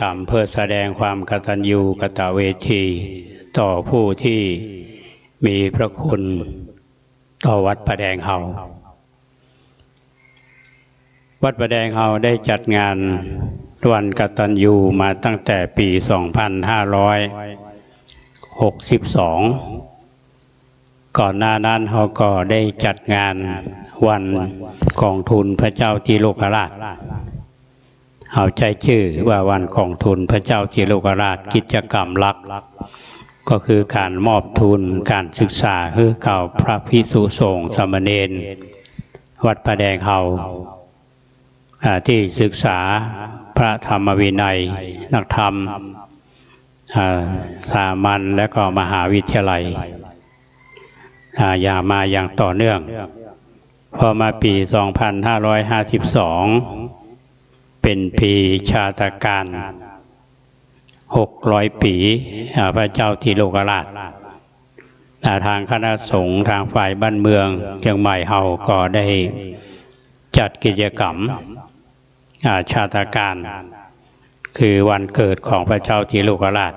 กรรมเพื่อแสดงความกตัญญูกตเวทีต่อผู้ที่มีพระคุณต่อวัดพระแดงเฮาวัดพระแดงเฮาได้จัดงานวันกตัญญูมาตั้งแต่ปี 2562 ก่อนหน้านั้นเขาก็ได้จัดงานวันกองทุนพระเจ้าที่โลกราชเอาใจชื่อว่าวันกองทุนพระเจ้าที่โลกราชกิจกรรมหลักก็คือการมอบทุนการศึกษาคือเก่าพระภิกษุสงฆ์สามเณรวัดพระแดงเฮาที่ศึกษาพระธรรมวินัยนักธรรมสามัญและก็มหาวิทยาลัยมาอย่างต่อเนื่องพอมาปี 2552 เป็นปีชาตการ600 ปีพระเจ้าที่โลกราชทางคณะสงฆ์ทางฝ่ายบ้านเมืองเชียงใหม่เฮาก็ได้จัดกิจกรรมชาตการคือวันเกิดของพระเจ้าที่โลกราช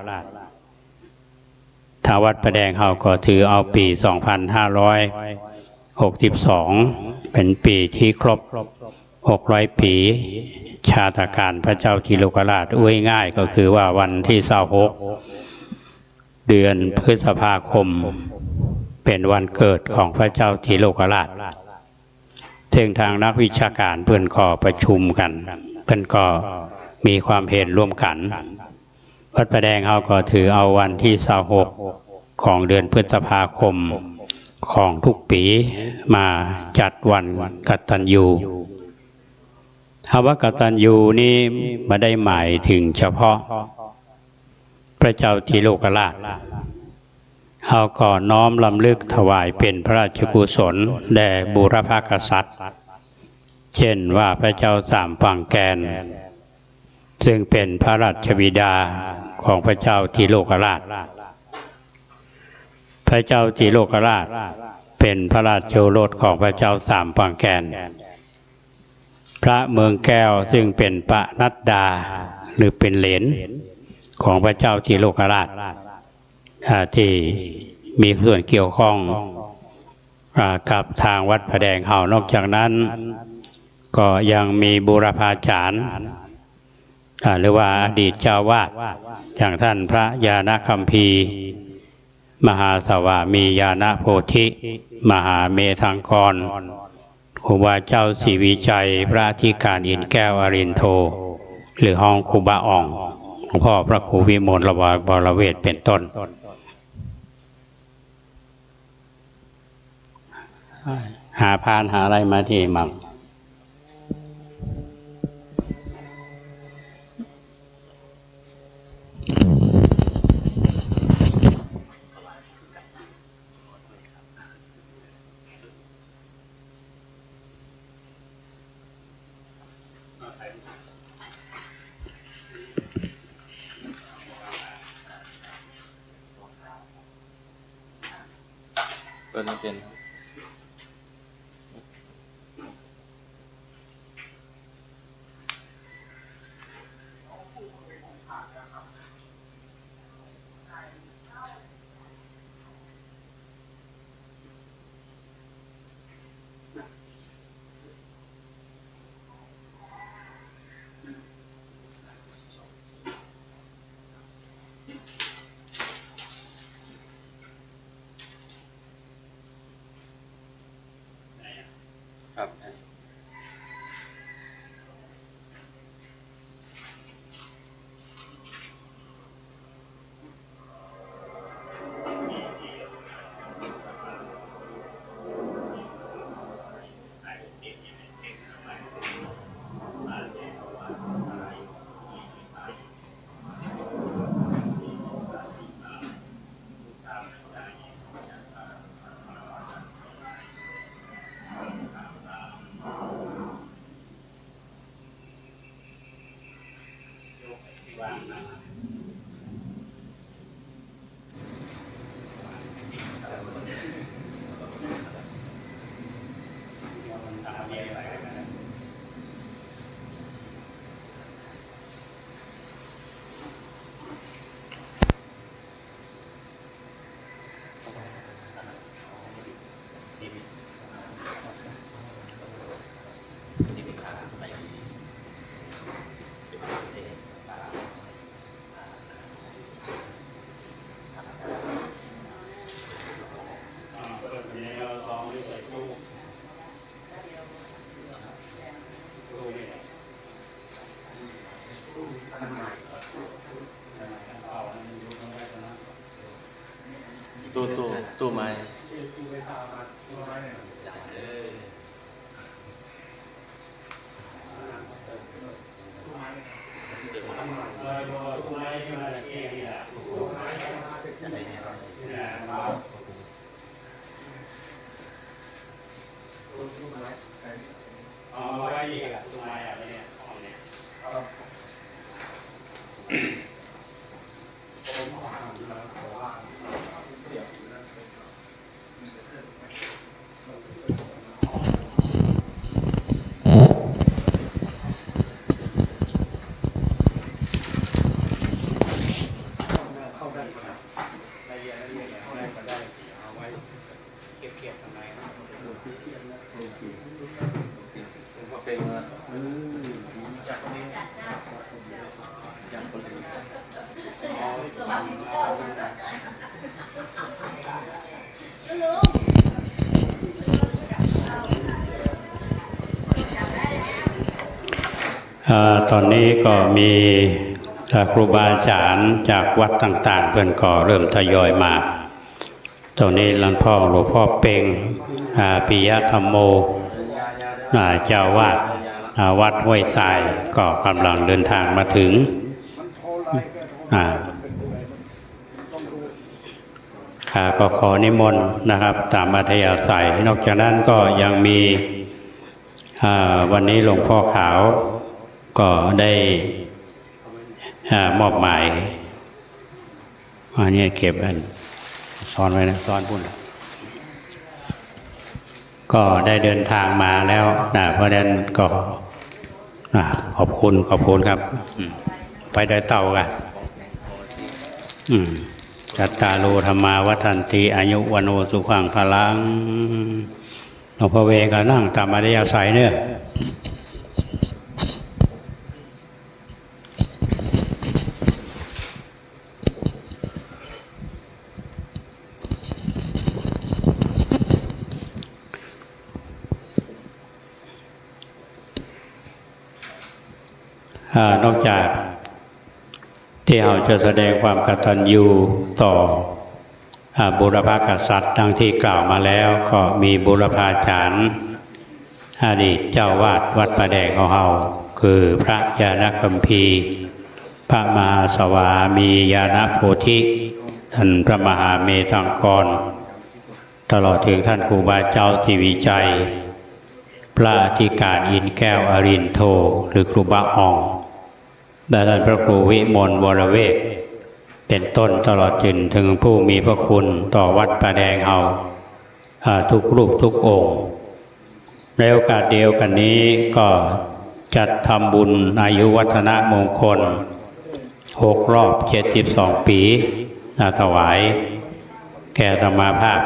ทางวัดพระแดงเฮาก็ถือเอาปี 2562 เป็นปีที่ครบ600 ปีชาตการพระเจ้าที่โลกราชง่ายๆก็คือว่าวันที่26 เดือนพฤษภาคมเป็นวันเกิดของพระเจ้าที่โลกราชซึ่งทางนักวิชาการเพื่อนก็ประชุมกันเพื่อนก็มีความเห็นร่วมกันวัดพระแดงเขาก็ถือเอาวันที่26ของเดือนพฤษภาคมของทุกปีมาจัดวันกตัญญูคำว่ากตัญญูนี้ไม่ได้หมายถึงเฉพาะพระเจ้าที่โลกราชเขาก็น้อมรำลึกถวายเป็นพระราชกุศลแด่บูรพกษัตริย์เช่นว่าพระเจ้าสามฝั่งแกนซึ่งเป็นพระราชบิดาของพระเจ้าที่โลกราชพระเจ้าที่โลกราชเป็นพระราชโอรสของพระเจ้าสามฝั่งแกนพระเมืองแก้วซึ่งเป็นปนัดดาหรือเป็นเหลนของพระเจ้าที่โลกราชที่มีส่วนเกี่ยวข้องกับทางวัดพระแดงเฮานอกจากนั้นก็ยังมีบูรพาจารย์หรือว่าอดีตเจ้าวาดอย่างท่านพระญาณคัมภีร์มหาสวามีญาณโพธิมหาเมธังกรครูบาเจ้าศรีวิชัยพระอธิการอินแก้วอรินโทหรือห้องครูบาอ่องหลวงพ่อพระครูวิมลบรเวทเป็นต้นหาพานหาอะไรมาที่มั่งเปิดไม่เป็นครับ ตู้ไม้ตอนนี้ก็มีครูบาอาจารย์จากวัดต่างๆเพื่อนก็เริ่มทยอยมาตอนนี้หลวงพ่อเป่งปิยธรรมโมเจ้าวาดวัดห้วยทรายก็กำลังเดินทางมาถึงก็ขอนิมนต์นะครับตามอัธยาศัยนอกจากนั้นก็ยังมีวันนี้หลวงพ่อขาวก็ได้มอบหมายอันนี้เก็บกันซ้อนไว้นะซ้อนพุ่นก็ได้เดินทางมาแล้วนะเพราะฉะนั้นก็ขอบคุณครับไปโดยเต่ากันจัตตาโลธรรมาวัฏันติอายุวโนสุขังพลังหลวงพ่อเวก็นั่งตามอัธยาศัยเนี่ยนอกจากที่เราจะแสดงความกตัญญูต่อบุรพกษัตริย์ดังที่กล่าวมาแล้วก็มีบุรพาจารย์อดีตเจ้าวาดวัดประแดงของเราคือพระญาณคัมภีร์พระมหาสวามีญาณโพธิท่านพระมหาเมธังกรตลอดถึงท่านครูบาเจ้าที่วิจัยพระอธิการอินแก้วอรินโทหรือครูบาอ่องและท่านพระครูวิมลวรเวทเป็นต้นตลอดจนถึงผู้มีพระคุณต่อวัดประแดงเฮาทุกรูปทุกองค์ในโอกาสเดียวกันนี้ก็จัดทำบุญอายุวัฒนมงคล6 รอบ 72 ปีถวายแก่ธรรมาภาพ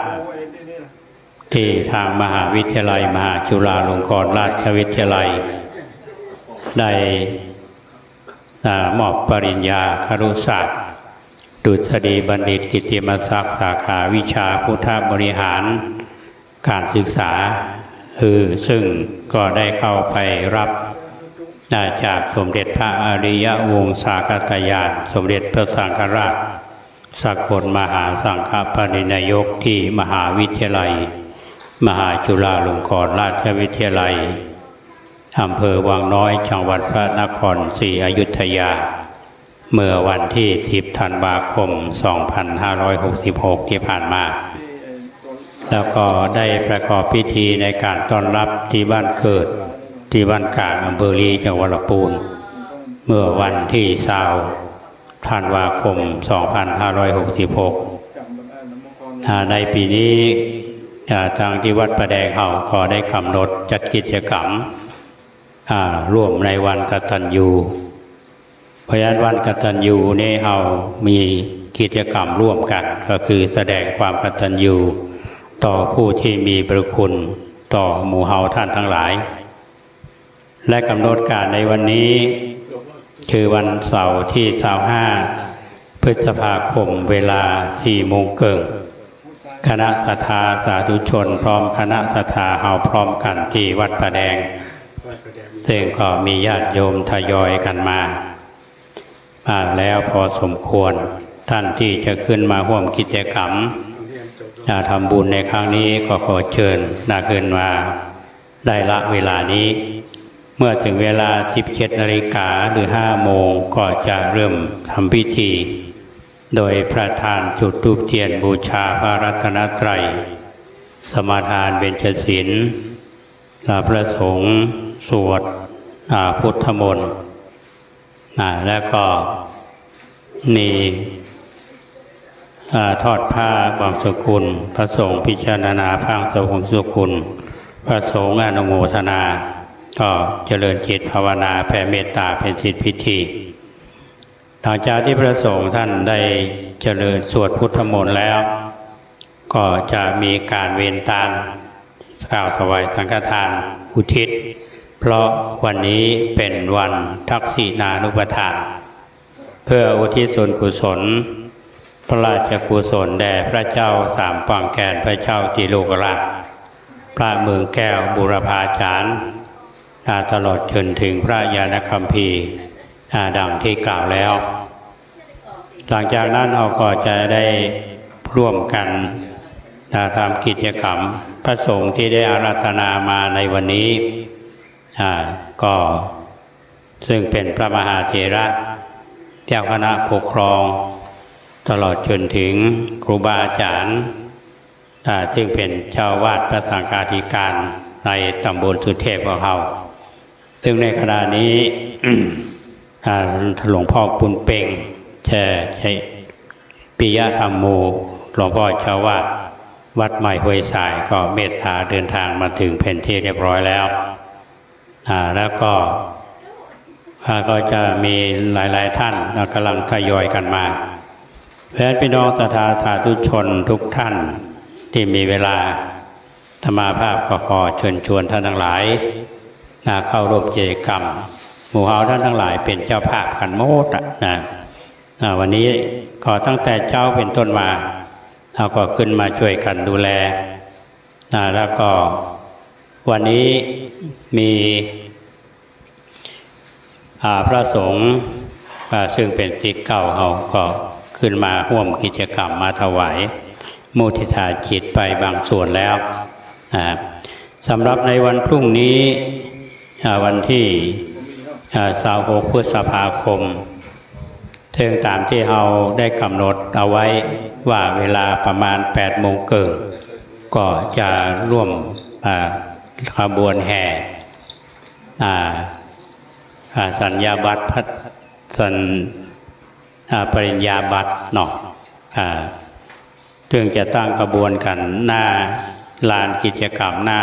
ที่ทางมหาวิทยาลัยมหาจุฬาลงกรณราชวิทยาลัยได้มอบปริญญาครุศาสตร์ดุษฎีบัณฑิตกิตติมศักดิ์สาขาวิชาพุทธบริหารการศึกษาซึ่งก็ได้เข้าไปรับจากสมเด็จพระอริยวงศากตญาณสมเด็จพระสังฆราชสกลมหาสังฆปรินายกที่มหาวิทยาลัยมหาจุฬาลงกรณราชวิทยาลัยอำเภอวังน้อยจังหวัดพระนครศรีอยุธยาเมื่อวันที่10 ธันวาคม 2566 ที่ผ่านมาแล้วก็ได้ประกอบพิธีในการต้อนรับที่บ้านเกิดที่บ้านกลางอำเภอลีจังหวัดลำพูนเมื่อวันที่20 ธันวาคม 2566ในปีนี้ทางที่วัดประแดงเฮาก็ได้กำหนดจัดกิจกรรมร่วมในวันกตัญญูเพราะฉะนั้นวันกตัญญูนี้เรามีกิจกรรมร่วมกันก็คือแสดงความกตัญญูต่อผู้ที่มีพระคุณต่อหมู่เฮาท่านทั้งหลายและกำหนดการในวันนี้คือวันเสาร์ที่25 พฤษภาคมเวลา 4 โมงเกิงคณะศรัทธาสาธุชนพร้อมคณะศรัทธาเฮาพร้อมกันที่วัดประแดงซึ่งก็มีญาติโยมทยอยกันมาแล้วพอสมควรท่านที่จะขึ้นมาร่วมกิจกรรม ทำบุญในครั้งนี้ก็ขอเชิญขึ้นมาได้ละเวลานี้ เมื่อถึงเวลา 17 นาฬิกาหรือ 5 โมงก็จะเริ่มทำพิธีโดยประธานจุดธูปเทียนบูชาพระรัตนตรัยสมาทานเบญจศีลพระสงฆ์สวดพุทธมนต์แล้วก็มีทอดผ้าบางสกุลพระสงฆ์พิจารณาพระสงฆ์สุกุลพระสงฆ์อนุโมทนาก็เจริญจิตภาวนาแผ่เมตตาเป็นสิทธิพิธีหลังจากที่พระสงฆ์ท่านได้เจริญสวดพุทธมนต์แล้วก็จะมีการเวียนตามกล่าวถวายสังฆทานอุทิศเพราะวันนี้เป็นวันทักษิณานุปทานเพื่ออุทิศส่วนกุศลพระราชกุศลแด่พระเจ้าสามปางแก่นพระเจ้าติโลกราชพระเมืองแก้วบุรพาจารย์ตลอดจนถึงพระญาณคัมภีร์ดังที่กล่าวแล้วหลังจากนั้นเราก็จะได้ร่วมกันทำกิจกรรมพระสงฆ์ที่ได้อาราธนามาในวันนี้ก็ซึ่งเป็นพระมหาเถระเจ้าคณะปกครองตลอดจนถึงครูบาอาจารย์ซึ่งเป็นเจ้าวาดพระสังฆาธิการในตำบลสุเทพของเราซึ่งในขณะนี้ หลวงพ่อปุณเป่งชัยปิยธรรมโมหลวงพ่อเจ้าวาดวัดใหม่ห้วยทรายก็เมตตาเดินทางมาถึงแผ่นที่เรียบร้อยแล้วแล้วก็จะมีหลายๆท่านกำลังทยอยกันมาเพราะฉะนั้นพี่น้องศรัทธาสาธุชนทุกท่านที่มีเวลาธรรมาภาพก็ขอเชิญชวนท่านทั้งหลายเข้าร่วมกิจกรรมหมู่เฮาท่านทั้งหลายเป็นเจ้าภาพกันหมดวันนี้ก็ตั้งแต่เจ้าเป็นต้นมาเราก็ขึ้นมาช่วยกันดูแลแล้วก็วันนี้มีพระสงฆ์ซึ่งเป็นศิษย์เก่าเขาก็ขึ้นมาร่วมกิจกรรมมาถวายมุทิตาจิตไปบางส่วนแล้วสำหรับในวันพรุ่งนี้วันที่26 พฤษภาคมซึ่งตามที่เราได้กำหนดเอาไว้ว่าเวลาประมาณ 8 โมงเกินก็จะร่วมขบวนแห่สัญญาบัตรปริญญาบัตรเนาะซึ่งจะตั้งขบวนกันหน้าลานกิจกรรมหน้า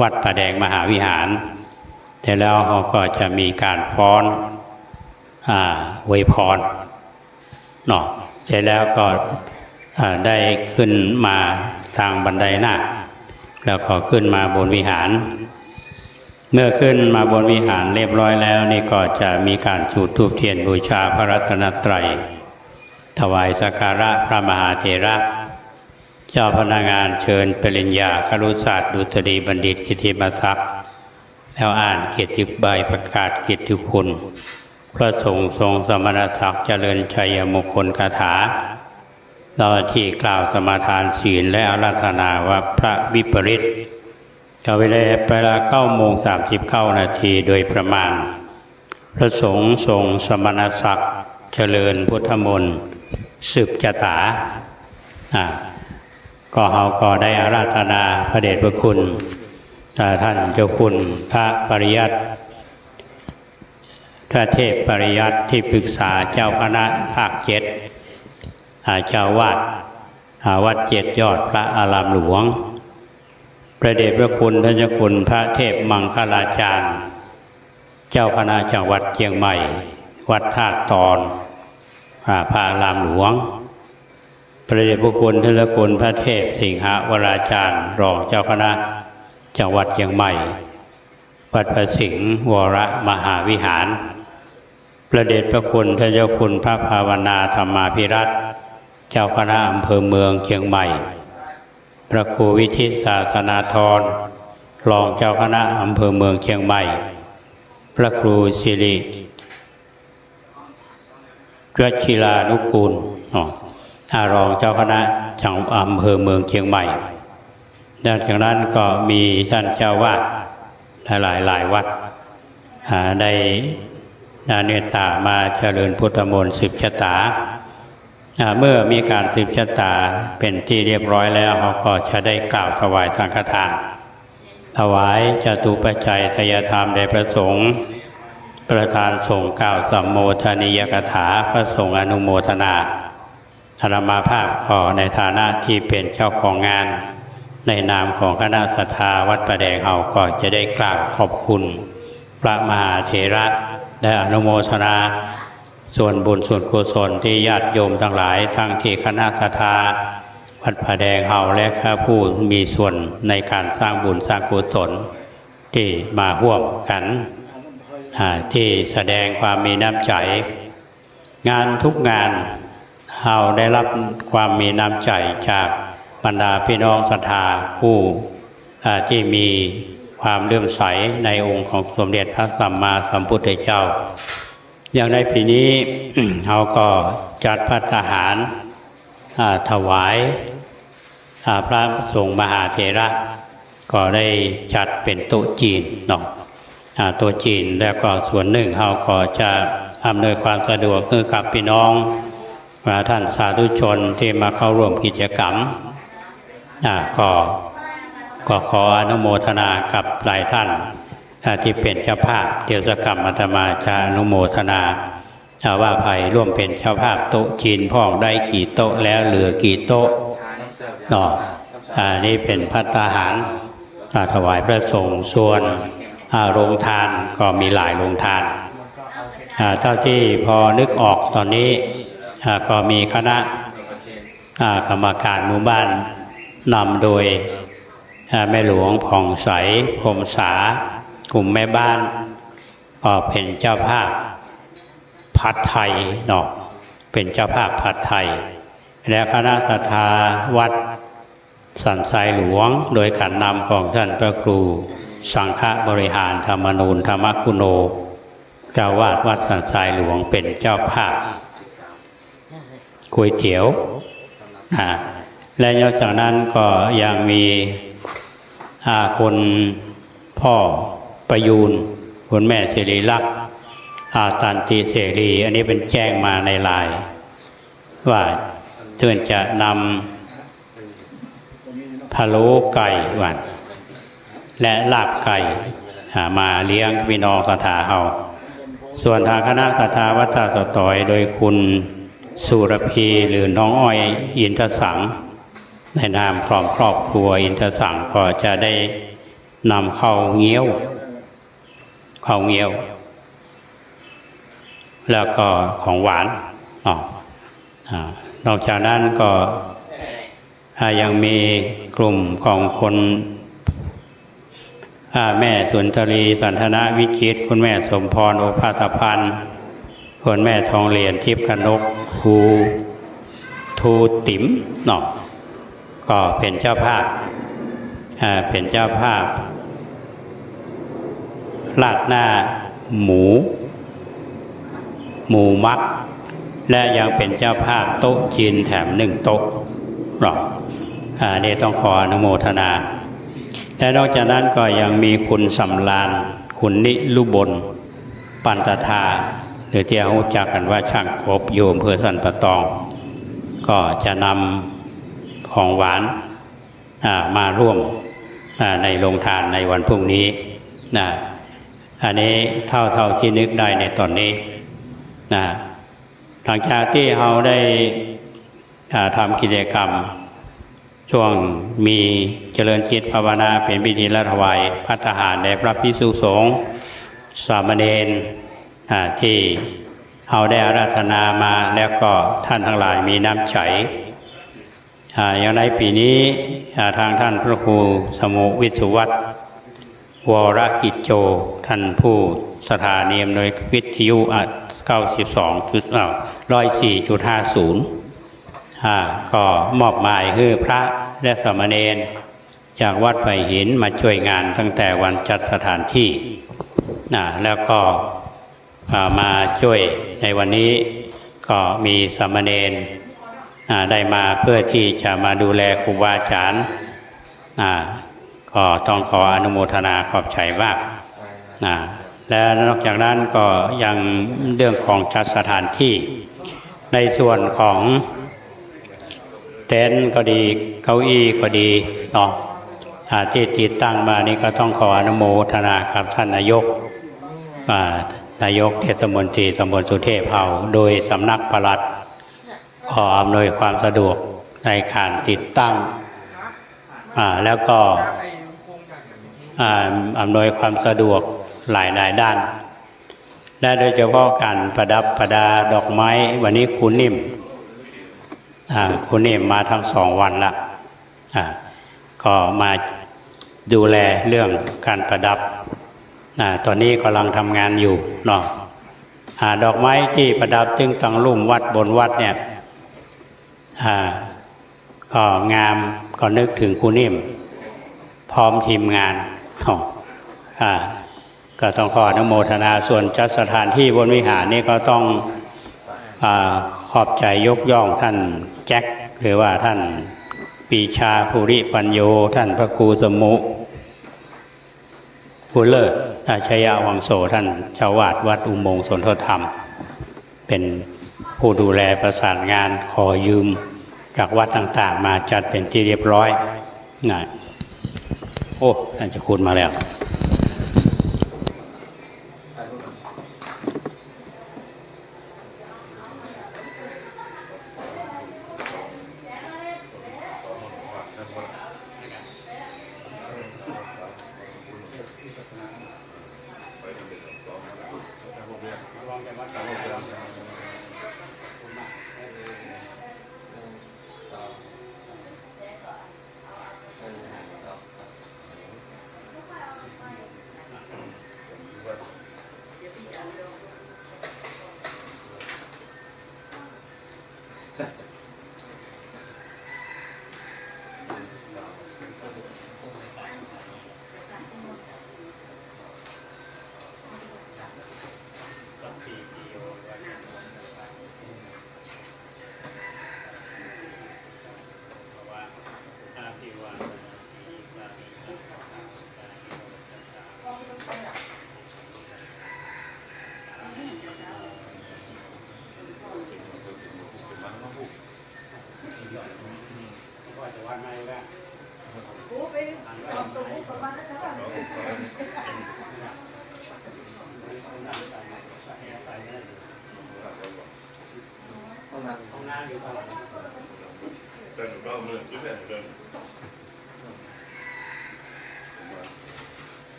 วัดประแดงมหาวิหารแต่แล้วเขาก็จะมีการฟ้อนอวยพรเนาะเสร็จแล้วก็ได้ขึ้นมาทางบันไดหน้าแล้วก็ขึ้นมาบนวิหารเมื่อขึ้นมาบนวิหารเรียบร้อยแล้วนี่ก็จะมีการจุดธูปเทียนบูชาพระรัตนตรัยถวายสักการะพระมหาเถระเจ้าพนักงานเชิญปริญญาครุศาสตร์ดุษฎีบัณฑิตกิติมศักดิ์แล้วอ่านเกียรติใบประกาศเกียรติคุณพระสงฆ์ทรงสมณศักดิ์เจริญชัยมงคลคาถาตอนที่กล่าวสมาทานศีลและอาราธนาว่าพระวิปริตก็เวลา 9:39 นาทีโดยประมาณพระสงฆ์ทรงสมณศักดิ์เจริญพุทธมนต์สืบจตาก็เขาก็ได้อาราธนาพระเดชพระคุณท่านเจ้าคุณพระปริยัติพระเทพปริยัติที่ปรึกษาเจ้าคณะภาค 7เจ้าวาดวัด7 ยอดพระอารามหลวงพระเดชพระคุณท่านเจ้าคุณพระเทพมังคลาจารย์เจ้าคณะจังหวัดเชียงใหม่วัดท่าตอนพระอารามหลวงพระเดชพระคุณท่านเจ้าคุณพระเทพสิงหวราจารย์รองเจ้าคณะจังหวัดเชียงใหม่วัดพระสิงห์วรมหาวิหารพระเดชพระคุณท่านเจ้าคุณพระภาวนาธรรมาภิรัตน์เจ้าคณะอำเภอเมืองเชียงใหม่พระครูวิทิตศาสนาธรรองเจ้าคณะอำเภอเมืองเชียงใหม่พระครูสิริรัชิลานุกูล รองเจ้าคณะจังหวัดอำเภอเมืองเชียงใหม่จากนั้นก็มีท่านเจ้าวาดหลายวัดได้เนตตามาเจริญพุทธมนต์สืบชะตาเมื่อมีการสืบชะตาเป็นที่เรียบร้อยแล้วเขาก็จะได้กล่าวถวายสังฆทานถวายจตุปัจจัยทายธรรมแด่พระสงฆ์ประธานสงฆ์กล่าวสัมโมทนียกถาพระสงฆ์อนุโมทนาอาตมาภาพก็ในฐานะที่เป็นเจ้าของงานในนามของคณะศรัทธาวัดประแดงเฮาก็จะได้กล่าวขอบคุณพระมหาเถระและอนุโมทนาส่วนบุญส่วนกุศลที่ญาติโยมทั้งหลายทั้งที่คณะศรัทธาวัดประแดงเฮาและข้าผู้มีส่วนในการสร้างบุญสร้างกุศลที่มาร่วมกันที่แสดงความมีน้ำใจงานทุกงานเราได้รับความมีน้ำใจจากบรรดาพี่น้องศรัทธาผู้ที่มีความเลื่อมใสในองค์ของสมเด็จพระสัมมาสัมพุทธเจ้าอย่างในปีนี้ เราก็จัดภัตตาหารถวายพระสงฆ์มหาเถระก็ได้จัดเป็นโต๊ะจีนเนาะโต๊ะจีนแล้วก็ส่วนหนึ่งเราก็จะอำนวยความสะดวกให้กับพี่น้องท่านสาธุชนที่มาเข้าร่วมกิจกรรมก็ขออนุโมทนากับหลายท่านที่เป็นเจ้าภาพเทศกรรมอาตมาจะอนุโมทนาว่าภัยร่วมเป็นเจ้าภาพโต๊ะจีนพ่องได้กี่โต๊ะแล้วเหลือกี่โต๊ะเนาะนี่เป็นภัตตาหารถวายพระสงฆ์ส่วนโรงทานก็มีหลายโรงทานเท่าที่พอนึกออกตอนนี้ก็มีคณะกรรมการหมู่บ้านนำโดยแม่หลวงผ่องใสพรหมสากลุ่มแม่บ้านก็เป็นเจ้าภาพผัดไทยเนาะเป็นเจ้าภาพผัดไทยและคณะศรัทธาวัดสันทรายหลวงโดยการนำของท่านพระครูสังฆบริหารธรรมนูญธรรมกุโนเจ้าวาดวัดสันทรายหลวงเป็นเจ้าภาพก๋วยเตี๋ยวและนอกจากนั้นก็ยังมีคนพ่อประยูนคุณแม่สิริลักษณ์ตันติเสรีอันนี้เป็นแจ้งมาในไลน์ว่าเพื่อนจะนำพะโล้ไก่หวานและลาบไก่มาเลี้ยงพี่น้องศรัทธาเฮาส่วนทางคณะศรัทธาวัดท่าสตอยโดยคุณสุรพีหรือน้องอ้อยอินทสังในนามครอบครัวอินทสังก็จะได้นำข้าวเงี้ยวแล้วก็ของหวานนอกจากนั้นก็ยังมีกลุ่มของคนแม่สุนทรีสันทนาวิจิตรคุณแม่สมพรโอภาสพันธ์คุณแม่ทองเหรียญทิพย์กนกครูทูติ๋มเนาะก็เป็นเจ้าภาพลาดหน้าหมูมักและยังเป็นเจ้าภาพโต๊ะจีนแถม1 โต๊ะหรอกนี่ต้องขออนุโมทนาและนอกจากนั้นก็ยังมีคุณสำราญคุณนิรุบลปันตทาหรือที่รู้จักกันว่าช่างกบโยมอำเภอสันปะตองก็จะนำของหวานมาร่วมในโรงทานในวันพรุ่งนี้อันนี้เท่าที่นึกได้ในตอนนี้หลังจากที่เราได้ทำกิจกรรมช่วงมีเจริญจิตภาวนาเป็นพิธีละถวายภัตตาหารแด่พระภิกษุสงฆ์สามเณรที่เราได้อาราธนามาแล้วก็ท่านทั้งหลายมีน้ำใจอย่างในปีนี้ทางท่านพระครูสมุวิสุวัตรวรกิจโจท่านผู้สถานีอำนวยวิทยุ104.50ก็มอบหมายให้พระและสามเณรจากวัดไผ่หินมาช่วยงานตั้งแต่วันจัดสถานที่แล้วก็มาช่วยในวันนี้ก็มีสามเณร ได้มาเพื่อที่จะมาดูแลครูบาอาจารย์ก็ต้องขออนุโมทนาขอบใจมากและนอกจากนั้นก็ยังเรื่องของจัดสถานที่ในส่วนของเต็นท์ก็ดีเก้าอี้ก็ดีเนาะที่ติดตั้งมานี่ก็ต้องขออนุโมทนากับท่านนายกเทศมนตรีตำบลสุเทพเฮาโดยสำนักปลัดขออำนวยความสะดวกในการติดตั้งแล้วก็อำนวยความสะดวกหลายด้านและโดยเฉพาะการประดับประดาดอกไม้วันนี้คุณนิ่มมาทั้ง2 วันละก็มาดูแลเรื่องการประดับตอนนี้กำลังทำงานอยู่เนาะดอกไม้ที่ประดับจึงตั้งลุ่มวัดบนวัดเนี่ยก็งามก็นึกถึงคุณนิ่มพร้อมทีมงานก็ต้องขออนุโมทนาส่วนจัดสถานที่บนวิหารนี่ก็ต้องขอบใจยกย่องท่านแจ็คหรือว่าท่านปีชาภูริปัญโยท่านพระครูสมุผู้เลิศชัยวังโสท่านเจ้าวาดวัดอุโมงค์สนทธรรมเป็นผู้ดูแลประสานงานขอยืมจากวัดต่างๆมาจัดเป็นที่เรียบร้อยโอ้ท่านเจ้าคุณมาแล้ว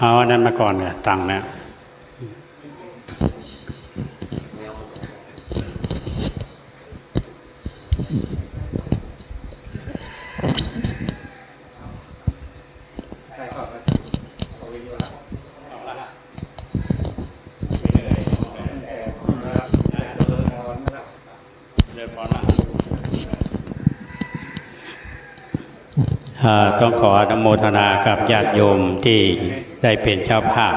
เอาอันนั้นมาก่อนเนี่ยตังค์เนี่ยต้องขออนุโมทนากับญาติโยมที่ได้เป็นเจ้าภาพ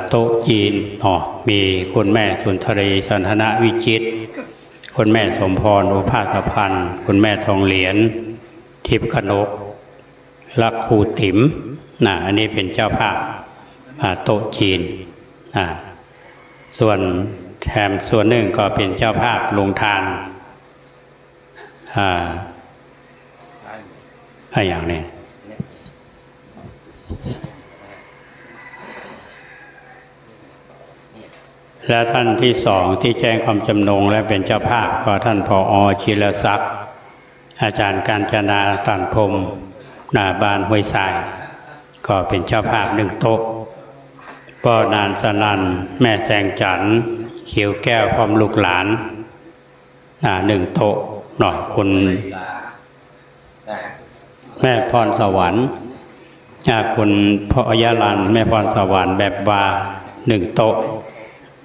โต๊ะจีนมีคุณแม่สุนทรีสันทนะวิจิตรคุณแม่สมพรอุภาสพันธ์คุณแม่ทองเหรียญทิพย์กนกและครูติ๋มอันนี้เป็นเจ้าภาพโต๊ะจีนส่วนแถมส่วนหนึ่งก็เป็นเจ้าภาพลงทานอย่างนี้และท่านที่2ที่แจ้งความจำนงและเป็นเจ้าภาพก็ท่านผอ.ชิรศักดิ์อาจารย์กาญจนาตันพรมบ้านห้วยทรายก็เป็นเจ้าภาพ1 โต๊ะป้อนานสนันแม่แสงจันทร์เขียวแก้วพร้อมลูกหลาน1 โต๊ะหน่อยคุณแม่พรสวรรค์คุณพ่อยาลันแม่พรสวรรค์แบบว่า1 โต๊ะ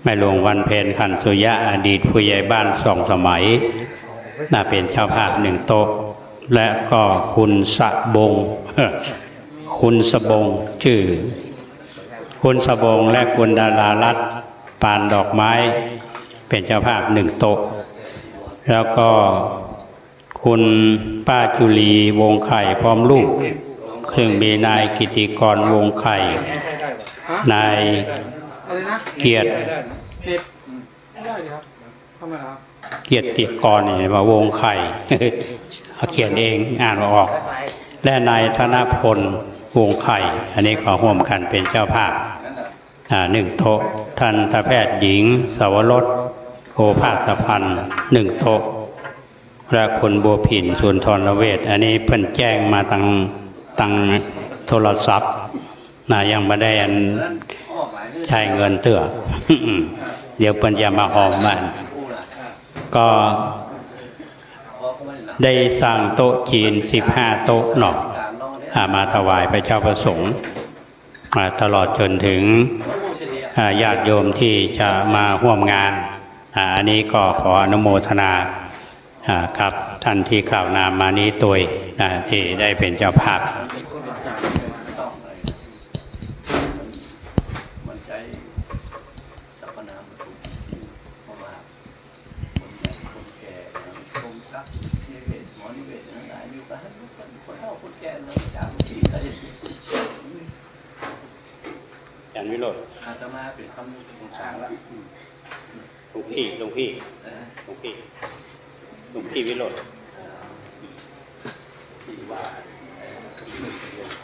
แม่หลวงวันเพ็ญขันสุยะอดีตผู้ใหญ่บ้าน2 สมัยน่าเป็นเจ้าภาพ1 โต๊ะและก็คุณสะบงคุณสะบงชื่อคุณสะบงและคุณดารารัตน์ปานดอกไม้เป็นเจ้าภาพ1 โต๊ะแล้วก็คุณป้าจุลีวงไข่พร้อมลูกซึ่งมีนายกิติกรวงไข่นายเกียรติเกียรติกรเนี่ยมาวงไข่เขียนเองอ่านออกและนายธนพลวงไข่อันนี้ก็ร่วมกันเป็นเจ้าภาพ1 โต๊ะทันตแพทย์หญิงสวรสโอภาสพันธ์1 โต๊ะและคุณบัวผินสุนทรเวชอันนี้เพิ่นแจ้งมาตังโทรศัพท์ยังไม่ได้ใช้เงินเตื้อ เดี๋ยวเพิ่นจะมาหอมมันก็ได้สั่งโต๊ะจีน15 โต๊ะหนอกมาถวายพระเจ้าประสงค์ตลอดจนถึงญาติโยมที่จะมาร่วมงานอันนี้ก็ขออนุโมทนากับท่านที่กล่าวนามมานี้ตัวที่ได้เป็นเจ้าภาพอาจารย์วิโรจน์อาตมาเป็นคำสงสารละหลวงพี่วิโรจน์ที่ว่า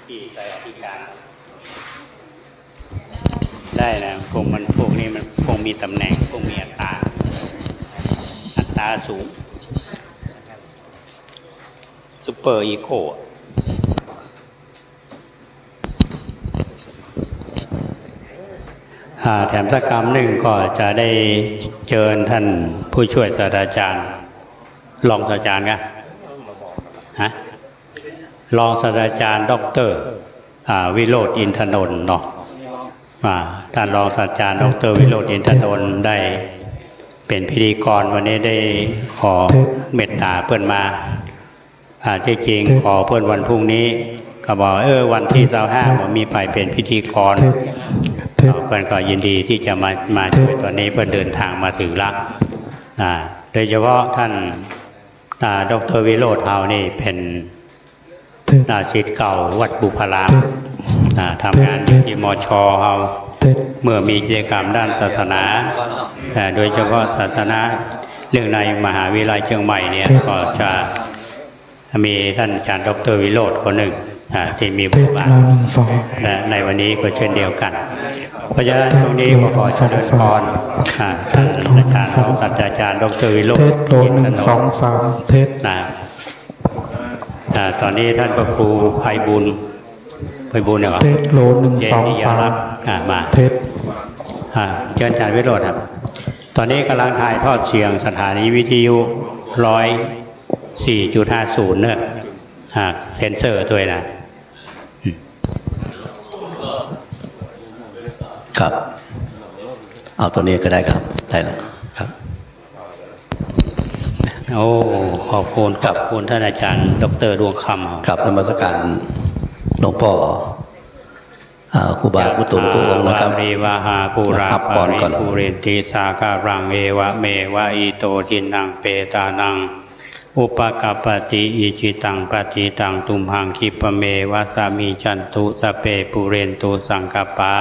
ที่ใจอธิการได้นะพวกนี้มันคงมีตำแหน่งคงมีอัตราสูงซุปเปอร์อีโคแถมสักคำหนึ่งก็จะได้เชิญท่านผู้ช่วยศาสตราจารย์รองศาสตราจารย์กันรองศาสตราจารย์ดร.วิโรจน์อินทนนท์เนาะท่านรองศาสตราจารย์ดร.วิโรจน์อินทนนท์ได้เป็นพิธีกรวันนี้ได้ขอเมตตาเพื่อนมาที่จริงขอเพื่อนวันพรุ่งนี้ก็บอกวันที่25ผมมีไปเป็นพิธีกรเพื่อนก็ยินดีที่จะมาช่วยตอนนี้เพื่อนเดินทางมาถึงละโดยเฉพาะท่านดร.วิโรจน์เฮานี่เป็นศิษย์เก่าวัดบุพารามทำงานอยู่ที่มช.เฮาเมื่อมีกิจกรรมด้านศาสนาโดยเฉพาะศาสนาเรื่องในมหาวิทยาลัยเชียงใหม่เนี่ยก็จะมีท่านอาจารย์ดร.วิโรจน์คนหนึ่งที่มีบทบาทในวันนี้ก็เช่นเดียวกันเพราะฉะนั้นตรงนี้ก็ขอเชิญพรท่านอาจารย์ศาสตราจารย์ดร.วิโรจน์อินทนนท์เทศตอนนี้ท่านพระครูไพบูลย์เนี่ยเทศโล123มาเทศเชิญอาจารย์วิโรจน์ครับตอนนี้กำลังถ่ายทอดเสียงสถานีวิทยุ104.50เนี่ยเซ็นเซอร์ด้วยนะครับเอาตัวนี้ก็ได้ครับได้แล้วครับโอ้ขอบคุณท่านอาจารย์ดร.ดวงคำครับนมัสการหลวงพ่อครูบาพุทโธทุกองค์นะครับเรวะหาภูราปาริภูเรนติสาการังเอวะเมวะอิโตทินังเปตานังอุปกัปปติอิจิตังปฏิตังตุมหังคิปเมวะสามีจันตุสเปปุเรนตุสังกปา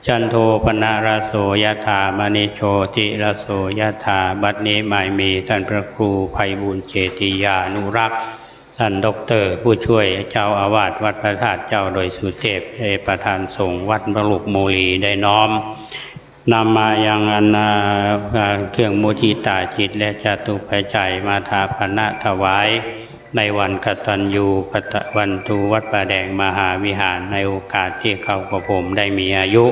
จันโทปนะระโสยถามณิโชติระโสยถาบัดนี้หมายมีท่านพระครูไพบูลย์เจติยานุรักษ์ท่านดร.ผู้ช่วยเจ้าอาวาสวัดพระธาตุเจ้าโดยสุเทพประธานสงฆ์วัดบลุกโมลีได้น้อมนำมายังเครื่องมุทิตาจิตและจตุปัจจัยมาถาปณะถวายในวันกตัญญูกตวันตูวัดป่าแดงมหาวิหารในโอกาสที่เขากับผมได้มีอายุ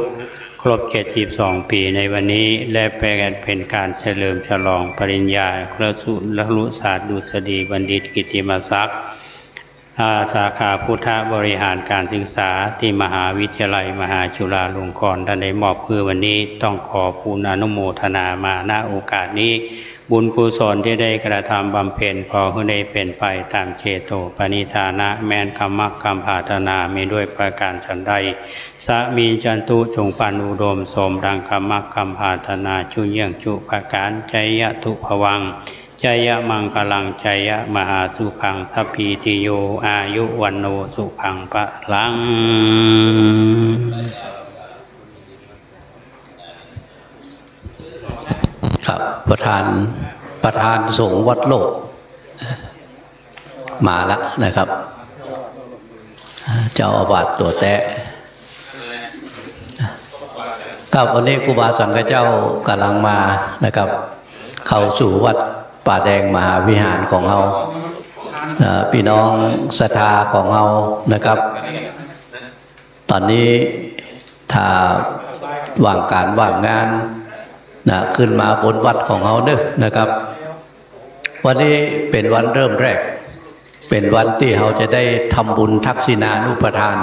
ครบ72 ปีในวันนี้และเป็นการเฉลิมฉลองปริญญาครุศาสตร์ดุษฎีบัณฑิตกิตติมศักดิ์ สาขาพุทธบริหารการศึกษาที่มหาวิทยาลัยมหาจุฬาลงกรณ์ท่านได้มอบคือวันนี้ต้องขอปูณอนุโมทนามาณโอกาสนี้บุญกุศลที่ได้กระทำบำเพ็ญขอให้ได้เป็นไปตามเจโตปณิธานะแม้นคำมักคำปรารถนามีด้วยประการฉันใดสามีจันตุจงปันอุดมสมดังคำมักคำปรารถนาจุเยี่ยงจุประการใจยะทุภวังใจยะมังคลังใจยะมหาสุขังทัพพีติโยอายุวันโนสุขังพลังครับประธานสงฆ์วัดโลกมาแล้วนะครับเจ้าอาวาสตัวแตะครับวันนี้ครูบาสังฆเจ้ากำลังมานะครับเข้าสู่วัดป่าแดงมหาวิหารของเราพี่น้องศรัทธาของเรานะครับตอนนี้ถ้าว่างการว่างงานขึ้นมาบนวัดของเราเด้อนะครับวันนี้เป็นวันเริ่มแรกเป็นวันที่เราจะได้ทำบุญทักษิณานุปทาน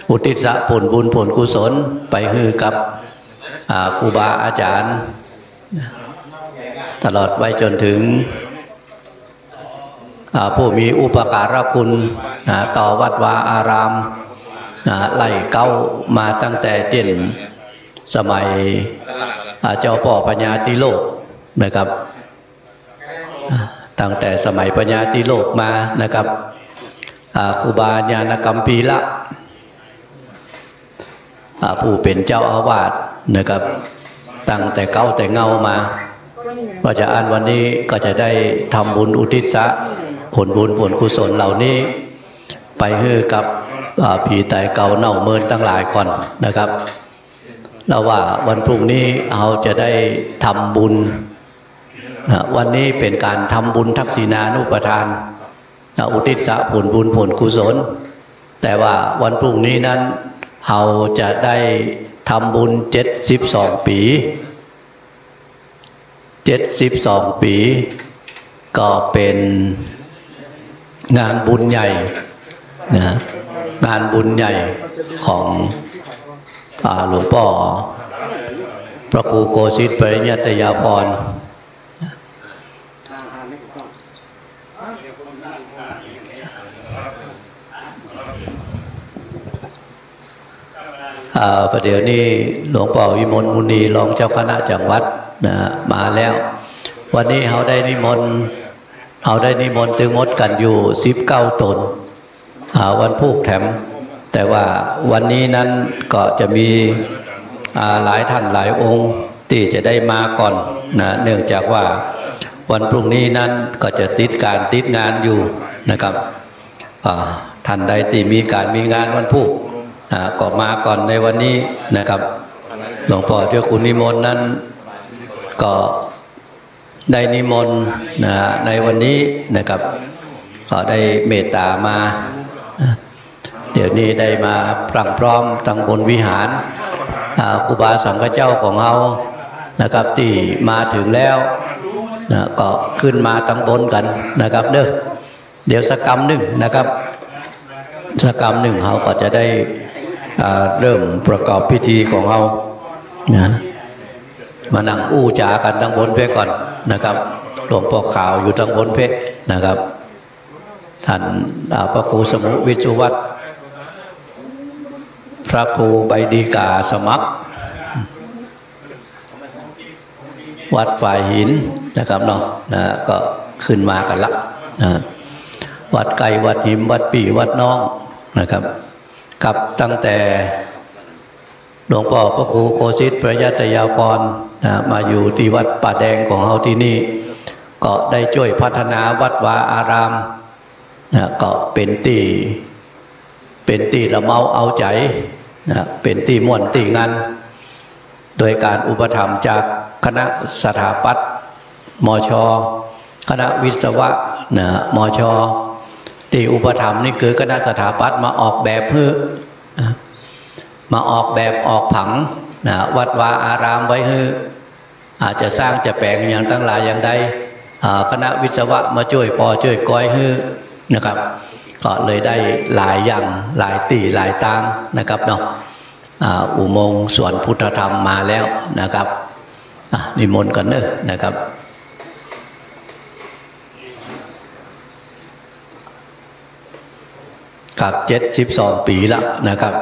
อุทิศผลบุญผลกุศลไปให้กับครูบาอาจารย์ตลอดไปจนถึงผู้มีอุปการะคุณต่อวัดวาอารามไล่เก้ามาตั้งแต่เจนสมัยเจ้าป่อปัญญาติโลกนะครับตั้งแต่สมัยปัญญาติโลกมานะครับครูบาญาณกัมพีละผู้เป็นเจ้าอาวาสนะครับตั้งแต่เก้าแต่เงามาก็จะอ่านวันนี้ก็จะได้ทำบุญอุทิศผลบุญผลกุศลเหล่านี้ไปให้กับผีตายเก่าเน่าเมินตั้งหลายก่อนนะครับแล้วว่าวันพรุ่งนี้เราจะได้ทำบุญวันนี้เป็นการทำบุญทักษิณานุปทานอุทิศผลบุญผลกุศลแต่ว่าวันพรุ่งนี้นั้นเราจะได้ทำบุญ72 ปี72 ปีก็เป็นงานบุญใหญ่นะงานบุญใหญ่ของหลวงพ่อพระครูโกสิทธิ์ปริญญาตยาภรณ์ประเดี๋ยวนี้หลวงพ่อวิมลมุนีรองเจ้าคณะจังหวัดมาแล้ววันนี้เขาได้นิมนต์ถึงหมดกันอยู่19 ตนวันพูกแถมแต่ว่าวันนี้นั้นก็จะมีหลายท่านหลายองค์ที่จะได้มาก่อนนะเนื่องจากว่าวันพรุ่งนี้นั้นก็จะติดงานอยู่นะครับท่านใดที่มีงานวันพูกก็มาก่อนในวันนี้นะครับหลวงพ่อเจ้าคุณนิมนต์นั้นก็ได้นิมนต์ในวันนี้นะครับก็ได้เมตตามาเดี๋ยวนี้ได้มาพรั่งพร้อมตั้งบนวิหารครูบาสังฆเจ้าของเรานะครับที่มาถึงแล้วก็ขึ้นมาตั้งบนกันนะครับเดี๋ยวสักกรรมหนึ่งนะครับสักกรรมหนึ่งเขาก็จะได้เริ่มประกอบพิธีของเรามานั่งอู้จากันตั้งบนเพก่อนนะครับหลวงพ่อข่าวอยู่ตั้งบนเพนะครับท่านพระครูสมุวิจุวัฒน์พระครูใบดีกาสมัครวัดฝ่ายหินนะครับเนาะก็ขึ้นมากันละวัดไก่วัดหิมวัดปี่วัดน้องนะครับกับตั้งแต่หลวงพ่อพระครูโคสิทธิ์ปริยัตยาภรณ์มาอยู่ที่วัดป่าแดงของเราที่นี่ก็ได้ช่วยพัฒนาวัดวาอารามก็เป็นที่ละเมาเอาใจเป็นที่ม่วนที่งานโดยการอุปถัมภ์จากคณะสถาปัตย์มช.คณะวิศวะมช.ที่อุปถัมภ์นี่คือคณะสถาปัตย์มาออกแบบเพื่อมาออกแบบออกผังวัดวาอารามไว้ให้อาจจะสร้างจะแปลงอย่างตั้งหลายอย่างใดคณะวิศวะมาช่วยปอช่วยก้อยให้นะครับก็ ก็เลยได้หลายอย่างหลายตีหลายตางนะครับเนาะอุโมงค์สวนพุทธธรรมมาแล้วนะครับนิมนต์กันเนอะนะครับกับ72 ปีละนะครับ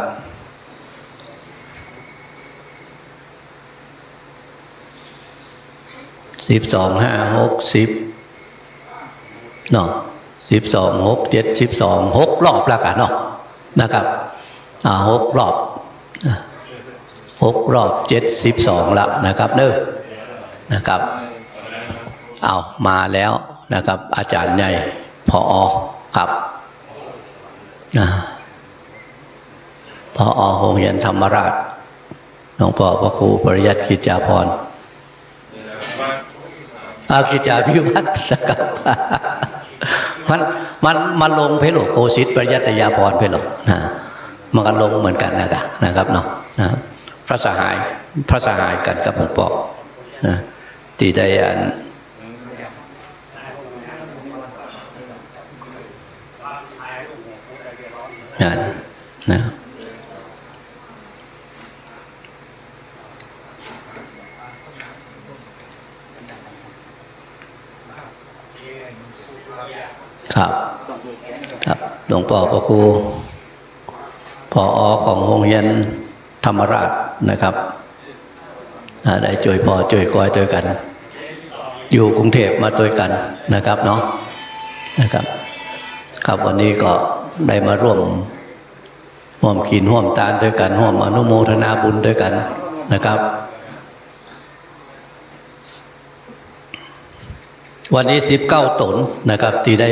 12 5 60เนาะ12 6 7 6 รอบแล้วกันเนาะนะครับ6 รอบ6 รอบ72ละนะครับเนอะนะครับเอามาแล้วนะครับอาจารย์ใหญ่ผอ.ครับผอ.โรงเรียนธรรมราชหลวงพ่อพระครูปริยัติกิจจาภรณ์กิจจาภิวัตรนะครับมันลงเพลโคสิตปริยัตยาภรณ์เพลนะมันก็ลงเหมือนกันนะครับเนาะพระสหายกันกับหลวงพ่อนะที่ได้ครับหลวงพ่อพระครูผอ.ของโรงเรียนธรรมราชนะครับได้ช่วยพ่อช่วยก้อยด้วยกันอยู่กรุงเทพมาด้วยกันนะครับเนาะนะครับครับวันนี้ก็ได้มาร่วมกินร่วมทานด้วยกันร่วมอนุโมทนาบุญด้วยกันนะครับวันนี้19 ตนนะครับที่ได้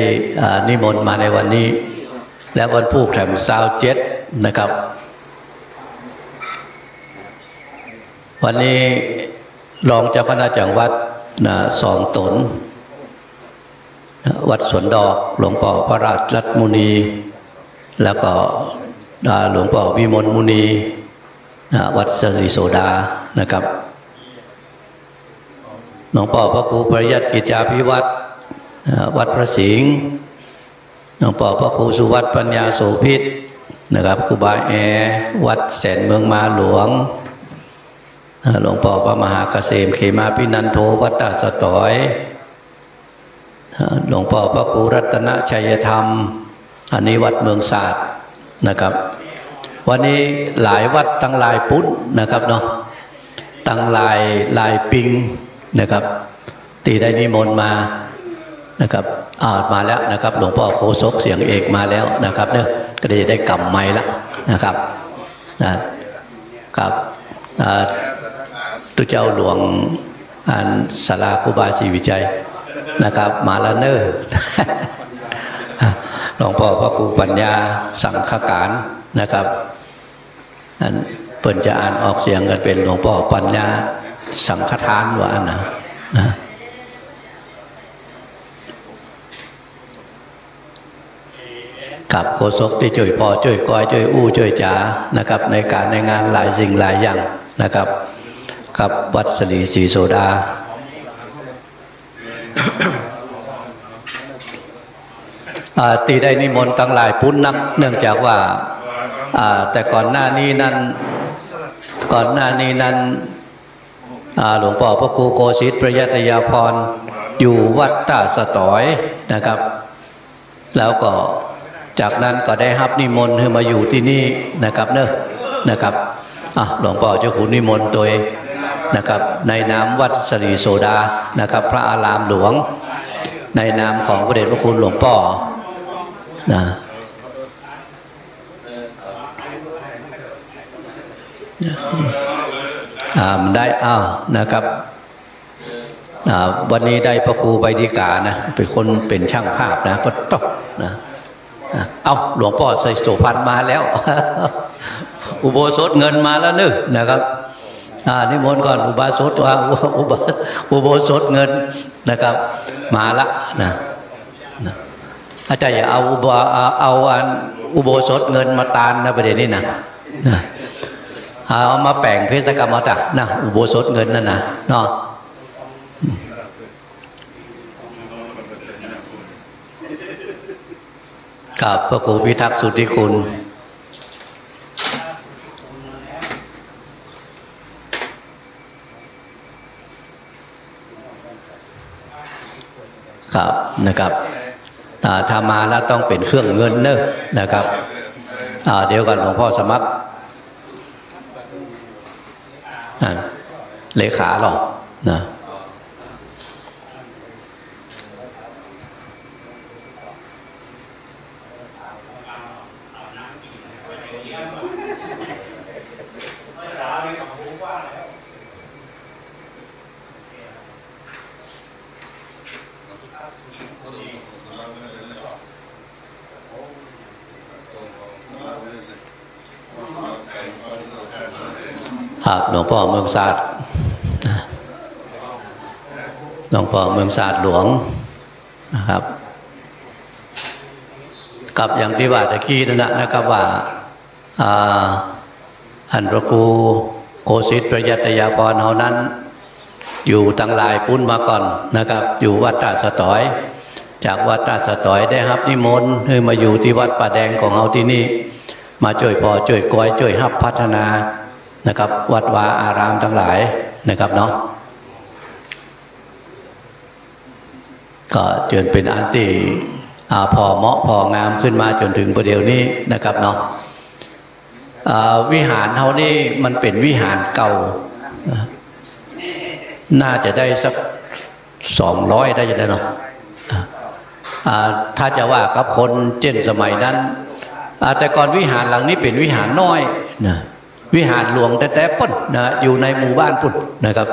นิมนต์มาในวันนี้และวันพุธแถม27นะครับวันนี้รองเจ้าคณะจังหวัด2 ตนวัดสวนดอกหลวงพ่อพระราชรัตมุนีแล้วก็หลวงพ่อวิมลมุนีวัดสรีโสดานะครับหลวงพ่อพระครูปริยัติกิจจาภิวัตรวัดพระสิงห์หลวงพ่อพระครูสุวัตรปัญญาโสภิตนะครับครูบาแอวัดแสนเมืองมาหลวงหลวงพ่อพระมหาเกษมเขมาพินันโทวัดตาสตอยหลวงพ่อพระครูรัตนชัยธรรมอันนี้วัดเมืองศาสตร์นะครับวันนี้หลายวัดตั้งหลายปุ้นนะครับเนาะตั้งหลายปิงนะครับตีได้นิมนต์มานะครับมาแล้วนะครับหลวงพ่อโคศกเสียงเอกมาแล้วนะครับเนี่ยก็ได้กำไม้แล้วนะครับครับตุเจ้าหลวงศาลาครูบาศรีวิจัยนะครับมาแล้วเนอหลวงพ่อพระครูปัญญาสังฆการนะครับเปิ่นจะอ่านออกเสียงกันเป็นหลวงพ่อปัญญาสังฆทานว่านะกับโฆษกที่ช่วยพ่อช่วยก้อยช่วยอู้ช่วยจ๋านะครับในการในงานหลายสิ่งหลายอย่างนะครับกับวัดสรีศรีโสดาตีได้นิมนต์ตั้งหลายปุ้นนักเนื่องจากว่าแต่ก่อนหน้านี้นั้นหลวงพ่อพระครูโคสิตปริยัตยาภรณ์อยู่วัดท่าสตอยนะครับแล้วก็จากนั้นก็ได้รับนิมนต์ให้มาอยู่ที่นี่นะครับเนอะนะครับหลวงพ่อเจ้าคุณนิมนต์โดยนะครับในนามวัดสรีโสดานะครับพระอารามหลวงในนามของพระเดชพระคุณหลวงพ่อนะได้นะครับวันนี้ได้พระครูใบดิกานะเป็นคนเป็นช่างภาพนะปะต๊อกนะหลวงพ่อใส่โสภณมาแล้ว อุโบสถเงินมาแล้วนึกนะครับนิมนต์ก่อนอุโบสถเงินนะครับมาละนะอาจารย์อย่าเอาอุโบสถเงินมาตานนะประเด็นนี้นะเอามาแป่งเพศกรรมตะนะอุโบสถเงินนั่นนะเนาะ กับพระครูพิทักษ์สุทธิคุณครับนะครับถ้ามาแล้วต้องเป็นเครื่องเงินเนอะนะครับเดี๋ยวกันหลวงพ่อสมัครเลขาหรอนะครับหลวงพ่อเมืองศาสตร์หลวงพ่อเมืองศาสตร์หลวงนะครับกับอย่างที่ว่าตะกี้นั่นนะครับว่าอันพระครูโคสิตประยัตยากรเฮานั้นอยู่ตั้งหลายปุ้นมาก่อนนะครับอยู่วัดตาสตอยจากวัดตาสตอยได้รับนิมนต์ให้มาอยู่ที่วัดป่าแดงของเฮาที่นี่มาช่วยพ่อช่วยก้อยช่วยรับพัฒนานะครับวัดวาอารามทั้งหลายนะครับเนาะก็จนเป็นอันที่พอเหมาะพองามขึ้นมาจนถึงประเดี๋ยวนี้นะครับเนาะวิหารเท่านี้มันเป็นวิหารเก่าน่าจะได้สัก200ได้จะได้เนาะถ้าจะว่ากับคนเจนสมัยนั้นแต่ก่อนวิหารหลังนี้เป็นวิหารน้อยนะวิหารหลวงแต่ปุ่นนะอยู่ในหมู่บ้านปุ่นนะครับ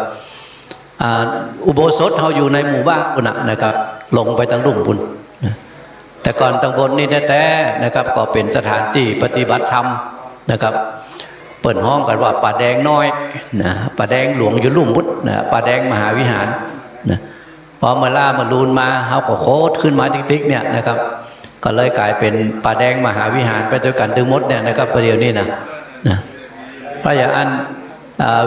อุโบสถเขาอยู่ในหมู่บ้านปุ่นนะครับลงไปทางลุ่มปุ่นนะแต่ก่อนทางบนนี่แต่นะครับก็เป็นสถานที่ปฏิบัติธรรมนะครับเปิดห้องกันว่าป่าแดงน้อยนะป่าแดงหลวงอยู่ลุ่มปุ่นนะป่าแดงมหาวิหารนะพอมาล่ามาลูนมาเขาก็โคตรขึ้นมาติ๊กๆเนี่ยนะครับก็เลยกลายเป็นป่าแดงมหาวิหารไปด้วยกันถึงหมดเนี่ยนะครับประเดี๋ยวนี้นะเพราะอย่างอัน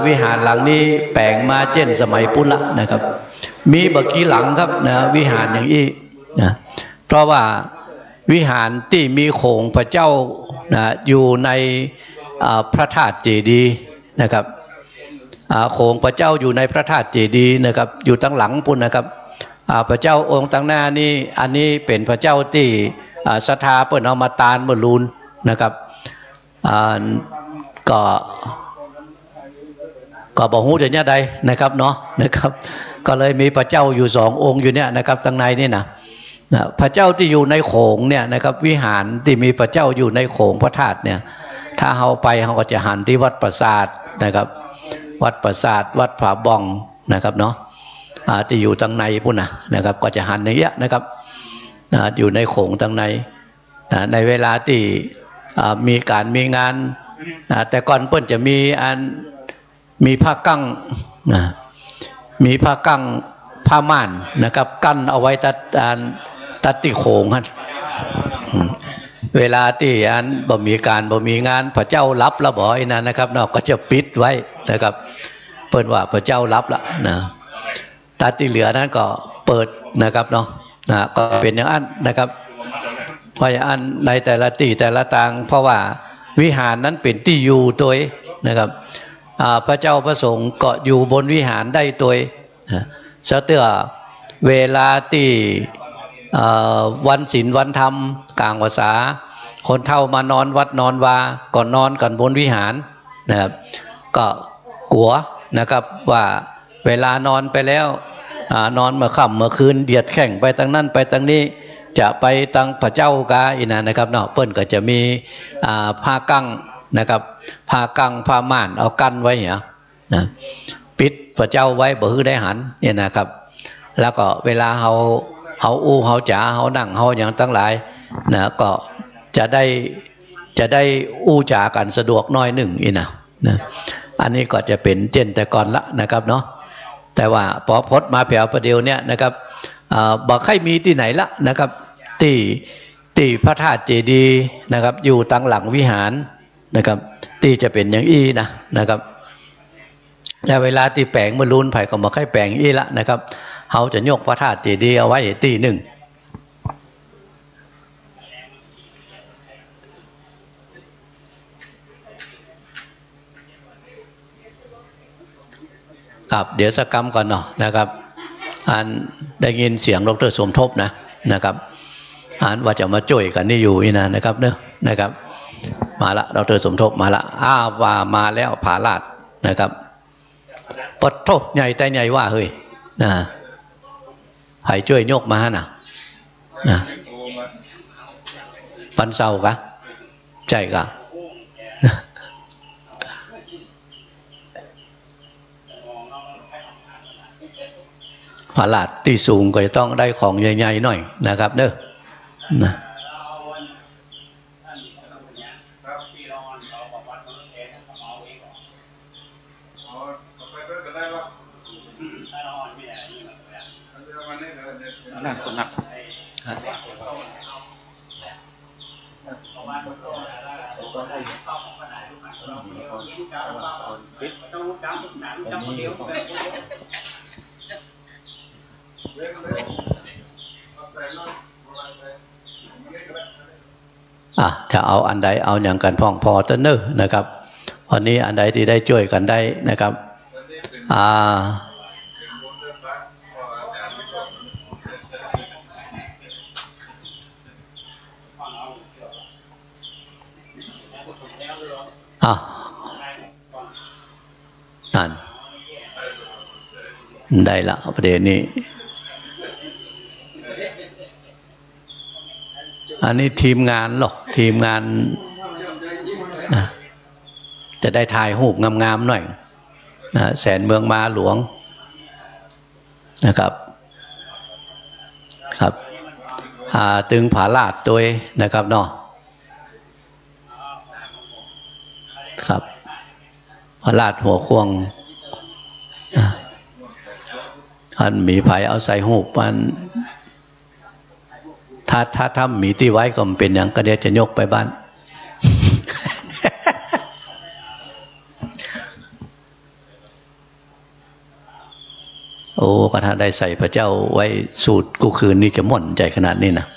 วิหารหลังนี้แปลงมาเช่นสมัยปุณละนะครับมีบักกี้หลังครับนะวิหารอย่างนี้นะเพราะว่าวิหารที่มีโขงพระเจ้านะอยู่ในพระธาตุเจดีย์นะครับโขงพระเจ้าอยู่ในพระธาตุเจดีย์นะครับอยู่ตั้งหลังปุณนะครับพระเจ้าองค์ตั้งหน้านี่อันนี้เป็นพระเจ้าที่ศรัทธาเปิ่นเอามาตานเมื่อลูนนะครับก็บอกฮู้จะเนี่ยใดนะครับเนาะนะครับก็เลยมีพระเจ้าอยู่2 องค์อยู่เนี่ยนะครับตั้งในนี่นะพระเจ้าที่อยู่ในโขงเนี่ยนะครับวิหารที่มีพระเจ้าอยู่ในโขงพระธาตุเนี่ยถ้าเราไปเราก็จะหันที่วัดปราสาทนะครับวัดปราสาทวัดผาบ่องนะครับเนาะที่อยู่ตั้งในพุ่นนะครับก็จะหันอย่างเงี้ยนะครับอยู่ในโขงตั้งในในเวลาที่มีการมีงานแต่ก่อนเปิ้นจะมีผ้ากั้งมีผ้ากั้งผ้าม่านนะครับกั้นเอาไว้ตัดที่โขงฮะเวลาที่บ่มีงานพระเจ้ารับแล้วบ่อยนั่นนะครับเนาะก็จะปิดไว้นะครับเปิ้นว่าพระเจ้ารับละนะตัดที่เหลือนั้นก็เปิดนะครับเนาะก็เป็นอย่างนั้นนะครับเพราะอย่างนั้นในแต่ละที่แต่ละทางเพราะว่าวิหารนั้นเป็นที่อยู่ตัวนะครับพระเจ้าพระสงฆ์ก็อยู่บนวิหารได้ตัวเสตือเวลาที่วันศีลวันธรรมกลางภาษาคนเฒ่ามานอนวัดนอนวาก็นอนกันบนวิหารนะครับก็กลัวนะครับว่าเวลานอนไปแล้วนอนเมื่อค่ำเมื่อคืนเดียดแข่งไปทางนั้นไปทางนี้จะไปทางพระเจ้ากาอินะนะครับเนาะเปิ้นก็จะมีผ้ากั้งนะครับผ้ากั้งผ้าม่านเอากั้นไว้เหรอนะปิดพระเจ้าไว้บ่ฮื้อได้หันเนี่ยนะครับแล้วก็เวลาเฮาอู้เฮาจ๋าเฮานั่งเฮาอย่างทั้งหลายนะก็จะได้อู้จ๋ากันสะดวกน้อยหนึ่งอีนะอันนี้ก็จะเป็นเจนแต่ก่อนละนะครับเนาะแต่ว่าพอพดมาแผ่วประเดี๋ยวเนี่ยนะครับบอกให้มีที่ไหนละนะครับที่พระธาตุเจดีย์นะครับอยู่ตั้งหลังวิหารนะครับที่จะเป็นอย่างอี้นะครับและเวลาที่แปลงมาลุนไผ่ก็บอกให้แปลงอี้ละนะครับเขาจะยกพระธาตุเจดีย์เอาไว้ที่หนึ่ง ครับเดี๋ยวสักกรรมก่อนเนาะนะครับอันได้ยินเสียงดร.สมทบนะครับอันว่าจะมาช่วยกันนี่อยู่นี่นะครับเนอะนะครับมาละดร.สมทบมาละว่ามาแล้วผาลาดนะครับปดโทใหญ่แต่ใหญ่ว่าเฮ้ยนะให้ช่วยยกมานะปันเศร้ากะใจกะผาลาดที่สูงก็จะต้องได้ของใหญ่ๆหน่อยนะครับเนอะนะถ้าเอาอันใดเอาอย่างกันพ่องพอเตเนอร์นะครับวันนี้อันใดที่ได้ช่วยกันได้นะครับนั่นได้ละประเด็นนี้อันนี้ทีมงานหรอกทีมงานจะได้ถ่ายรูปงามๆหน่อยแสนเมืองมาหลวงนะครับครับตึงผาลาดตัวนะครับเนาะครับผาลาดหัวควงอันมีไผ่เอาใส่หูปันถ้าทำมีที่ไว้ก็เป็นอย่างก็เดี๋ยวจะยกไปบ้านโอ้ก็ถ้าได้ใส่พระเจ้าไว้สูตรกูคืนนี่จะม่วนใจขนาดนี้นะ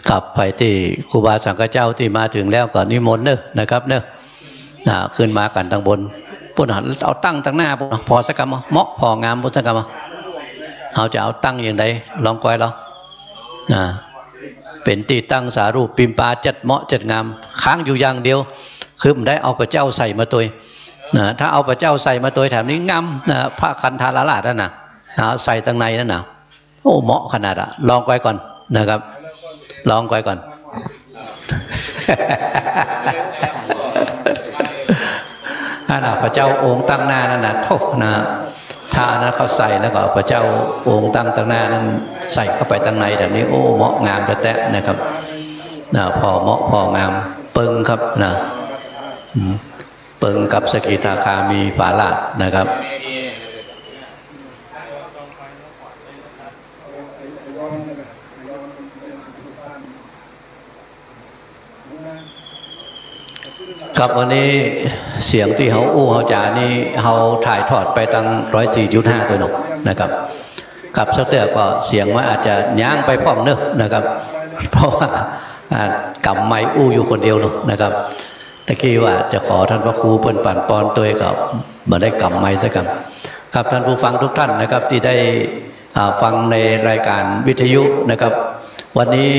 ครับไปที่ครูบาสังฆเจ้าที่มาถึงแล้วก่อนนิมนต์นะครับขึ้นมากันทางบนปุ่นหันเอาตั้งหน้าพอสักกรรมเหมาะพองามพุทธกรรมเอาจะเอาตั้งอย่างไรลองก้อยเราเป็นที่ตั้งสารูปปิมปาจัดเหมาะจัดงามค้างอยู่อย่างเดียวคือมันได้เอาพระเจ้าใส่มาตัวถ้าเอาพระเจ้าใส่มาตัวแถมนี้งามพระคันธาราลาดนั่นนะใส่ตั้งในนั่นนะโอ้เหมาะขนาดลองก้อยก่อนนะครับลองก้อยก่อนพระเจ้าองค์ตั้งหน้านั่นนะโทษนะถ้านั้นเขาใส่แล้วก็พระเจ้าองค์ตั้งหน้านั้นใส่เข้าไปตั้งในแบบนี้โอ้เหมาะงามแท้ๆนะครับพอเหมาะพองามเปิงครับเปิงกับสกิทาคามีผาลาดนะครับครับวันนี้เสียงที่เขาเขาจานี่เขาถ่ายทอดไปตั้ง 104.5 ตัวหนกนะครับกับสักเตือก็เสียงว่าอาจจะย่างไปพร้อมนะครับเพราะว่ากำไม้อยู่คนเดียวนะครับตะกี้ว่าจะขอท่านพระครูเปิ้นปั่นปอนตัวกับมาได้กำไม้สักกันครับท่านผู้ฟังทุกท่านนะครับที่ได้ฟังในรายการวิทยุนะครับวันนี้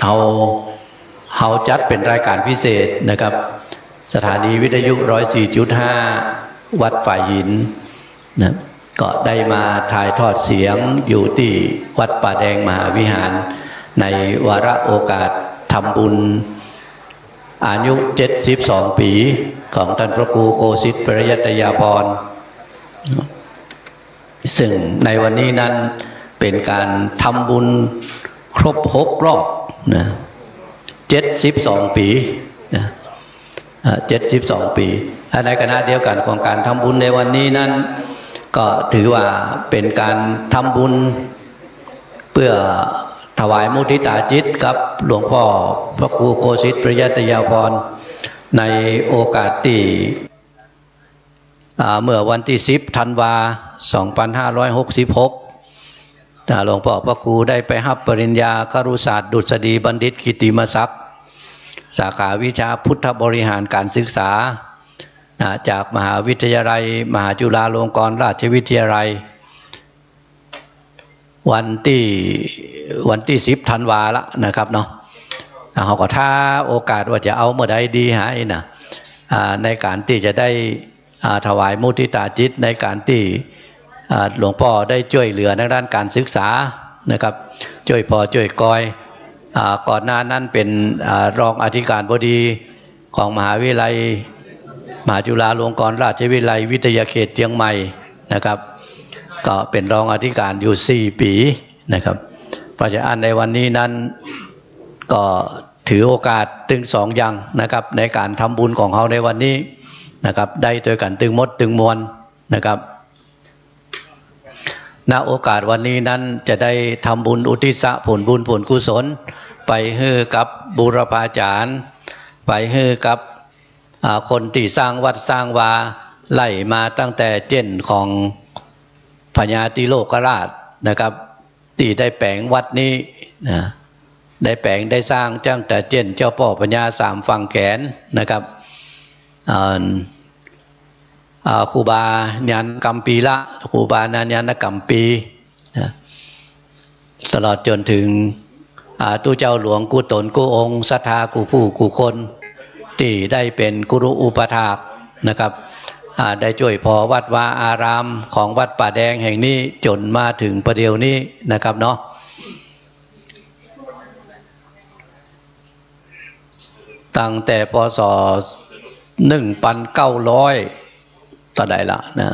เขาจัดเป็นรายการพิเศษนะครับสถานีวิทยุ 104.5 วัดฝ่ายหินนะก็ได้มาถ่ายทอดเสียงอยู่ที่วัดป่าแดงมหาวิหารในวาระโอกาสทำบุญอายุ72 ปีของท่านพระครูโกสิทธิ์ปริยัตยาภรณ์ซึ่งในวันนี้นั้นเป็นการทำบุญครบ6 รอบนะ72 ปี72 ปีในขณะเดียวกันของการทำบุญในวันนี้นั้นก็ถือว่าเป็นการทำบุญเพื่อ ถวายมุทิตาจิตกับหลวงพ่อพระครูโกสิทธิ์ปริยัตยาภรณ์ในโอกาสที่เมื่อวันที่10 ธันวาคม 2566หลวงพ่อพระครูได้ไปรับปริญญาครุศาสตร์ดุษฎีบัณฑิตกิติมศักดิ์สาขาวิชาพุทธบริหารการศึกษาจากมหาวิทยาลัยมหาจุฬาลงกรณราชวิทยาลัยวันที่10 ธันวาละนะครับเนาะเขาก็ท้าโอกาสว่าจะเอาเมื่อใดดีหายนะในการที่จะได้ถวายมุทิตาจิตในการที่หลวงพ่อได้ช่วยเหลือในด้านการศึกษานะครับช่วยพ่อช่วยกอยก่อนหน้านั้นเป็นรองอธิการบดีของมหาวิทยาลัยมหาจุฬาลงกรณราชวิทยาลัยวิทยาเขตเชียงใหม่นะครับก็เป็นรองอธิการอยู่4 ปีนะครับเพราะฉะนั้นในวันนี้นั้นก็ถือโอกาสถึง2 อย่างนะครับในการทำบุญของเขาในวันนี้นะครับได้โดยกันตึงมดตึงมวลนะครับณโอกาสวันนี้นั้นจะได้ทำบุญอุทิศผลบุญผลกุศลไปให้กับบูรพาจารย์ไปให้กับคนที่สร้างวัดสร้างวาไล่มาตั้งแต่เจนของพญาติโลกราชนะครับที่ได้แปลงวัดนี้นะได้แปลงได้สร้างตั้งแต่เจนเจ้าพ่อพญา3 ฝั่งแขนนะครับครูบาญาณกัมปีละครูบาญาณกัมปีนะตลอดจนถึงตู้เจ้าหลวงกุตนกุองค์ศรัทธากุผู้กุคนที่ได้เป็นกุรุอุปถากนะครับได้ช่วยพอวัดวาอารามของวัดป่าแดงแห่งนี้จนมาถึงประเดี๋ยวนี้นะครับเนาะตั้งแต่ปศ1900ต่อใดละนะ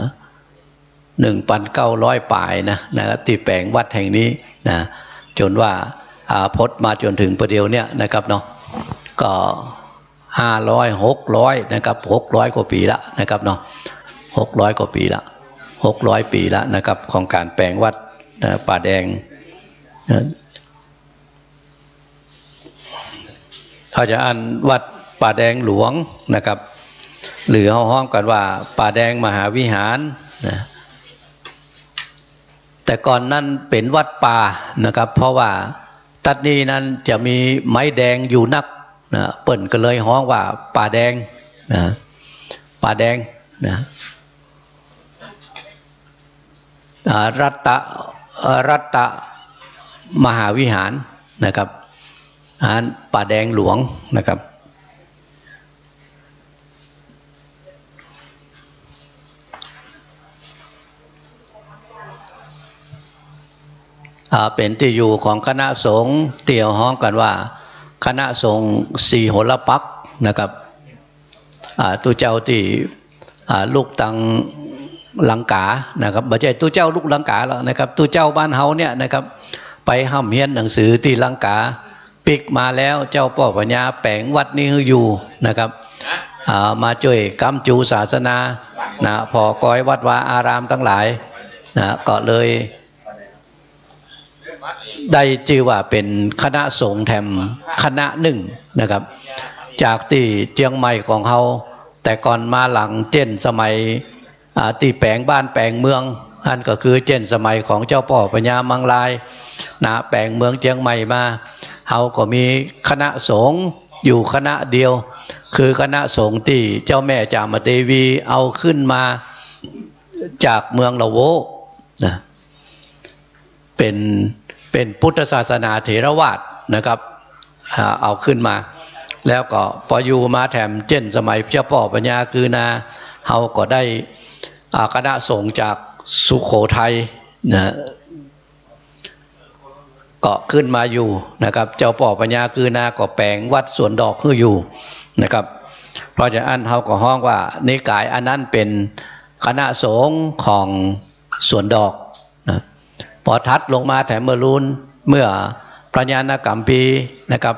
1,900 ปลายนะครับที่แปลงวัดแห่งนี้นะจนว่าพดมาจนถึงประเดี๋ยวเนี้ยนะครับเนาะก็500-600นะครับ600 กว่าปีละนะครับเนาะ600 กว่าปีละ600 ปีละนะครับของการแปลงวัดป่าแดงเขาจะอ่านวัดป่าแดงหลวงนะครับหรือห้องกันว่าป่าแดงมหาวิหารนะแต่ก่อนนั้นเป็นวัดป่านะครับเพราะว่าตัดนี้นั้นจะมีไม้แดงอยู่นักนะเปิ่นก็เลยห้องว่าป่าแดงนะป่าแดงนะรัตมหาวิหารนะครับป่าแดงหลวงนะครับเป็นที่อยู่ของคณะสงฆ์เตี่ยวห้องกันว่าคณะสงฆ์4 โหรปักษ์นะครับตู้เจ้าที่ลูกตังลังกานะครับไม่ใช่ตู้เจ้าลูกลังกาแล้วนะครับตู้เจ้าบ้านเฮาเนี่ยนะครับไปห้ำเฮียนหนังสือที่ลังกาปิกมาแล้วเจ้าพ่อปัญญาแปลงวัดนี้อยู่นะครับมาช่วยกำจูศาสนานะพอก้อยวัดวาอารามทั้งหลายนะก็เลยได้ชื่อว่าเป็นคณะสงฆ์แถมคณะหนึ่งนะครับจากที่เชียงใหม่ของเขาแต่ก่อนมาหลังเจนสมัยที่แปลงบ้านแปลงเมืองอันก็คือเจนสมัยของเจ้าพ่อปัญญามังลายนะแปลงเมืองเชียงใหม่มาเขาก็มีคณะสงฆ์อยู่คณะเดียวคือคณะสงฆ์ที่เจ้าแม่จามเทวีเอาขึ้นมาจากเมืองละโวนะเป็นพุทธศาสนาเถรวาทนะครับเอาขึ้นมาแล้วก็พออยู่มาแถมเจนสมัยเจ้าพ่อปัญญาคือนาเขาก็ได้คณะสงฆ์จากสุโขทัยนะก็ขึ้นมาอยู่นะครับเจ้าพ่อปัญญาคือนาก็แปลงวัดสวนดอกขึ้นอยู่นะครับเพราะฉะนั้นเขาก็ห้องว่านิกายอันนั้นเป็นคณะสงฆ์ของสวนดอกนะพอทัดลงมาแถมเมื่อพระญาณกัมปีนะครับ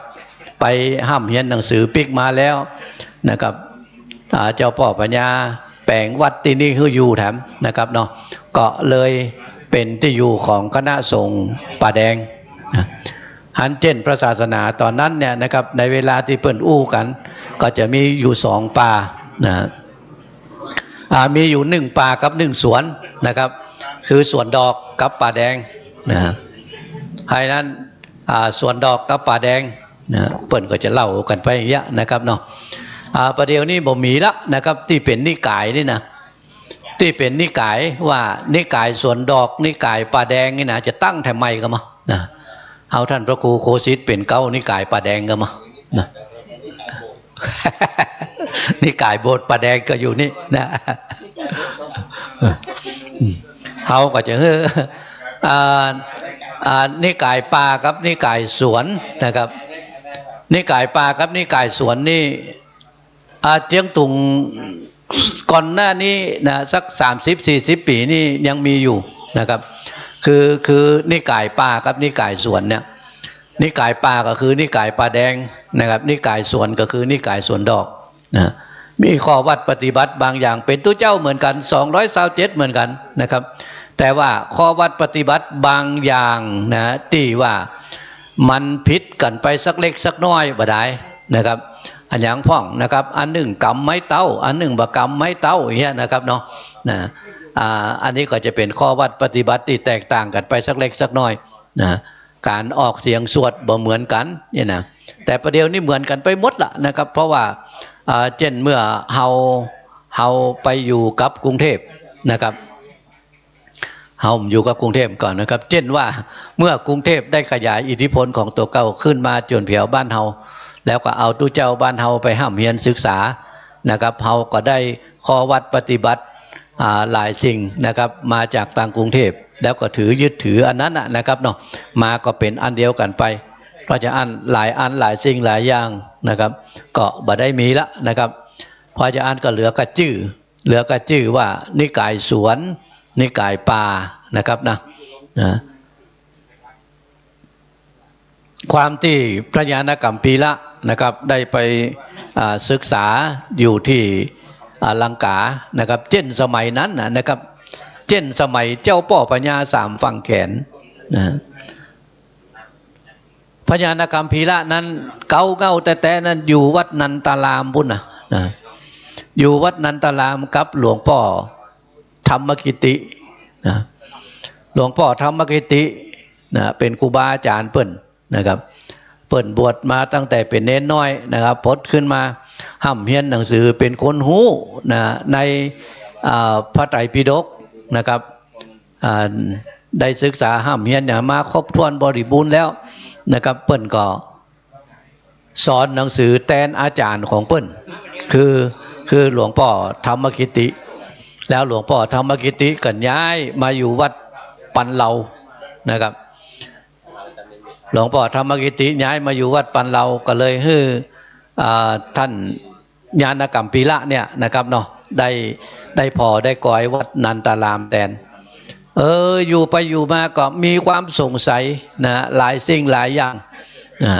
ไปห้ำเฮียนหนังสือปิกมาแล้วนะครับเจ้าพ่อปัญญาแปลงวัดที่นี่คืออยู่แถมนะครับเนาะก็เลยเป็นที่อยู่ของคณะสงฆ์ป่าแดงนะ อันเจนพระศาสนาตอนนั้นเนี่ยนะครับในเวลาที่เปิ้นอู้กันก็จะมีอยู่สองป่านะมีอยู่หนึ่งป่ากับหนึ่งสวนนะครับคือสวนดอกกับป่าแดงนะให้นั้นสวนดอกกับป่าแดงนะเปิ้นก็จะเล่ากันไปอย่างเงี้ยนะครับเนาะประเดี๋ยวนี้บ่มีละนะครับที่เป็นนิกายนี่นะที่เป็นนิกายว่านิกายสวนดอกนิกายป่าแดงนี่นะจะตั้งทำไมกันมานะเอาท่านพระครูโคสิตเป็นเก้านิกายป่าแดงกันมานะนิกายโบสถ์ป่าแดงก็อยู่นี่นะเขาก็จะนิกายป่ากับนิกายสวนนะครับนิกายป่ากับนิกายสวนนี่เจียงตุงก่อนหน้านี้นะสัก30-40 ปีนี่ยังมีอยู่นะครับคือนิกายป่ากับนิกายสวนเนี่ยนิกายป่าก็คือนิกายป่าแดงนะครับนิกายสวนก็คือนิกายสวนดอกนะมีข้อวัดปฏิบัติบางอย่างเป็นตัวเจ้าเหมือนกัน227เหมือนกันนะครับแต่ว่าข้อวัดปฏิบัติบางอย่างนะที่ว่ามันผิดกันไปสักเล็กสักน้อยบ่ได้นะครับอันอย่างพ่องนะครับอันหนึ่งกำไม้เต้าอันหนึ่งบะกำไม้เต้าอย่างเงี้ยนะครับเนาะนะอันนี้ก็จะเป็นข้อวัดปฏิบัติที่แตกต่างกันไปสักเล็กสักน้อยนะการออกเสียงสวดบ่เหมือนกันเนี่ยนะแต่ประเดี๋ยวนี้เหมือนกันไปหมดละนะครับเพราะว่าเช่นเมื่อเฮาไปอยู่กับกรุงเทพนะครับเฮาอยู่กับกรุงเทพก่อนนะครับเช่นว่าเมื่อกรุงเทพได้ขยายอิทธิพลของตัวเก่าขึ้นมาจนเผียวบ้านเฮาแล้วก็เอาตู้เจ้าบ้านเฮาไปห้ามเรียนศึกษานะครับเฮาก็ได้ข้อวัดปฏิบัติหลายสิ่งนะครับมาจากต่างกรุงเทพแล้วก็ยึดถืออันนั้นนะครับเนาะมาก็เป็นอันเดียวกันไปเพราะจะอันหลายสิ่งหลายอย่างนะครับก็บ่ได้มีละนะครับเพราะจะอันก็เหลือกระจื้อว่านิกายสวนนิกายป่านะครับนะความที่พระญาณกัมพีระนะครับได้ไปศึกษาอยู่ที่ลังกานะครับเช่นสมัยนั้นนะครับเช่นสมัยเจ้าป่อปัญญาสามฝั่งแขนนะพระญาณกัมพีระนั้นเก่าแต่นั้นอยู่วัดนันตารามพุ่นนะอยู่วัดนันตารามกับหลวงพ่อธรรมกิตินะหลวงพ่อธรรมกิตินะเป็นครูบาอาจารย์เปิ้นนะครับเปิ้นบวชมาตั้งแต่เป็นเน้นน้อยนะครับพดขึ้นมาห้ำเฮียนหนังสือเป็นคนหูนะในพระไตรปิฎกนะครับได้ศึกษาห้ำเฮียนมาครบถ้วนบริบูรณ์แล้วนะครับเปิ้นก็สอนหนังสือแทนอาจารย์ของเปิ้นคือหลวงพ่อธรรมกิติแล้วหลวงพ่อธรรมกิติก็ย้ายมาอยู่วัดปันเหลานะครับหลวงพ่อธรรมกิติย้ายมาอยู่วัดปันเหลาก็เลยท่านญาณกัมพีระเนี่ยนะครับเนาะได้พอได้ก่อยวัดนันตารามแทนอยู่ไปอยู่มาก็มีความสงสัยนะหลายสิ่งหลายอย่างนะ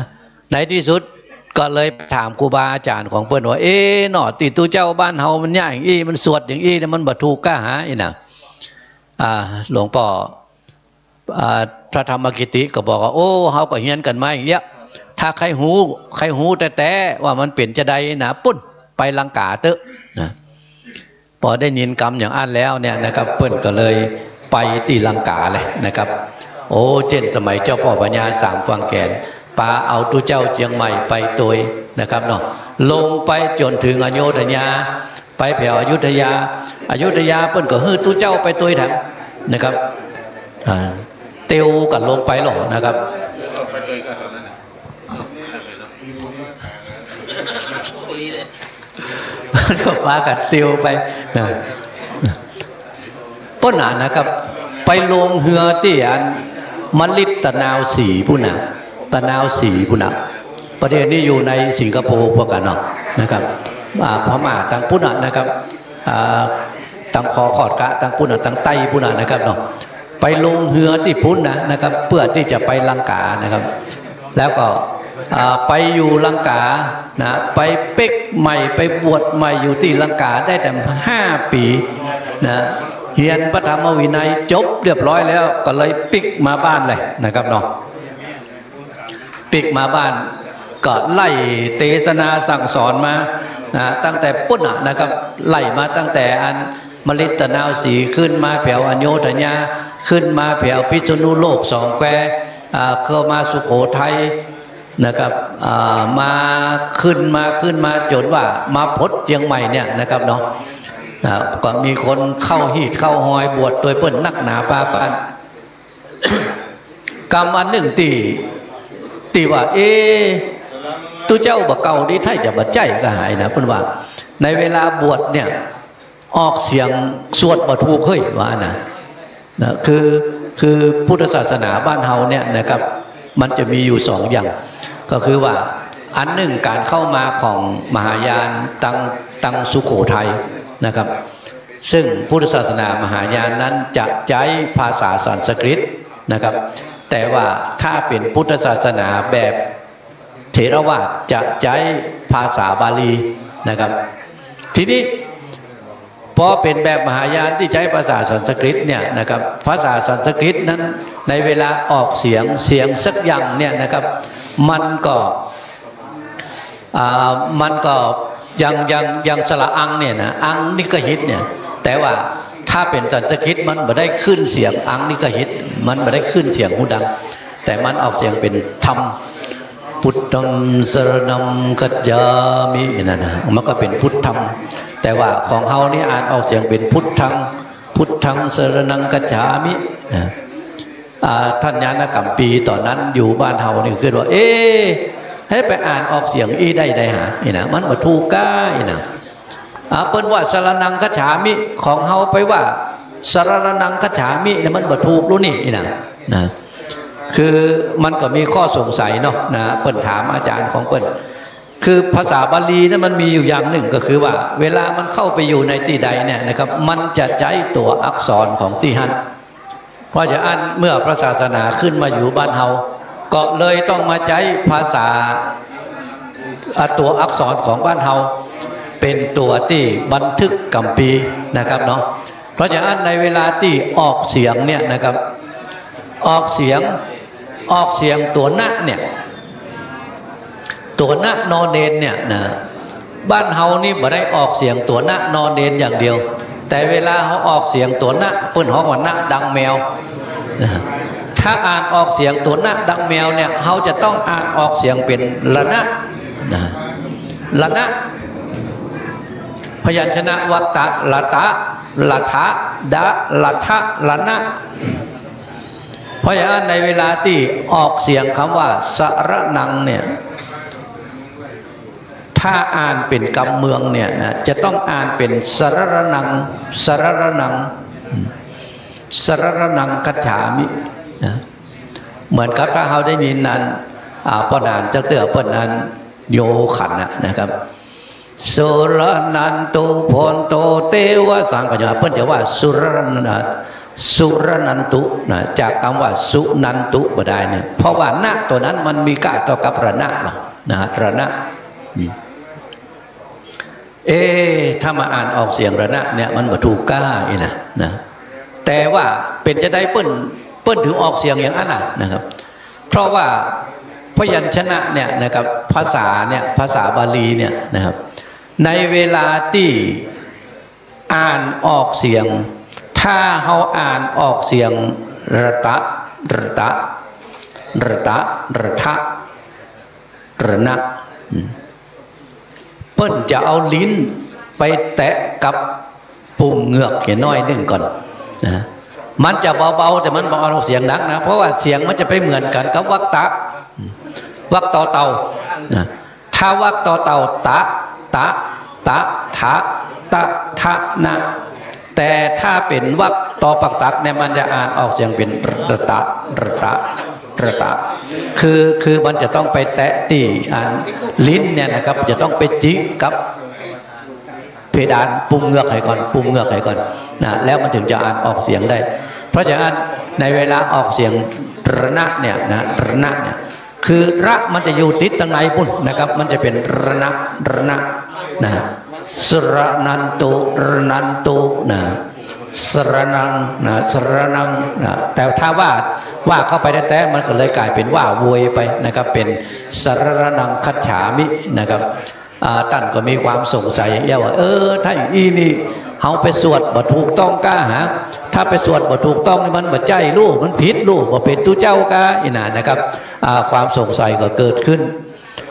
ในที่สุดก็เลยถามครูบาอาจารย์ของเพื่อนว่าหนอติตูเจ้าบ้านเฮามันอย่างอี้มันสวดอย่างอี้แล้วมันบัถูกกล้าหาอีนะหลวงพ่อพระธรรมกิติก็บอกว่าเฮาก็เฮียนกันมาอย่างเงี้ยถ้าใครหูแต่ว่ามันเป็นจะใดนะปุ๊บไปลังกาเตอะนะพอได้ยินกรรมอย่างอันแล้วเนี่ยนะครับเปิ้นก็เลยไปที่ลังกาเลยนะครับเช่นสมัยเจ้าพ่อปัญญาสามฝั่งแขนปาเอาตู้เจ้าเชียงใหม่ไปตัวนะครับเนาะลงไปจนถึงอโยธยาไปแผ่วอยุธยาเปิ้นก็ฮื้อตู้เจ้าไปตัวถังนะครับเตียวกันลงไปหรอนะครับก็พากันเตียวไปนะต้นหนานะครับไปลงเหือที่อันมะลิตะนาวสีผู้น่ะตะนาวสีผู้น่ะประเทศนี้อยู่ในสิงคโปร์พวกกันเนาะนะครับพม่าทางผู้น่ะนะครับทางคอขอดกะทางผู้น่ะทางใต้ผู้น่ะนะครับเนาะไปลงเหือที่พุ้นนะครับเพื่อที่จะไปลังกานะครับแล้วก็ไปอยู่ลังกานะไปเป๊กใหม่ไปบวชใหม่อยู่ที่ลังกาได้แต่5 ปีนะเรียนพระธรรมวินัยจบเรียบร้อยแล้วก็เลยปิกมาบ้านเลยนะครับเนาะ ปิกมาบ้านก็ไล่เทศนาสั่งสอนมาตั้งแต่ปุ้นนะครับไล่มาตั้งแต่อันมฤตนาวสีขึ้นมาแผ่วอโยธยาขึ้นมาแผ่วพิษณุโลกสองแควเข้ามาสุโขทัยนะครับมาขึ้นมาจนว่ามาพดเชียงใหม่เนี่ยนะครับเนาะก็มีคนเข้าหีดเข้าหอยบวชโดยเปิ้นนักหนาปาปาน กรรมอันหนึ่งตีว่าตุเจ้าบ่เก่าดีไทยจะบ่ใจก็หายนะเพิ่นว่าในเวลาบวชเนี่ยออกเสียงสวดบ่ถูกเฮ้ยว่านะคือพุทธศาสนาบ้านเฮาเนี่ยนะครับมันจะมีอยู่สองอย่างก็คือว่าอันหนึ่งการเข้ามาของมหายานตังสุโขทัยนะครับซึ่งพุทธศาสนามหายานนั้นจะใช้ภาษาสันสกฤตนะครับแต่ว่าถ้าเป็นพุทธศาสนาแบบเถรวาทจะใช้ภาษาบาลีนะครับทีนี้พอเป็นแบบมหายานที่ใช้ภาษาสันสกฤตเนี่ยนะครับภาษาสันสกฤตนั้นในเวลาออกเสียงสักอย่างเนี่ยนะครับมันก็ยังสระอังเนี่ยนะอังนิกหิตเนี่ยแต่ว่าถ้าเป็นสันสกฤตมันไม่ได้ขึ้นเสียงอังนิกหิตมันไม่ได้ขึ้นเสียงหูดังแต่มันออกเสียงเป็นธรรมพุทธังสรณังคัจฉามินั่นนะมันก็เป็นพุทธธรรมแต่ว่าของเฮานี่อ่านออกเสียงเป็นพุทธังสรณังคัจฉามินะท่านญาณกัมปีตอนนั้นอยู่บ้านเฮานี่คือว่าให้ไปอ่านออกเสียงได้หานะมันบ่ถูกก้านะเปิ้นว่าสรณังคัจฉามิของเฮาไปว่าสรณังคัจฉามิเนี่ยมันบ่ถูกรู้นี่นะคือมันก็มีข้อสงสัยเนาะนะเปิ้นถามอาจารย์ของเปิ้นคือภาษาบาลีนั้นมันมีอยู่อย่างหนึ่งก็คือว่าเวลามันเข้าไปอยู่ในที่ใดเนี่ยนะครับมันจะใช้ตัวอักษรของที่หันเพราะฉะนั้นเมื่อพระศาสนาขึ้นมาอยู่บ้านเฮาก็เลยต้องมาใช้ภาษาตัวอักษรของบ้านเฮาเป็นตัวที่บันทึกกัมพีนะครับเนาะเพราะฉะนั้นในเวลาที่ออกเสียงเนี่ยนะครับออกเสียงตัวนะเนี่ยตัวนะนอนเนนเนี่ยนะบ้านเฮานี่บ่ได้ออกเสียงตัวนะนอนเนนอย่างเดียวแต่เวลาเขาออกเสียงตัวนะเปิ้นฮ้องว่านะดังแมวนะถ้าอ่านออกเสียงตัวนะดังแมวเนี่ยเขาจะต้องอ่านออกเสียงเป็นละนะละนะพยัญชนะวัตตะละตะละทะดะละทะละนะเพราะฉะนั้นในเวลาที่ออกเสียงคำว่าสระนังเนี่ยถ้าอ่านเป็นกำเมืองเนี่ยนะจะต้องอ่านเป็นสระนังสระนังสระนังคัจฉามินะเหมือนกับถ้าเราได้ยินนั้นป้อนานเจ้าเตือป้อนนั้นโยขันนะครับสุรนันตุพนโตเตวะสังกัญญาเปิ้นจะว่าสุรนันตุนะจากคำว่าสุนันตุบ่ได้เนี่ยเพราะว่าณตัวนั้นมันมีกะต่อกับระนะนะระนะถ้ามาอ่านออกเสียงระนะเนี่ยมันบ่ถูกก้าอีนะแต่ว่าเป็นจะได้เปิ้นถึงออกเสียงอย่างนั้นนะครับเพราะว่าพยัญชนะเนี่ยนะครับภาษาบาลีเนี่ยนะครับในเวลาที่อ่านออกเสียงถ้าเขาอ่านออกเสียงระตะระตะระตะระทะระนะเปิ้นจะเอาลิ้นไปแตะกับปุ่มเหงือกเขียนน้อยหนึ่งก่อนนะมันจะเบาๆแต่มันบอกเอาเสียงดังนะเพราะว่าเสียงมันจะไปเหมือนกันกับวักตะวักต่อเต่านะถ้าวักต่อเต่าตะทะตะทะนะแต่ถ้าเป็นวักต่อปักตักเนี่ยมันจะอ่านออกเสียงเป็นระตะระตะระตะคือมันจะต้องไปแตะที่อ่านลิ้นเนี่ยนะครับจะต้องไปจิกกับเพดานปุ่มเหงือกให้ก่อนนะแล้วมันถึงจะอ่านออกเสียงได้เพราะฉะนั้นในเวลาออกเสียงระนะเนี่ยนะระนะเนี่ยคือระมันจะอยู่ติดตั้งไหนปุ่นนะครับมันจะเป็นระนะนะสระนันตุระนันตุนะ สรนังนะสรนังนะแต่ถ้าว่าเข้าไปแต่มันก็เลยกลายเป็นว่าโวยไปนะครับเป็นสรนังคัจฉามินะครับท่านก็มีความสงสัยอย่างว่าถ้าอีนี่เอาไปสวดบ่ถูกต้องกล้าหาถ้าไปสวดบ่ถูกต้องนี่มันบ่ใจลูกมันผิดลูกบ่เป็นตุเจ้ากาอีน่ะนะครับความสงสัยก็เกิดขึ้น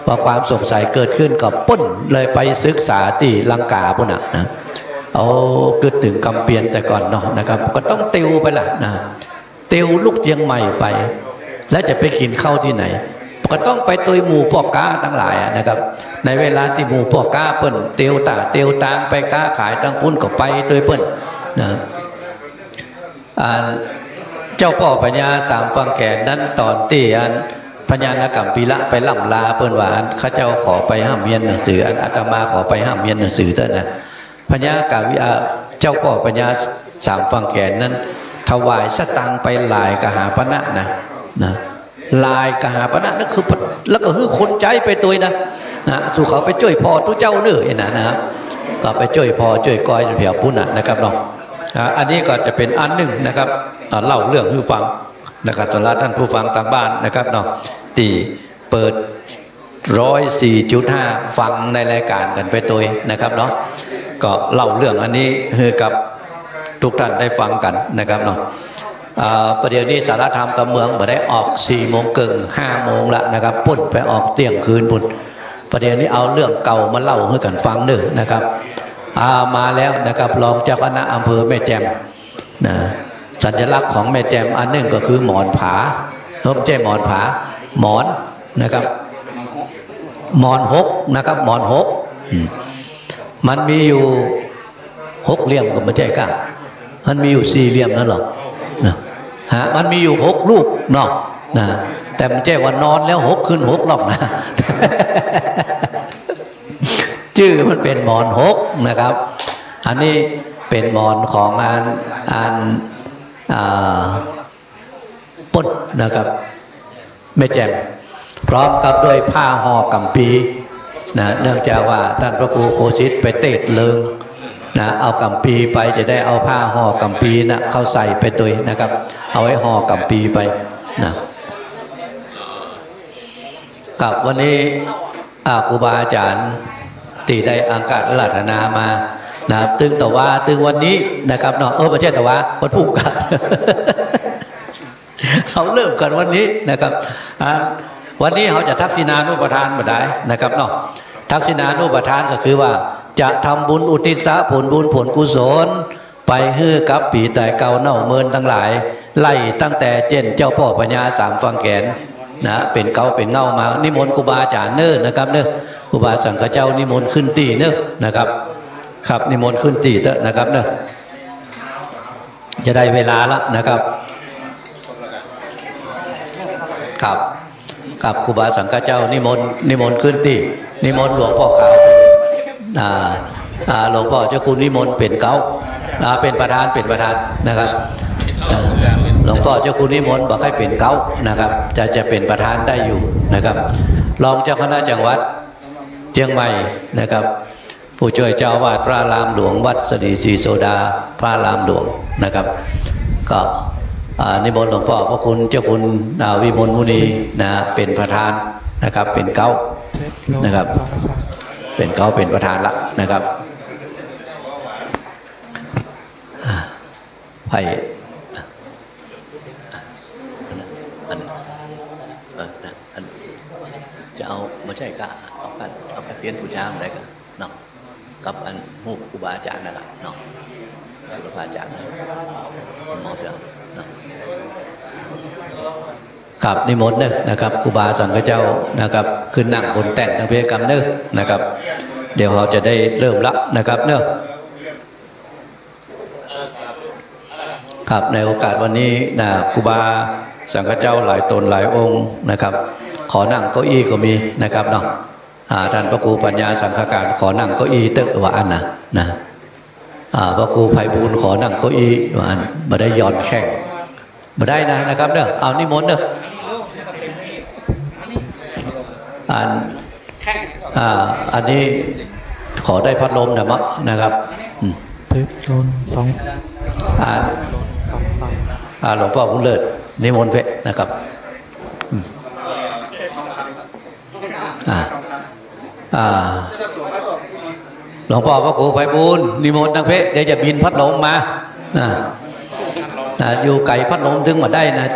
พอความสงสัยเกิดขึ้นก็ปุ้นเลยไปศึกษาที่ลังกาพุ่นนะเอาเกิดถึงกำเปียนแต่ก่อนเนาะนะครับก็ต้องติวไปละนะติวลูกเจียงใหม่ไปแล้วจะไปกินข้าวที่ไหนก็ต้องไปตัวหมู่พ่อค้าทั้งหลายนะครับในเวลาที่หมู่พ่อค้าเปิ้นเตียวตางไปค้าขายตั้งปุ้นก็ไปตัวเปิ้นนะเจ้าพ่อปัญญาสามฟังแก่นั้นตอนที่พญานกัมพีละไปล่ำลาเปิ้นว่าข้าเจ้าขอไปห้ามเรียนหนังสืออาตมาขอไปห้ามเรียนหนังสือเถอะนะพญากาวิอาเจ้าพ่อปัญญาสามฟังแก่นั้นถวายสตังไปลายกหาปณะนะลายกหาปณะนั่นคือแล้วก็คือคนใจไปตัวนะสู่เขาไปช่วยพ่อทุเจ้าเนื้อนะครับก็ไปช่วยพ่อช่วยก้อยเพียบพุ่นนะครับน้องอันนี้ก็จะเป็นอันหนึ่งนะครับเล่าเรื่องให้ฟังนะครับสำหรับท่านผู้ฟังตามบ้านนะครับเนาะตีเปิด104.5ฟังในรายการกันไปตัวนะครับเนาะก็เล่าเรื่องอันนี้ให้กับทุกท่านได้ฟังกันนะครับเนาะประเดี๋ยวนี้สารธรรมกับเมืองมาได้ออก4 โมงครึ่ง5 โมงละนะครับปุ่นไปออกเที่ยงคืนปุ่นประเดี๋ยวนี้เอาเรื่องเก่ามาเล่าให้กันฟังเด้อนะครับมาแล้วนะครับรองเจ้าคณะอำเภอแม่แจ่มนะสัญลักษณ์ของแม่แจ่มอันหนึ่งก็คือหมอนผาไม่ใช่หมอนผาหมอนนะครับหมอนหกนะครับหมอนหกมันมีอยู่6 เหลี่ยมก็ไม่ใช่ก้ามันมีอยู่4 เหลี่ยมนั่นหรอกนะมันมีอยู่6 ลูกเนาะนะแต่มันแจ้ว่านอนแล้ว6 ขึ้น 6หรอกนะ ชื่อมันเป็นหมอน6นะครับอันนี้เป็นหมอนของปุ้นนะครับแม่แจ่มพร้อมกับด้วยผ้าห่อกัมพีนะเนื่องจากว่าท่านพระครูโคสิตไปเตะเลิงนะเอากัมพีไปจะได้เอาผ้าห่อกัมพีนะเข้าใส่ไปตัวนะครับเอาไว้ห่อกัมพีไปนะกับวันนี้ครูบาอาจารย์ที่ได้อังการรัตนามานะตึงแต่ว่าตึงวันนี้นะครับเนาะไม่ใช่แต่ว่าวันพุธกัน เขาเริ่มกันวันนี้นะครับวันนี้เขาจะทักษิณานุปทานมาได้นะครับเนาะทักษิณานุปทานก็คือว่าจะทำบุญอุทิศผลบุญผลกุศลไปให้กับปีแต่เก่าเน่าเมินทั้งหลายไล่ตั้งแต่เจ้าพ่อปัญญาสามฟังแกนนะเป็นเก่าเป็นเงามานิมนต์ครูบาอาจารย์เน้อนะครับเน้อครูบาสังฆเจ้านิมนต์ขึ้นตีเน้อนะครับครับนิมนต์ขึ้นตีเถอะนะครับเน้อจะได้เวลาละนะครับกับครูบาสังฆเจ้านิมนต์ขึ้นตีนิมนต์หลวงพ่อขาวหลวงพ่อเจ้าคุณนิมนต์เป็นเก้าเป็นประธานนะครับหลวงพ่อเจ้าคุณนิมนต์บอกให้เป็นเก้านะครับจะเป็นประธานได้อยู่นะครับรองเจ้าคณะจังหวัดเชียงใหม่นะครับผู้ช่วยเจ้าวาดพระรามหลวงวัดสรีศรีโสดาพระรามหลวงนะครับก็นิมนต์หลวงพ่อพระคุณเจ้าคุณวิมลมุนีนะเป็นประธานนะครับเป็นเก้านะครับเป็นเก้าเป็นประธานละนะครับไปจะเอาไม่ใช่ก็เอาไปเปลี่ยนผู้ชามได้กันเนาะกับอันหูครูบาอาจารย์นั่นแหละเนาะครูบาอาจารย์มอบแล้วเนาะกับนิมนต์เนอะนะครับครูบาสังฆเจ้านะครับขึ้นนั่งบนแท่นทางเพศกรรมเนอะนะครับเดี๋ยวเราจะได้เริ่มละนะครับเนอะครับในโอกาสวันนี้นะครูบาสังฆเจ้าหลายตนหลายองค์นะครับขอนั่งเก้าอี้ก็มีนะครับเนาะท่านพระครูปัญญาสังฆการขอนั่งเก้าอี้เตอะว่าอันนะพระครูไพบูลย์ขอนั่งเก้าอี้ว่าอันมาได้ย้อนแข้งมาได้นะครับเนอะเอานิมนต์เนอะอันนี้ขอได้พัดลมนะครับพัดลม2 หลวงพ่อบุญเลิศนิมนต์เพชรนะครับหลวงพ่อพระครูไพบูลย์นิมนต์นางเพชรเดี๋ยวจะบินพัดลมมาอยู่ไกลพัดลมถึงมาได้นะ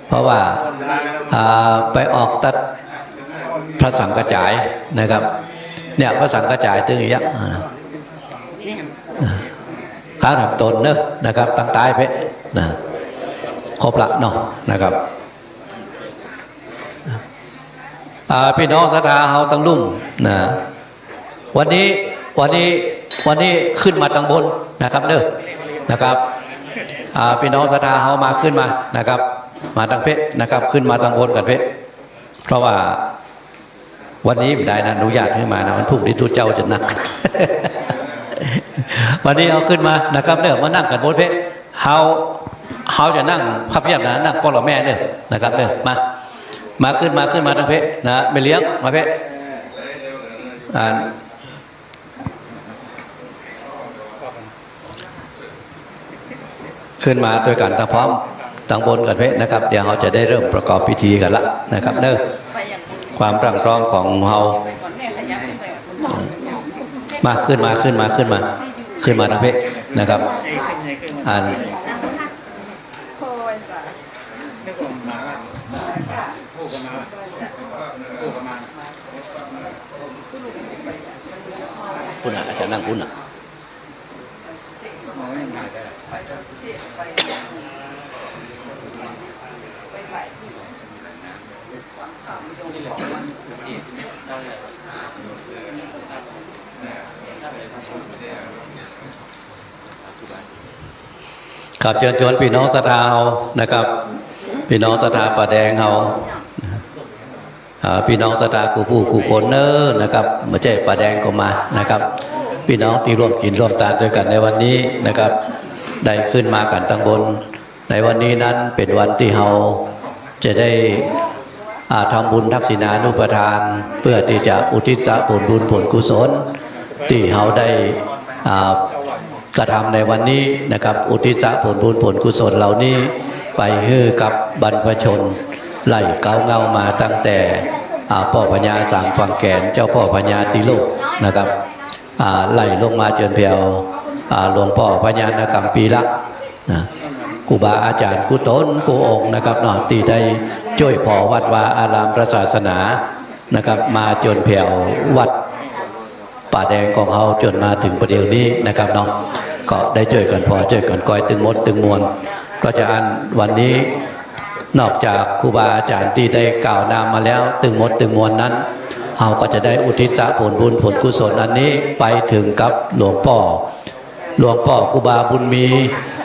เพราะว่าไปออกตัดพระสังกระจายนะครับเนี่ยพระสังกระจายตึงยักษ์ข้าทำตนเนอะนะครับตั้งตายเพนะครบละเนาะนะครับพี่น้องศรัทธาเฮาตั้งลุ่มนะวันนี้ขึ้นมาตั้งบนนะครับเนอะนะครับพี่น้องศรัทธาเฮามาขึ้นมานะครับมาตั้งเพนะครับขึ้นมาตั้งบนกันเพเพราะว่าวันนี้ไม่ได้นะอนุญาตขึ้นมานะมันถูกที่ทุเจ้าจะนัก วันนี้เอาขึ้นมานะครับเนี่ยมานั่งกันบนเพเขาจะนั่งพับเพียบนะนั่งพ่อหล่อแม่เนี่ยนะครับเนี่ยมาขึ้นมาทางเพนะไม่เลี้ยงมาเพขึ้นมาด้วยกันทั้งพร้อมทั้งบนกันเพนะครับเดี๋ยวเราจะได้เริ่มประกอบพิธีกันละนะครับเนอะความร่างร้องของเรามาขึ้นมาทางเพนะครับคุณอาจารย์นั่งคุณครับเชิญชวนพี่น้องศรัทธานะครับพี่น้องศรัทธาป่าแดงเราพี่น้องศรัทธากูผู้กูคนเนอนะครับมาเจ๊ป่าแดงก็มานะครับพี่น้องที่ร่วมกินร่วมทานด้วยกันในวันนี้นะครับได้ขึ้นมากันตั้งบนในวันนี้นั้นเป็นวันที่เราจะได้ทำบุญทักษิณานุปทานเพื่อที่จะอุทิศผลบุญผลกุศลที่เราได้กระทำในวันนี้นะครับอุทิศผลบุญผลกุศลเหล่านี้ไปให้กับบรรพชนไล่เก้าเงามาตั้งแต่พ่อพญาสามฝั่งแก่นเจ้าพ่อพญาติโลกนะครับไล่ลงมาจนเพียวหลวงพ่อพญานกรรมปีละนะครูบาอาจารย์กุตนกูองค์นะครับเนาะที่ได้ช่วยพอวัดวาอารามพระศาสนานะครับมาจนเพียววัดป่าแดงของเขาจนมาถึงประเดี๋ยวนี้นะครับเนาะก็ได้ช่วยกันพอช่วยกันก้อยตึงมดตึงมวลก็จะอันวันนี้นอกจากครูบาอาจารย์ที่ได้กล่าวนามมาแล้วตึงมดตึงมวลนั้นเราก็จะได้อุทิศผลบุญผลกุศลอันนี้ไปถึงกับหลวงพ่อครูบาบุญมี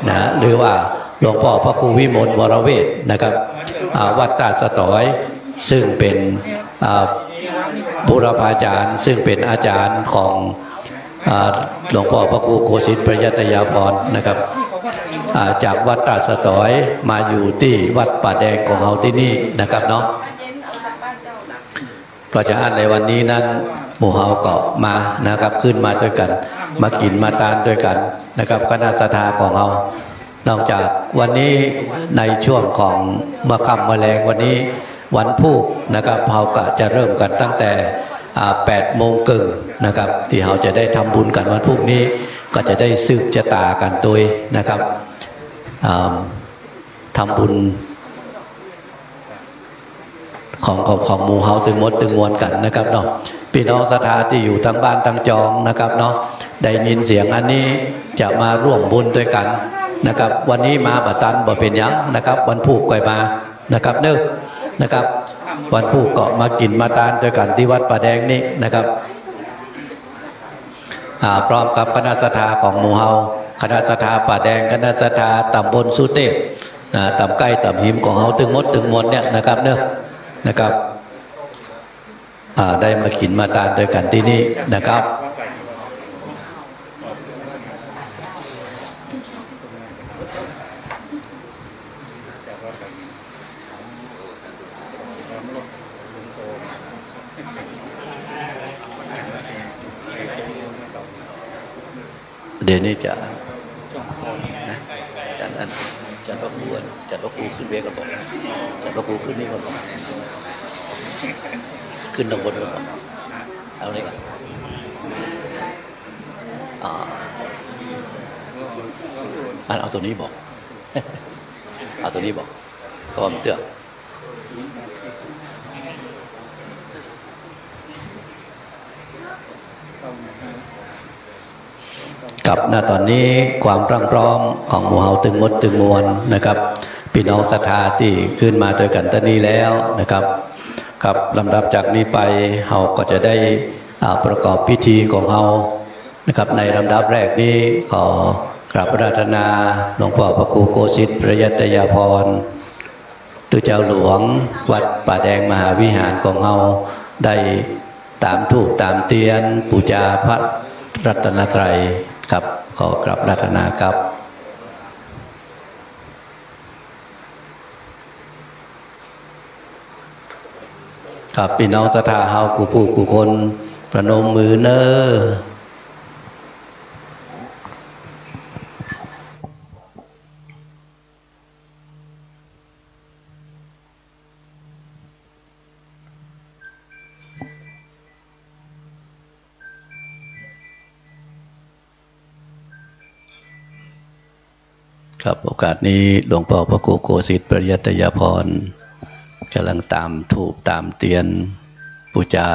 นะหรือว่าหลวงพ่อพระครูวิมลวรเวทนะครับวัดตาสตอยซึ่งเป็นบุรพาจารย์ซึ่งเป็นอาจารย์ของหลวงพ่อพระครูโคสิตประยัตยาพรนะครับจากวัดตาสตอยมาอยู่ที่วัดป่าแดงของเราที่นี่นะครับเนาะเพราะฉะนั้นในวันนี้นั้นหมู่เฮาก็มานะครับขึ้นมาด้วยกันมากินมาทานด้วยกันนะครับคณะศรัทธาของเรานอกจากวันนี้ในช่วงของมะค่ำมะแรงวันนี้วันพุธนะครับเราก็จะเริ่มกันตั้งแต่8 โมงครึ่งนะครับที่เราจะได้ทำบุญกันวันพุธนี้ก็จะได้สืบชะตากันตัวนะครับทำบุญของหมู่เฮาตึงมดตึงมวลกันนะครับเนาะพี่น้องศรัทธาที่อยู่ทั้งบ้านทั้งจองนะครับเนาะได้ยินเสียงอันนี้จะมาร่วมบุญด้วยกันนะครับวันนี้มาบัตันบ่เป็นยังนะครับวันพุธก่อยมานะครับเนอะนะครับวันพุธก็มากินมาทานด้วยกันที่วัดป่าแดงนี่นะครับพร้อมกับคณะศรัทธาของหมู่เฮาคณะศรัทธาป่าแดงคณะศรัทธาตำบลสุเทพตำใกล้ตำหิมของเฮาตึงมดตึงมวลเนี่ยนะครับเนอะนะครับได้มากินมาทานด้วยกันที่นี่นะครับเดี๋ยวนี้จะ อันจัดพระครูจัดพระครูขึ้นเวกแล้วบอกจัดพระครูขึ้นนี่ก่อนบอกขึ้นตรงบนก่อนบอกเอาเลยก่อนเอาตัวนี้บอกเอาตัวนี้บอกก็มันเตือนกับณตอนนี้ความพร้อมของหมู่เฮาตึงมดตึงมวลนะครับพี่น้องศรัทธาที่ขึ้นมาโดยกันตอนนี้แล้วนะครับกับลำดับจากนี้ไปเฮาก็จะได้ประกอบพิธีของเฮานะครับในลำดับแรกนี้ขอกราบอาราธนาหลวงพ่อพระครูโกสิทธิ์ประยัตยาภรณ์ตุเจ้าหลวงวัดป่าแดงมหาวิหารของเฮาได้ตามธูปตามเทียนบูชาพระรัตนตรัยครับขอกราบอาราธนาครับครับพี่น้องศรัทธาเฮากูผู้กูคนประนมมือเน้อครับโอกาสนี้หลวงพ่อพระครูโกสิทธิ์ประยัตยาภรณ์กำลังตามธูปตามเทียนบูชา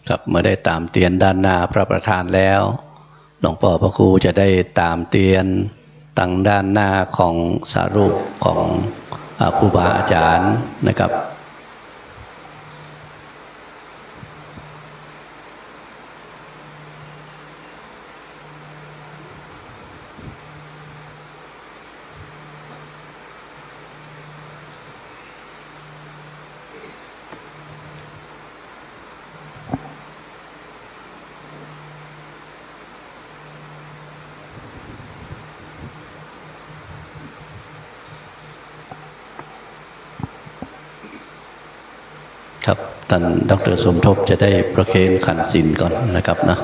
ครับเมื่อได้ตามเตียนด้านหน้าพระประธานแล้วหลวงพ่อพระครูจะได้ตามเตียนตั้งด้านหน้าของสารูปของครูบาอาจารย์นะครับครับท่านดร.สมทบจะได้ประเคนขันศีลก่อนนะครับนะ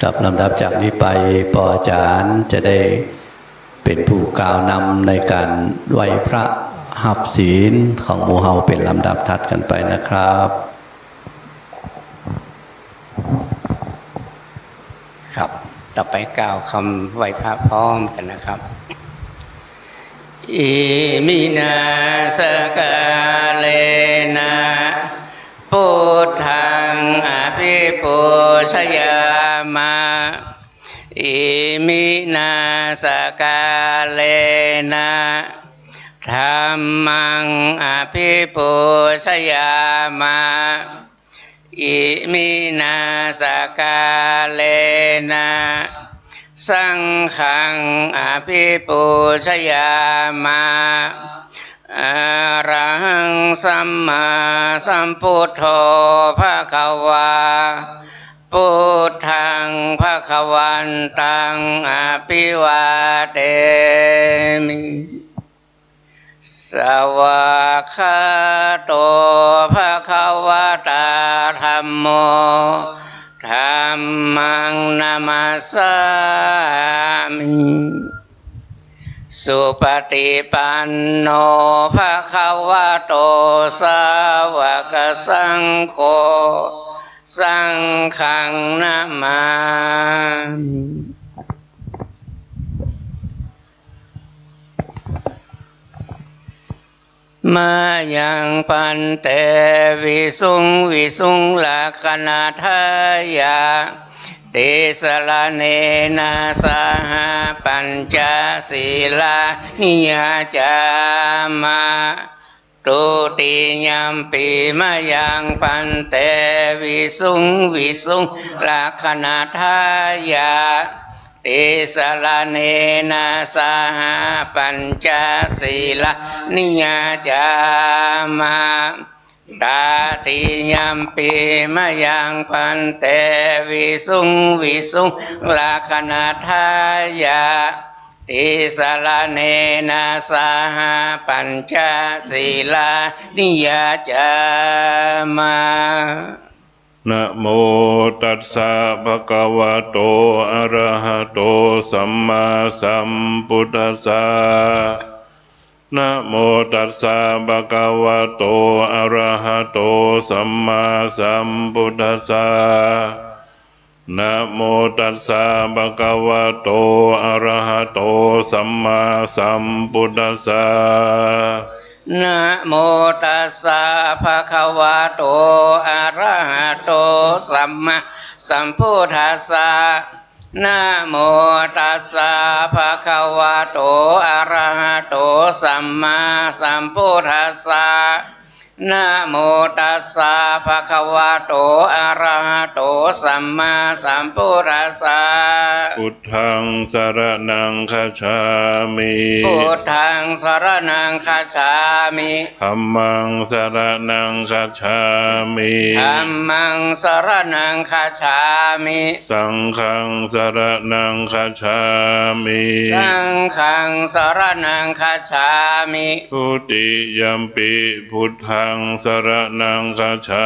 ครับลำดับจากนี้ไปปอาจารย์จะได้เป็นผู้กล่าวนำในการไหว้พระหับศีลของหมู่เฮาเป็นลำดับถัดกันไปนะครับครับต่อไปกล่าวคำไหว้พระพร้อมกันนะครับอิมินาสกาเลนะพุทธังอภิปูชยามะอิมินาสกาเลนะธัมมังอภิปูชยามะอิมินาสกาเลนะสังฆังอภิปูชยามะอะระหังสัมมาสัมพุทโธภคะวาพุทธังภคะวันตังอภิวาเทมิสวากขาโตภคะวะตาธัมโมธัมมังนามัสสามิสุปฏิปันโนภะคะวะโตสาวกสังโฆสังฆังนะมามิมายังปันเตวิสุงลักขณาทายาติสลาเนนะสหปัญจศีลานิยจามา ตุติยัมปิมะยังพันเตวิสุงวิสุงลักขณทายาติสลาเนนะสหปัญจศีลนิยจามาตาติยัมปิมะยังพันเตวิสุงวิสุงลักขณทายาติสลาเนนะสหปัญจศีลานิยจามานะโมตัสสะภะคะวะโตอะระหะโตสัมมาสัมพุทธัสสะนะโมตัสสะภะคะวะโตอะระหะโตสัมมาสัมพุทธัสสะนะโมตัสสะภะคะวะโตอะระหะโตสัมมาสัมพุทธัสสะนะโมตัสสะภะคะวะโตอะระหะโตสัมมาสัมพุทธัสสะนะโมตัสสะภะคะวะโตอะระหะโตสัมมาสัมพุทธัสสะนะโมตัสสะภะคะวะโตอะระหะโตสัมมาสัมพุทธัสสะพุทธังสรณังคัจฉามิพุทธังสรณังคัจฉามิธัมมังสรณังคัจฉามิธัมมังสรณังคัจฉามิสังฆังสรณังคัจฉามิสังฆังสรณังคัจฉามิทุติยัมปิพุทธังสรณังคัจฉา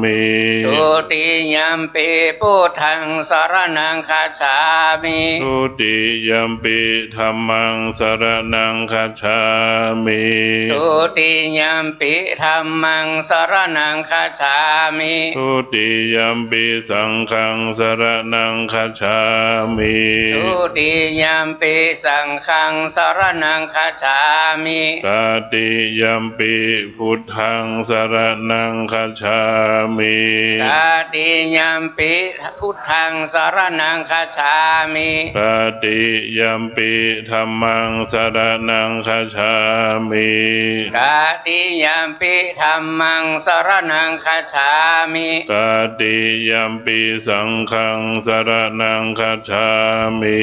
มิทุติยัมปิพุทธังสรณังคัจฉามิทุติยัมปิธัมมังสรณังคัจฉามิทุติยัมปิธัมมังสรณังคัจฉามิทุติยัมปิสังฆังสรณังคัจฉามิทุติยัมปิสังฆังสรณังคัจฉามิตติยัมปิพุทธังสรณังคัจฉามิตติยัมปิพุทธังสรณังคัจฉามิตติยัมปิธัมมังสรณังคัจฉามิตติยัมปิธัมมังสรณังคัจฉามิตติยัมปิสังฆังสรณังคัจฉามิ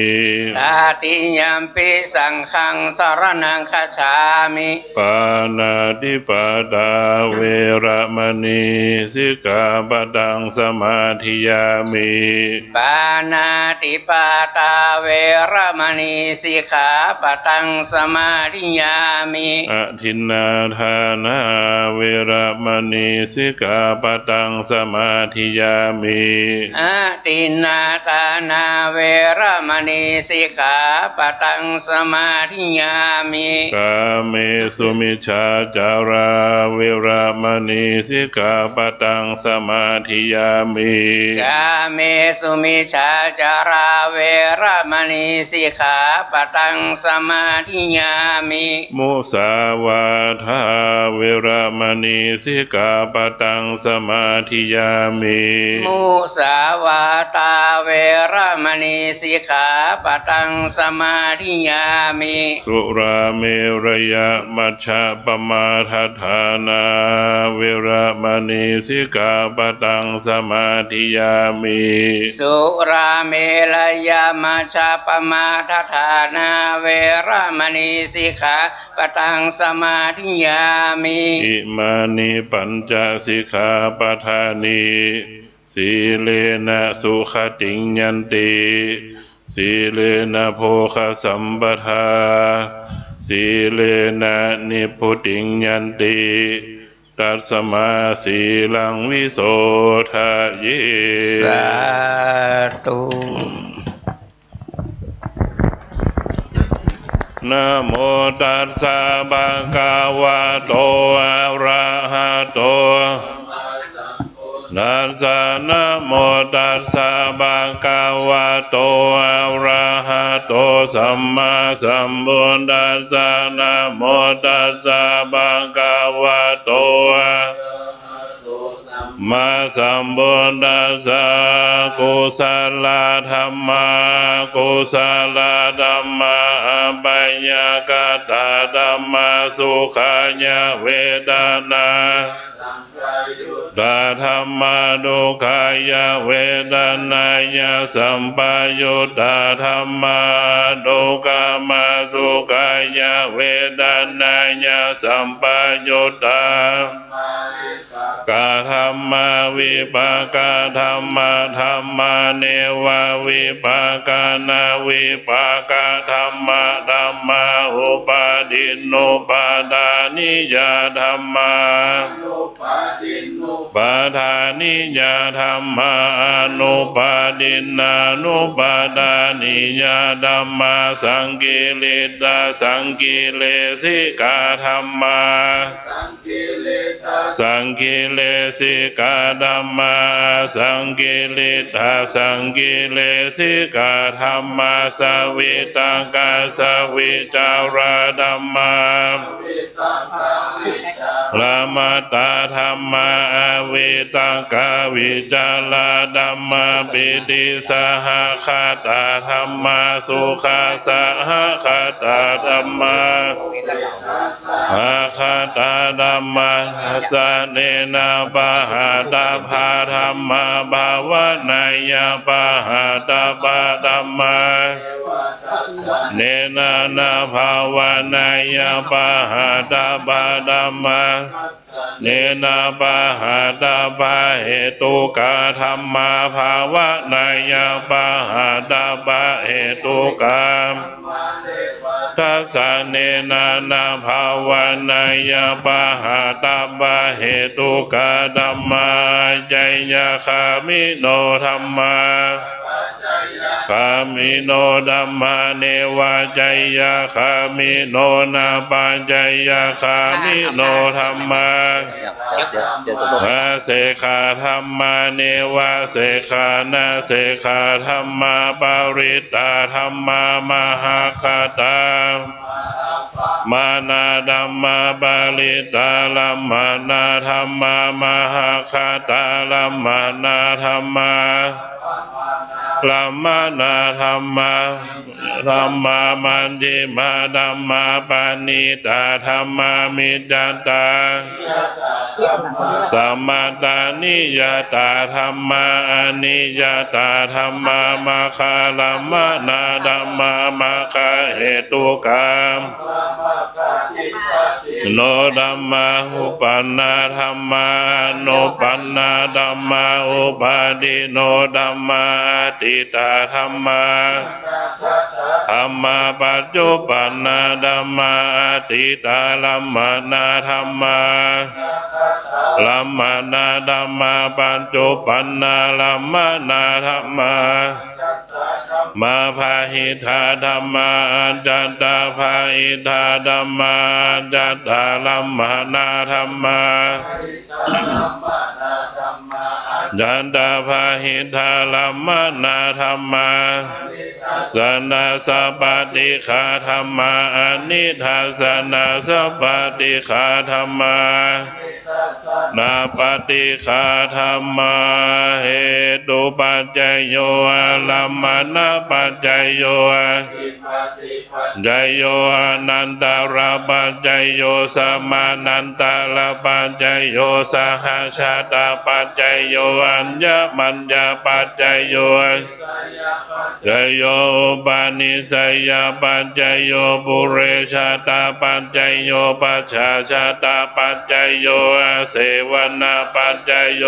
ตติยัมปิสังฆังสรณังคัจฉามิปานาติปาตาเวระมณีสิกขาปะทังสมาธิยามิปานาติปาตาเวระมณีสิกขาปะทังสมาธิยามิอทินนาทานาเวระมณีสิกขาปะทังสมาธิยามิอทินนาทานาเวระมณีสิกขาปะทังสมาธิยามิกาเมสุมิชฌาจาราเวระมณีสิกขาปะทังสมาธิยามิกาเมสุมิชฌาจาราเวระมณีสิกขาปะทังสมาธิยามิมุสาวาทาเวระมณีสิกขาปะทังสมาธิยามิมุสาวาตาเวระมณีสิกขาปะทังสมาธิยามิสุราเมรยมัชฌะปมาทฐานาเวระมณีสิกขาปะทังสมาธิยามิสุราเมรยมัชฌะปมาทฐานาเวระมณีสิกขาปะทังสมาธิยามิอิมานิปัญจสิกขาปทานิสีเลนะสุขติงยันติสีเลนะโภคสัมปทาสีเลนะนิพพุติงยันติตัสมาสีลังวิโสทะเยสาธุนะโมตัสสะภะคะวะโตอะระหะโตตัสสะนะโมตัสสะภะคะวะโตอะระหะโตสัมมาสัมพุทธัสสะนะโมตัสสะภะคะวะโตอะม มาสัมพุทธัสสะกุศลธรรมากุศลธัมมาปัญญากตาธัมมาสุขัญเวทนาตาธัมมาดุขัยเวทนายสัมปยุตตาธัมมาดุขมาสุขัยเวทนายสัมปยุตตากาธัมมาวิปากาธัมมาธัมมาเนวะวิปากานาวิปากาธัมมาธัมมาอุปาทินโนปาทานิยาธัมมาปาทานิยาธัมมาอนุปาทินานุปาทานิยาธัมมาสังกิริตาสังกิเลสิกาธัมมาสังกิเลสิกาธัมมาสังกิริตาสังกิเลสิกาธัมมาสวิตากาสวิจาราธัมมาละมาตาธัมมาอวิตากาวิจาราธัมมาปิติสหคตาธัมมาสุขาสหคตาธัมมาอาคตาธัมมาสเนนะปะหาตาภาธัมมาภาวะนายาปะหาตาปะธัมมาเนนะนะภาวะนายาปะหาตาปะธัมมาเนนะปะหาตาปะเหตุกาธัมมาภาวะนายาปะหาตาปะเหตุกาทัสสะเนนะนะภาวะนายาปะหาตาปะเหตุกาธัมมาใจยะคามิโนธัมมาคามิโนธัมมาเนวะใจยะคามิโนนาปัญใจยะคามิโนธัมมาเสขาธัมมาเนวะเสขานาเสขาธัมมาปาริตาธัมมามหาคตามานาธัมมาปาริตาลัมมานาธัมมามหาคตาลัมมานาธัมมาลัมมานาธัมมาธัมมามันจิมาธัมมาปานิตาธัมมามิจจตาสัมมาตานิยตาธัมมาอนิยตาธัมมามาคาลัมมานาธัมมามาคาเหตุกามโนธัมมาอุปันนาธัมมาโนปันนาธัมมาอุปาทิโนธัมมาติตาธัมมาธัมมาปัจจุปันนาธัมมาติตาลัมมานาธัมมาลัมมานาธัมมาปัจจุปันนาลัมมานาธัมมามาภาหิทาธัมมาจัตตาภาหิทาธัมมาจัตตาลัมมานาธัมมาจัตตาภาหิทาลัมมานาธัมมาสันนาสัพพติขาธัมมาอนิทัสสนาสัพพติขาธัมมานาปฏิฆาธัมมาเหตุปัจจโยลัมมานาปัจจโยจโยอนันตระปัจจโยสัมมานันตระปัจจโยสหัชตาปัจจโยอัญญมัญญปัจจโยจโยปานิสยปัจจโยปุเรชาตาปัจจโยปัจฉาชาตาปัจจโยเสวนาปัจจโย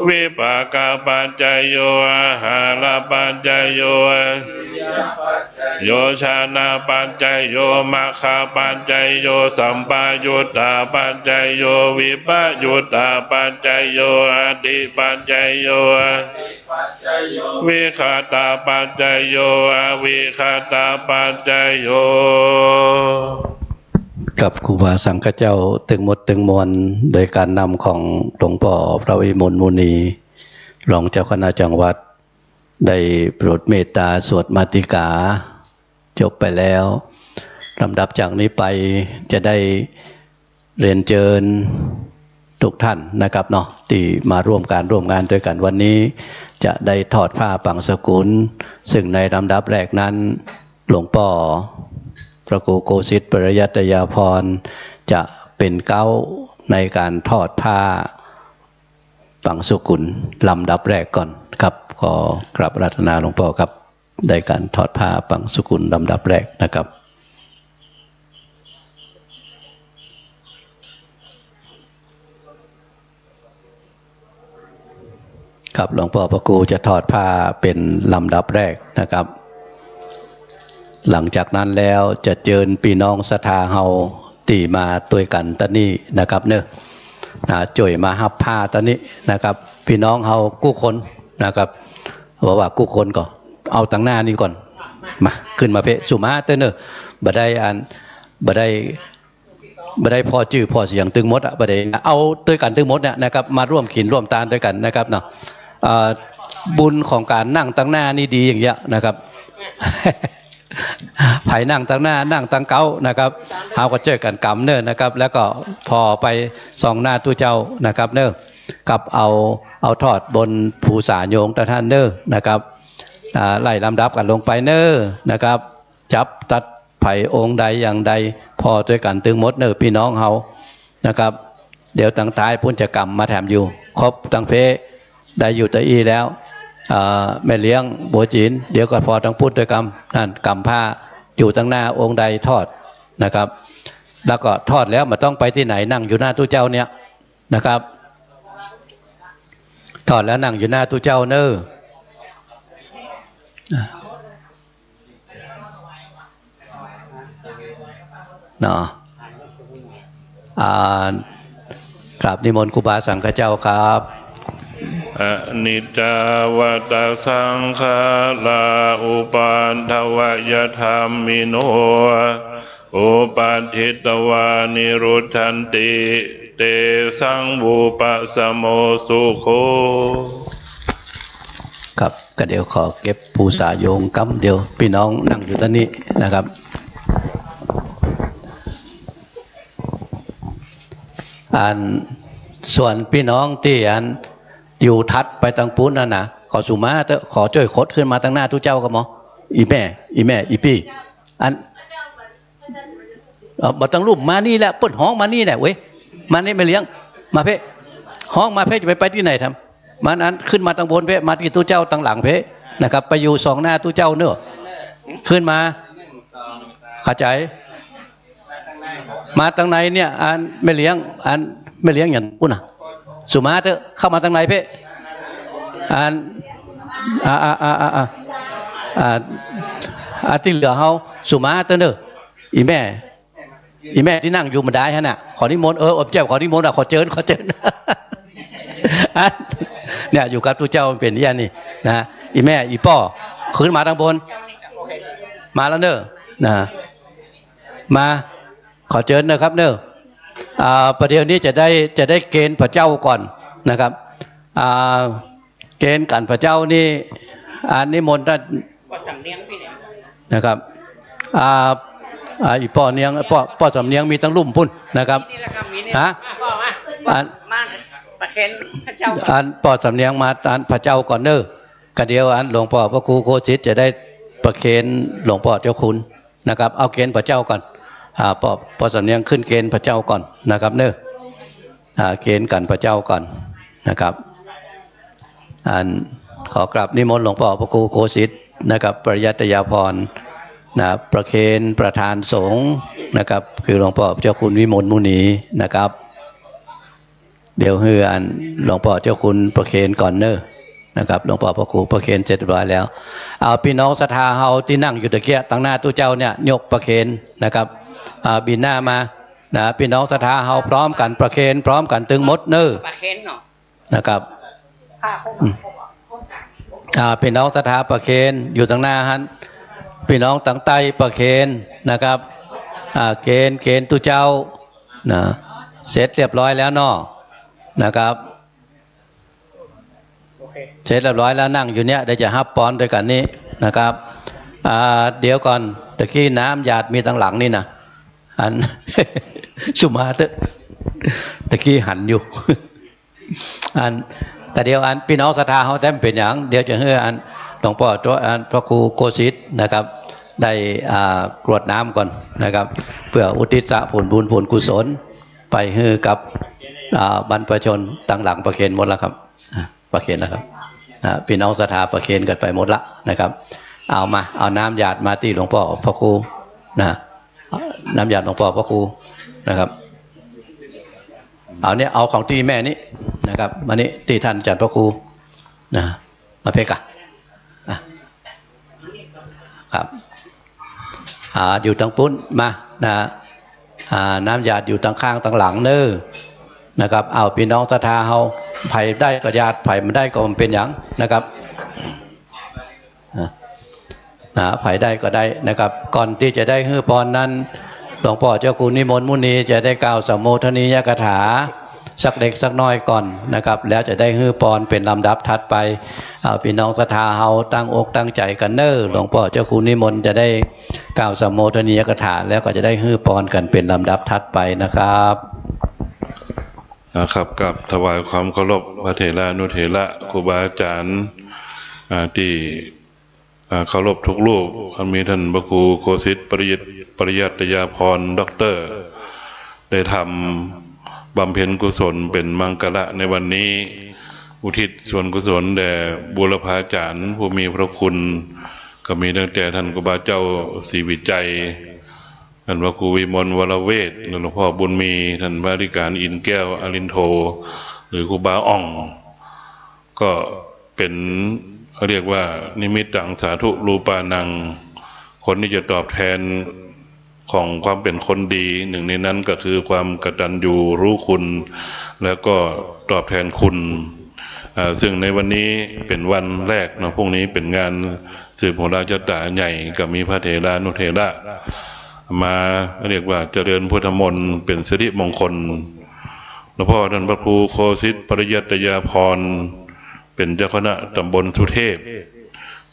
วิปากปัจจโยอาหารปัจจโยโยชานาปัจจโยมัคคาปัจจโยสัมปายุตตาปัจจโยวิปยุตตาปัจจโยอติปัจจโยวิคตาปัจจโยอวิคตาปัจจโยกับครูบาสังฆเจ้าตึงหมดตึงมวลโดยการนำของหลวงพ่อพระวิมลมุนีรองเจ้าคณะจังหวัดได้โปรดเมตตาสวดมาติกาจบไปแล้วลำดับจากนี้ไปจะได้เรียนเชิญ ทุกท่านนะครับเนาะที่มาร่วมงานด้วยกันวันนี้จะได้ทอดผ้าปังสกุลซึ่งในลำดับแรกนั้นหลวงพ่อพระครูโกสิทธิ์ปริยัตยาภรณ์จะเป็นเก้าในการทอดผ้าปังสกุลลำดับแรกก่อนครับขอกราบอาราธนาหลวงพ่อครับได้การทอดผ้าปังสกุลลำดับแรกนะครับครับหลวงพ่อพระครูจะทอดผ้าเป็นลำดับแรกนะครับหลังจากนั้นแล้วจะเชิญพี่น้องศรัทธาเฮาตีมาตัวยกันตอนนี้นะครับเนอะจ่วยมาหับผ้าตอนนี้นะครับพี่น้องเฮากู้คนนะครับบอกว่ากู้คนก่อนเอาตั้งหน้านี่ก่อนมาขึ้นมาเพะสุมาเตเนอะบ่ได้พอจื้อพอเสียงตึงมดอ่ะบ่ได้เอาด้วยกันตึงมดเนี่ยนะครับมาร่วมกินร่วมทานด้วยกันนะครับเนาะบุญของการนั่งตั้งหน้านี่ดีอย่างเงี้ยนะครับ ไผ่นั่งตั้งหน้านั่งตั้งเก้านะครับเอาก็เจอกันกำเนิ่นนะครับแล้วก็พอไปส่องหน้าตู้เจ้านะครับเนิ่นกับเอาทอดบนภูษาโยงตะท่านเนิ่นนะครับไล่ลำดับกันลงไปเนิ่นนะครับจับตัดไผ่องค์ใดอย่างใดพอด้วยกันตึงมดเนิ่นพี่น้องเฮานะครับเดี๋ยวตั้งท้ายพุทธกรรมมาแถมอยู่ครบตั้งเพได้อยู่ตะอีแล้วแม่เลี้ยงโบจีนเดี๋ยวก็พอทั้งพุทธกรรมนั่นกรรมผ้าอยู่ตั้งหน้าองค์ใดทอดนะครับแล้วก็ทอดแล้วมันต้องไปที่ไหนนั่งอยู่หน้าตู้เจ้าเนี่ยนะครับทอดแล้วนั่งอยู่หน้าตู้เจ้าเนอะเนาะกราบนิมนต์ครูบาสังฆเจ้าครับอนิจจาวตาสังขาราอุปันทวยธรรมิโนอุปัฏฐิตวานิรุตชันติเตสังวูปะสโมสุโคครับก็เดี๋ยวขอเก็บภูษาโยงกำเดี๋ยวพี่น้องนั่งอยู่ตอนนี้นะครับส่วนพี่น้องที่อยู่ทัดไปทางปุ้นนั่นนะขอสุมาขอช่วยคดขึ้นมาทางหน้าทุกเจ้าก็มออีแม่อีพี่มาตั้งรูปมานี่แหละเปิดห้องมานี่แหละเว้ยมานี่ไม่เลี้ยงมาเพ่ห้องมาเพ่จะไปที่ไหนทำมันขึ้นมาทางบนเพ่มาที่ตู้เจ้าทางหลังเพ่นะครับไปอยู่สองหน้าตู้เจ้าเนอะขึ้นมาเข้าใจมาทางไหนเนี่ยไม่เลี้ยงอย่างปุ้นอ่ะสุมาเถอะเข้ามาทางไหนเพ่ที่เหลือเฮาสุมาเถอะเนอะอีแม่ที่นั่งอยู่มันได้ฮะน่ะขอนิมนต์อบเจ้าขอนิมนต์ขอเจิญเนี่ยอยู่กับตัวเจ้าเป็นอย่างนี้นะอีแม่อีป้อขึ้นมาทางบนมาแล้วเนอะนะมาขอเจิญนะครับเนอะประเดี๋ยวนี้จะได้เกณฑ์พระเจ้าก่อนนะครับเกณฑ์กันพระเจ้านี่นิมนต์ท่านนะครับอีป้อเนียงป้อสำเนียงมีตั้งลุ่มพุ่นนะครับฮะประเคนพระเจ้าป้อสำเนียงมาพระเจ้าก่อนเนอะกระเดียวหลวงพ่อพระครูโคสิทธิ์จะได้ประเคนหลวงพ่อเจ้าคุณนะครับเอาเกณฑ์พระเจ้าก่อนป้อสำเนียงขึ้นเกณฑ์พระเจ้าก่อนนะครับเนอะเกณฑ์กันพระเจ้าก่อนนะครับขอกราบนิมนต์หลวงพ่อพระครูโคสิทธิ์นะครับปริยัตยาภรณ์นะประเคนประธานสงฆ์นะครับคือหลวงพ่อเจ้าคุณวิมลมุนีนะครับเดี๋ยวให้หลวงพ่อเจ้าคุณประเคนก่อนเนอะนะครับหลวงพ่อพระครูประเคนเสร็จเรียบร้อยแล้วเอาพี่น้องศรัทธาเฮาที่นั่งอยู่ตะเกียตั้งหน้าตู้เจ้าเนี่ยยกประเคนนะครับบินหน้ามานะพี่น้องศรัทธาเฮาพร้อมกันประเคนพร้อมกันตึงมดเนอะประเคนเนาะนะครับพี่น้องศรัทธาประเคนอยู่ตั้งหน้าฮันพี่น้องตั้งใต้ประเคนนะครับเกณฑ์ตู้เจ้านะเสร็จเรียบร้อยแล้วเนาะนะครับเสร็จเรียบร้อยแล้วนั่งอยู่เนี้ยเดี๋ยวจะฮับปอนด้วยกันนี้นะครับเดี๋ยวก่อนตะกี้น้ำหยาดมีตั้งหลังนี่นะสุมาเต ตะกี้หันอยู่ อันแต่เดียวอันพี่น้องศรัทธาเขาแต้มเป็นอย่างเดี๋ยวจะให้อันหลวงพ่อตัวอันพระครูโกศิษฐ์นะครับได้กรวดน้ำก่อนนะครับเพื่ออุทิศผลบุญผลกุศลไปให้กับบรรพชนตั้งหลังประเคนหมดแล้วครับประเคนนะครับพี่น้องศรัทธาประเคนกันไปหมดละนะครับเอาน้ำหยาดมาที่หลวงพ่อพระครูนะน้ำหยาดหลวงพ่อพระครูนะครับเอาของที่แม่นี้นะครับมานี้ที่ท่านจัดพระครูนะมาเพกะครับอยู่ทางปุ้นมานะน้ำหยาดอยู่ทางข้างทางหลังเน้อนะครับเอาพี่น้องศรัทธาเฮาไผ่ได้ก็ญาติไผ่ไม่ได้ก็มันเป็นอย่างนะครับไผ่ได้ก็ได้นะครับก่อนที่จะได้ฮื้อพรนั้นหลวงพ่อเจ้าคุณนิมนต์มุนีจะได้กล่าวสัมโมทนียกถาสักเล็กสักน้อยก่อนนะครับแล้วจะได้ฮื้อพรเป็นลำดับถัดไปเอาพี่น้องศรัทธาเฮาตั้งอกตั้งใจกันเน้อหลวงพ่อเจ้าคุณนิมนต์จะได้กล่าวสัมโมทนียกถาแล้วก็จะได้ฮื้อพรกันเป็นลำดับถัดไปนะครับนะครับกับถวายความเคารพพระเถระนุเถระครูบาอาจารย์ที่เคารพทุกรูปมีท่านพระครูโคสิทธิ์ปริยัตยาพรด็อกเตอร์ได้ทำบำเพ็ญกุศลเป็นมังกระในวันนี้อุทิศส่วนกุศลแด่บุรพาจารย์ผู้มีพระคุณก็มีตั้งแต่ท่านครูบาเจ้าศรีวิจัยท่านพระครูวิมลวรเวทหลวงพ่อบุญมีท่านพระอธิการอินแก้วอรินโทหรือครูบาอ่องก็เป็นเรียกว่านิมิตตังสาธุรูปานังคนที่จะตอบแทนของความเป็นคนดีหนึ่งในนั้นก็คือความกตัญญูรู้คุณแล้วก็ตอบแทนคุณซึ่งในวันนี้เป็นวันแรกนะพรุ่งนี้เป็นงานสืบโหราชตาใหญ่กับมีพระเถรานุเถระมาเรียกว่าเจริญพุทธมนต์เป็นสิริมงคลหลวงพ่อท่านพระครูโคสิทธิ์ปริยัตยาพรเป็นเจ้าคณะตำบลสุเทพ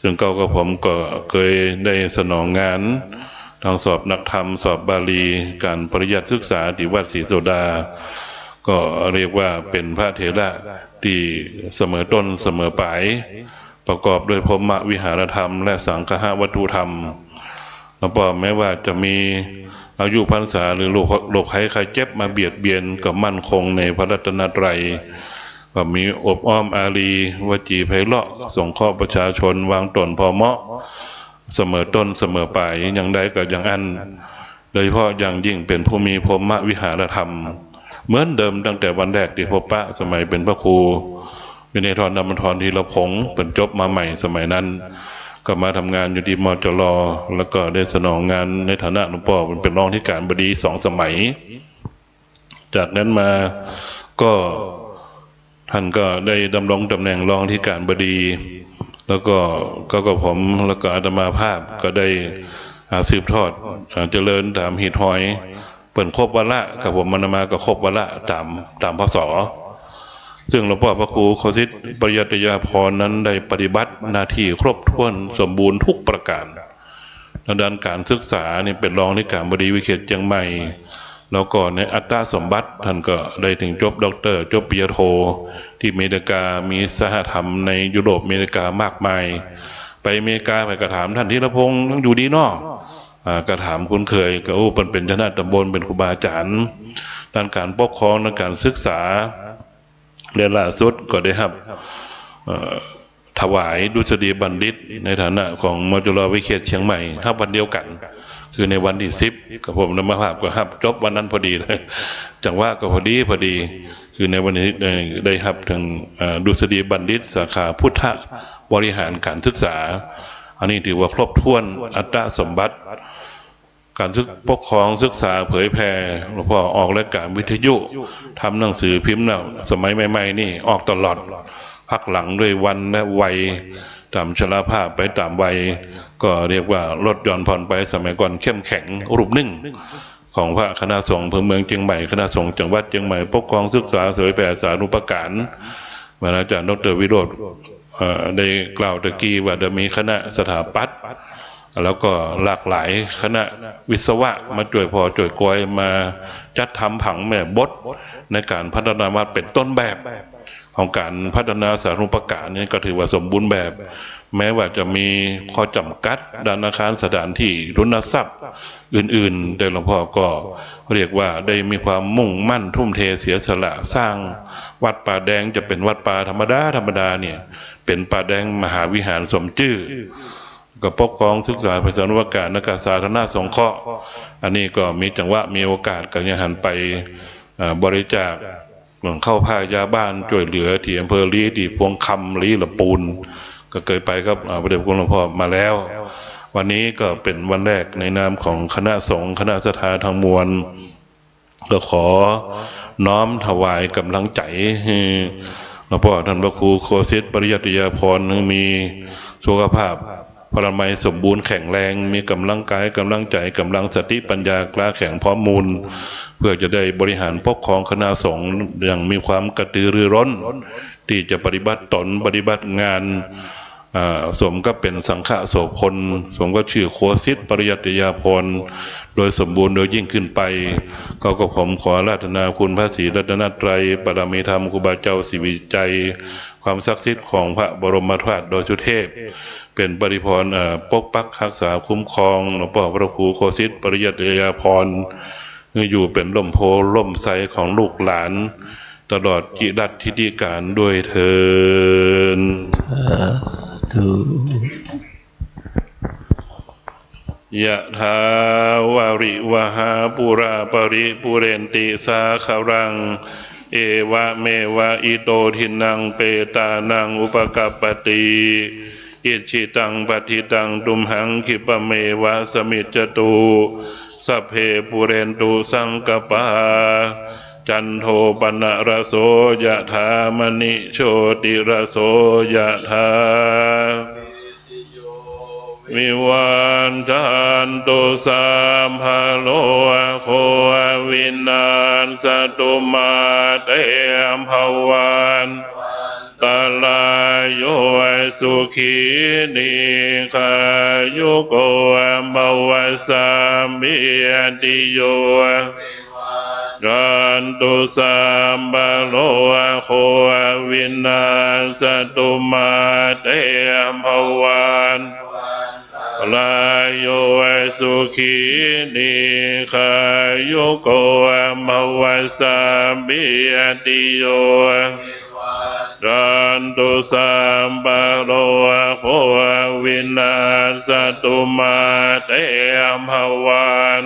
ซึ่งเก่ากับผมก็เคยได้สนองงานทางสอบนักธรรมสอบบาลีการปริยัติศึกษาที่วัดศรีโสดาก็เรียกว่าเป็นพระเถระที่เสมอต้นเสมอปลายประกอบด้วยพรหมวิหารธรรมและสังฆะวัตถุธรรมแล้วก็แม้ว่าจะมีอายุพรรษาหรือโรคภัยไข้เจ็บมาเบียดเบียนกับมั่นคงในพระรัตนตรัยก็มีอบอ้อมอารีวจีไพเราะสงเคราะห์ประชาชนวางตนพอเหมาะเสมอต้นเสมอปลายอย่างใดก็อย่างอันโดยเฉพาะอย่างยิ่งเป็นผู้มีพรหมวิหารธรรมเหมือนเดิมตั้งแต่วันแรกที่พบปะสมัยเป็นพระครูวินัยทรนำมทรทีละพงศ์เป็นจบมาใหม่สมัยนั้นก็มาทำงานอยู่ที่มจร.แล้วก็ได้สนองงานในฐานะหลวงพ่อเป็นรองที่การบดี2 สมัยจากนั้นมาก็ท่านก็ได้ดำรงตำแหน่งรองที่การบดีแล้วก็ผมแล้วก็อาตมาภาพก็ได้สืบทอดเจริญตามหีดหอยเปิดครบวาระกับผมมณมาก็ครบวาระตามพศซึ่งหลวงพ่อพระครูโคสิทธิ์ปริยัตยาพรนั้นได้ปฏิบัติหน้าที่ครบถ้วนสมบูรณ์ทุกประการด้านการศึกษานี่เป็นรองที่การบดีวิเขตเชียงใหม่แล้วก็ในอัตตสมบัติท่านก็ได้ถึงจบด็อกเตอร์จบปริญญาโทที่อเมริกามีสหธรรมในยุโรปอเมริกามากมายไปอเมริกาไปกระถามท่านธีรพงศ์ต้องอยู่ดีเนาะกระถามคุ้นเคยก็เป็นเจ้าหน้าตำบลเป็นครูบาอาจารย์ด้านการปกครองด้านการศึกษาเรียนล่าสุดก็ได้ครับถวายดุษฎีบัณฑิตในฐานะของมจร.วิเขตเชียงใหม่ถ้าวันเดียวกันคือในวันที่10กับผมนำมาภาพก็ครับจบวันนั้นพอดีเลยจังหวะก็พอดีคือในวันนี้ได้ครับถึงดุษฎีบัณฑิตสาขาพุทธบริหารการศึกษาอันนี้ถือว่าครบถ้วนอัตตสมบัติการปกครองศึกษาเผยแผ่หลวงพ่อออกรายการวิทยุทำหนังสือพิมพ์สมัยใหม่ๆนี่ออกตลอดพักหลังด้วยวันและวัยตามชราภาพไปตามวัยก็เรียกว่าลดหย่อนผ่อนไปสมัยก่อนเข้มแข็งรูปหนึ่งของพระคณะสงฆ์อำเภอเมืองเชียงใหม่คณะสงฆ์จังหวัดเชียงใหม่ปกครองศึกษาเผยแผ่สานุปการอาจารย์ดร.วิโรจน์ได้กล่าวตะกี้ว่าจะมีคณะสถาปัตย์ แล้วก็หลากหลายคณะวิศวะมาช่วยพอช่วยกวยมาจัดทำผังแม่บดในการพัฒนาวัดเป็นต้นแบบของการพัฒนาสาธารณูปการนี่ก็ถือว่าสมบูรณ์แบบแม้ว่าจะมีข้อจำกัดด้านอาคารสถานที่ทุนทรัพย์อื่นๆแต่หลวงพ่อก็เรียกว่าได้มีความมุ่งมั่นทุ่มเทเสียสละสร้างวัดป่าแดงจะเป็นวัดป่าธรรมดาเนี่ยเป็นป่าแดงมหาวิหารสมชื่อก็ปกครองศึกษาภาษานุการนักสาธารณสงเคราะห์อันนี้ก็มีจังหวะมีโอกาสก็ยังหันไปบริจาคเข้าภาคยาบ้านช่วยเหลือที่อำเภอลีที่พวงคำลีละปูนก็เคยไปครับพระเดชคุณหลวงพ่อมาแล้ววันนี้ก็เป็นวันแรกในนามของคณะสงฆ์คณะศรัทธาทั้งมวลก็ขอน้อมถวายกำลังใจให้หลวงพ่อท่านพระครูโคสิตปริยัติยาภรณ์มีสุขภาพพลามัยสมบูรณ์แข็งแรงมีกำลังกายกำลังใจกำลังสติปัญญากล้าแข็งพร้อมมูลเพื่อจะได้บริหารปกครองคณะสงฆ์อย่างมีความกระตือรือร้นที่จะปฏิบัติตนปฏิบัติงานสมก็เป็นสังฆโสพลสมก็ชื่อโคสิตปริยัติยาภรณ์โดยสมบูรณ์โดยยิ่งขึ้นไปก็ผมขออาราธนาคุณพระศรีรัตนตรัยปรมีธรรมครูบาเจ้าศิวิจัยความศักดิ์สิทธิ์ของพระบรมธาตุโดยสุเทพเป็นปริพรปกปักรักษาคุ้มครองหลวงพ่อพระครูโคสิตปริยัติยาภรณ์อยู่เป็นร่มโพร่มไทรของลูกหลานตลอดจิรัตทิฏฐิการด้วยเถิดยะถาวาริวหาปุราปริปุเรนติสาคารังเอวะเมวะอิโตทินังเปตานังอุปกัปปติอิชิตังปฏิตังตุมหังคิปะเมวะสมิจจตุสัพเพปุเรนตุสังกปาจันโทปนะระโสยะถามณิโชติระโสยะถาวิวันจันตุสัมภโลโควินาศตุมาเตมภวันตาลายโยสุขีนิคายุโกภวสัมมิติโยจันตุสัมภโลโควินาศตุมาเตมภวันลายโยสุขีนิคายุโกภวสัมมิติโยจันตุสัมภโลโควินาศตุมาเตมภวัน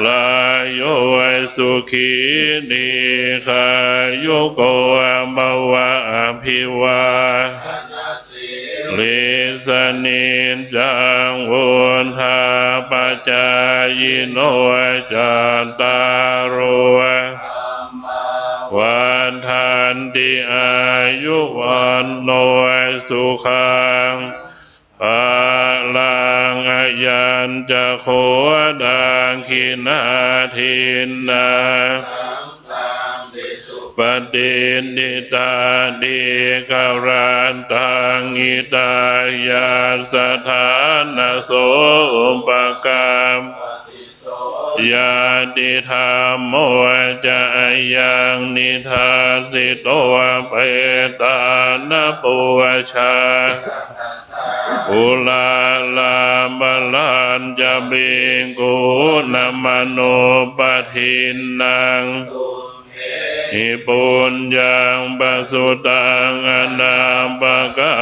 ลายโยสุขีนิคายุโกภวะอภิวาลิสนิจังวุธาปจายโนจัตตารโอวันทันติอายุวันโนสุขังภาลังอายัญจะโคดังขินาทินนาปฏินิตาดิกรันตังอิตายาสถานโสอุปกรรมยาติธรรมโมจะยังนิทาสิโตเปตานปุวชาอุลาลาบาลันจะบิงกุนมโนปทินนังอิปุญญังปสุตังอนาปกา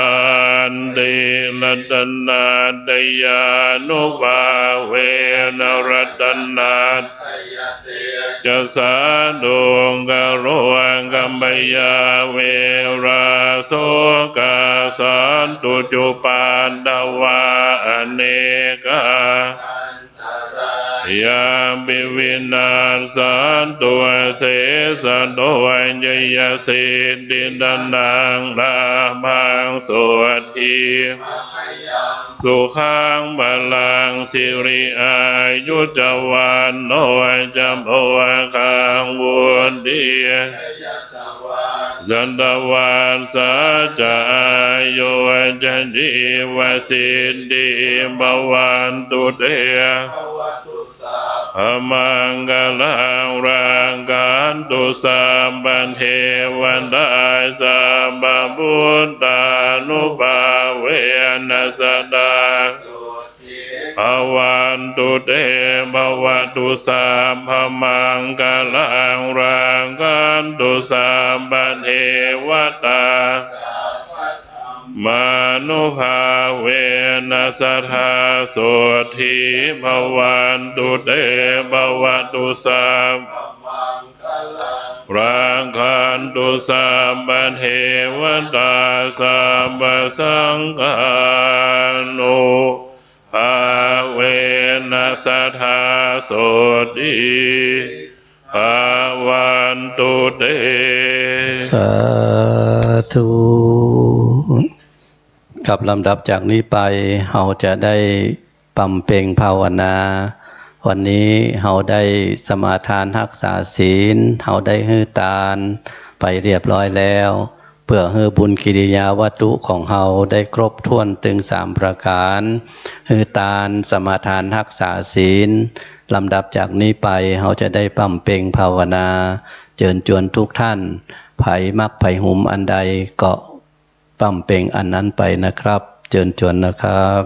รติรัตนาตยานุภาเวนรัตนาจะสาดุงกโรกัมปยาเวราโสกาสันตุจุปันตวาอเนกายาปิวินาสันตุเสสะโตยยสิทธิดานังนามังสวัสดีสุขังบาลังสิริอายุจวันโนจำโอคังวุนดี สันตวาสาจายโยจันจิวสินติภวันตุเตอมังกลังรังกันตุสัมปันเทวันตาสัมปพุทธานุภาเวนัสตาภวันตุเตภวตุสัมภมังกลังรังกันตุสัมปันเทวตามานุภาเวนัสทธาโสทิภวันตุเตภวตุสัมรังคันตุสัมปันเทวตาสัมปสังฆานุภาเวนัสทธาโสทิภวันตุเตสาธุกับลำดับจากนี้ไปเราจะได้บำเพ็ญภาวนาวันนี้เราได้สมาทานรักษาศีลเราได้ฮื้อทานไปเรียบร้อยแล้วเพื่อฮื้อบุญกิริยาวัตถุของเราได้ครบถ้วนถึง3ประการฮื้อทานสมาทานรักษาศีลลำดับจากนี้ไปเราจะได้บำเพ็ญภาวนาเชิญชวนทุกท่านไผมักไผหุมอันใดก็บำเพ็ญอันนั้นไปนะครับเชิญชวนนะครับ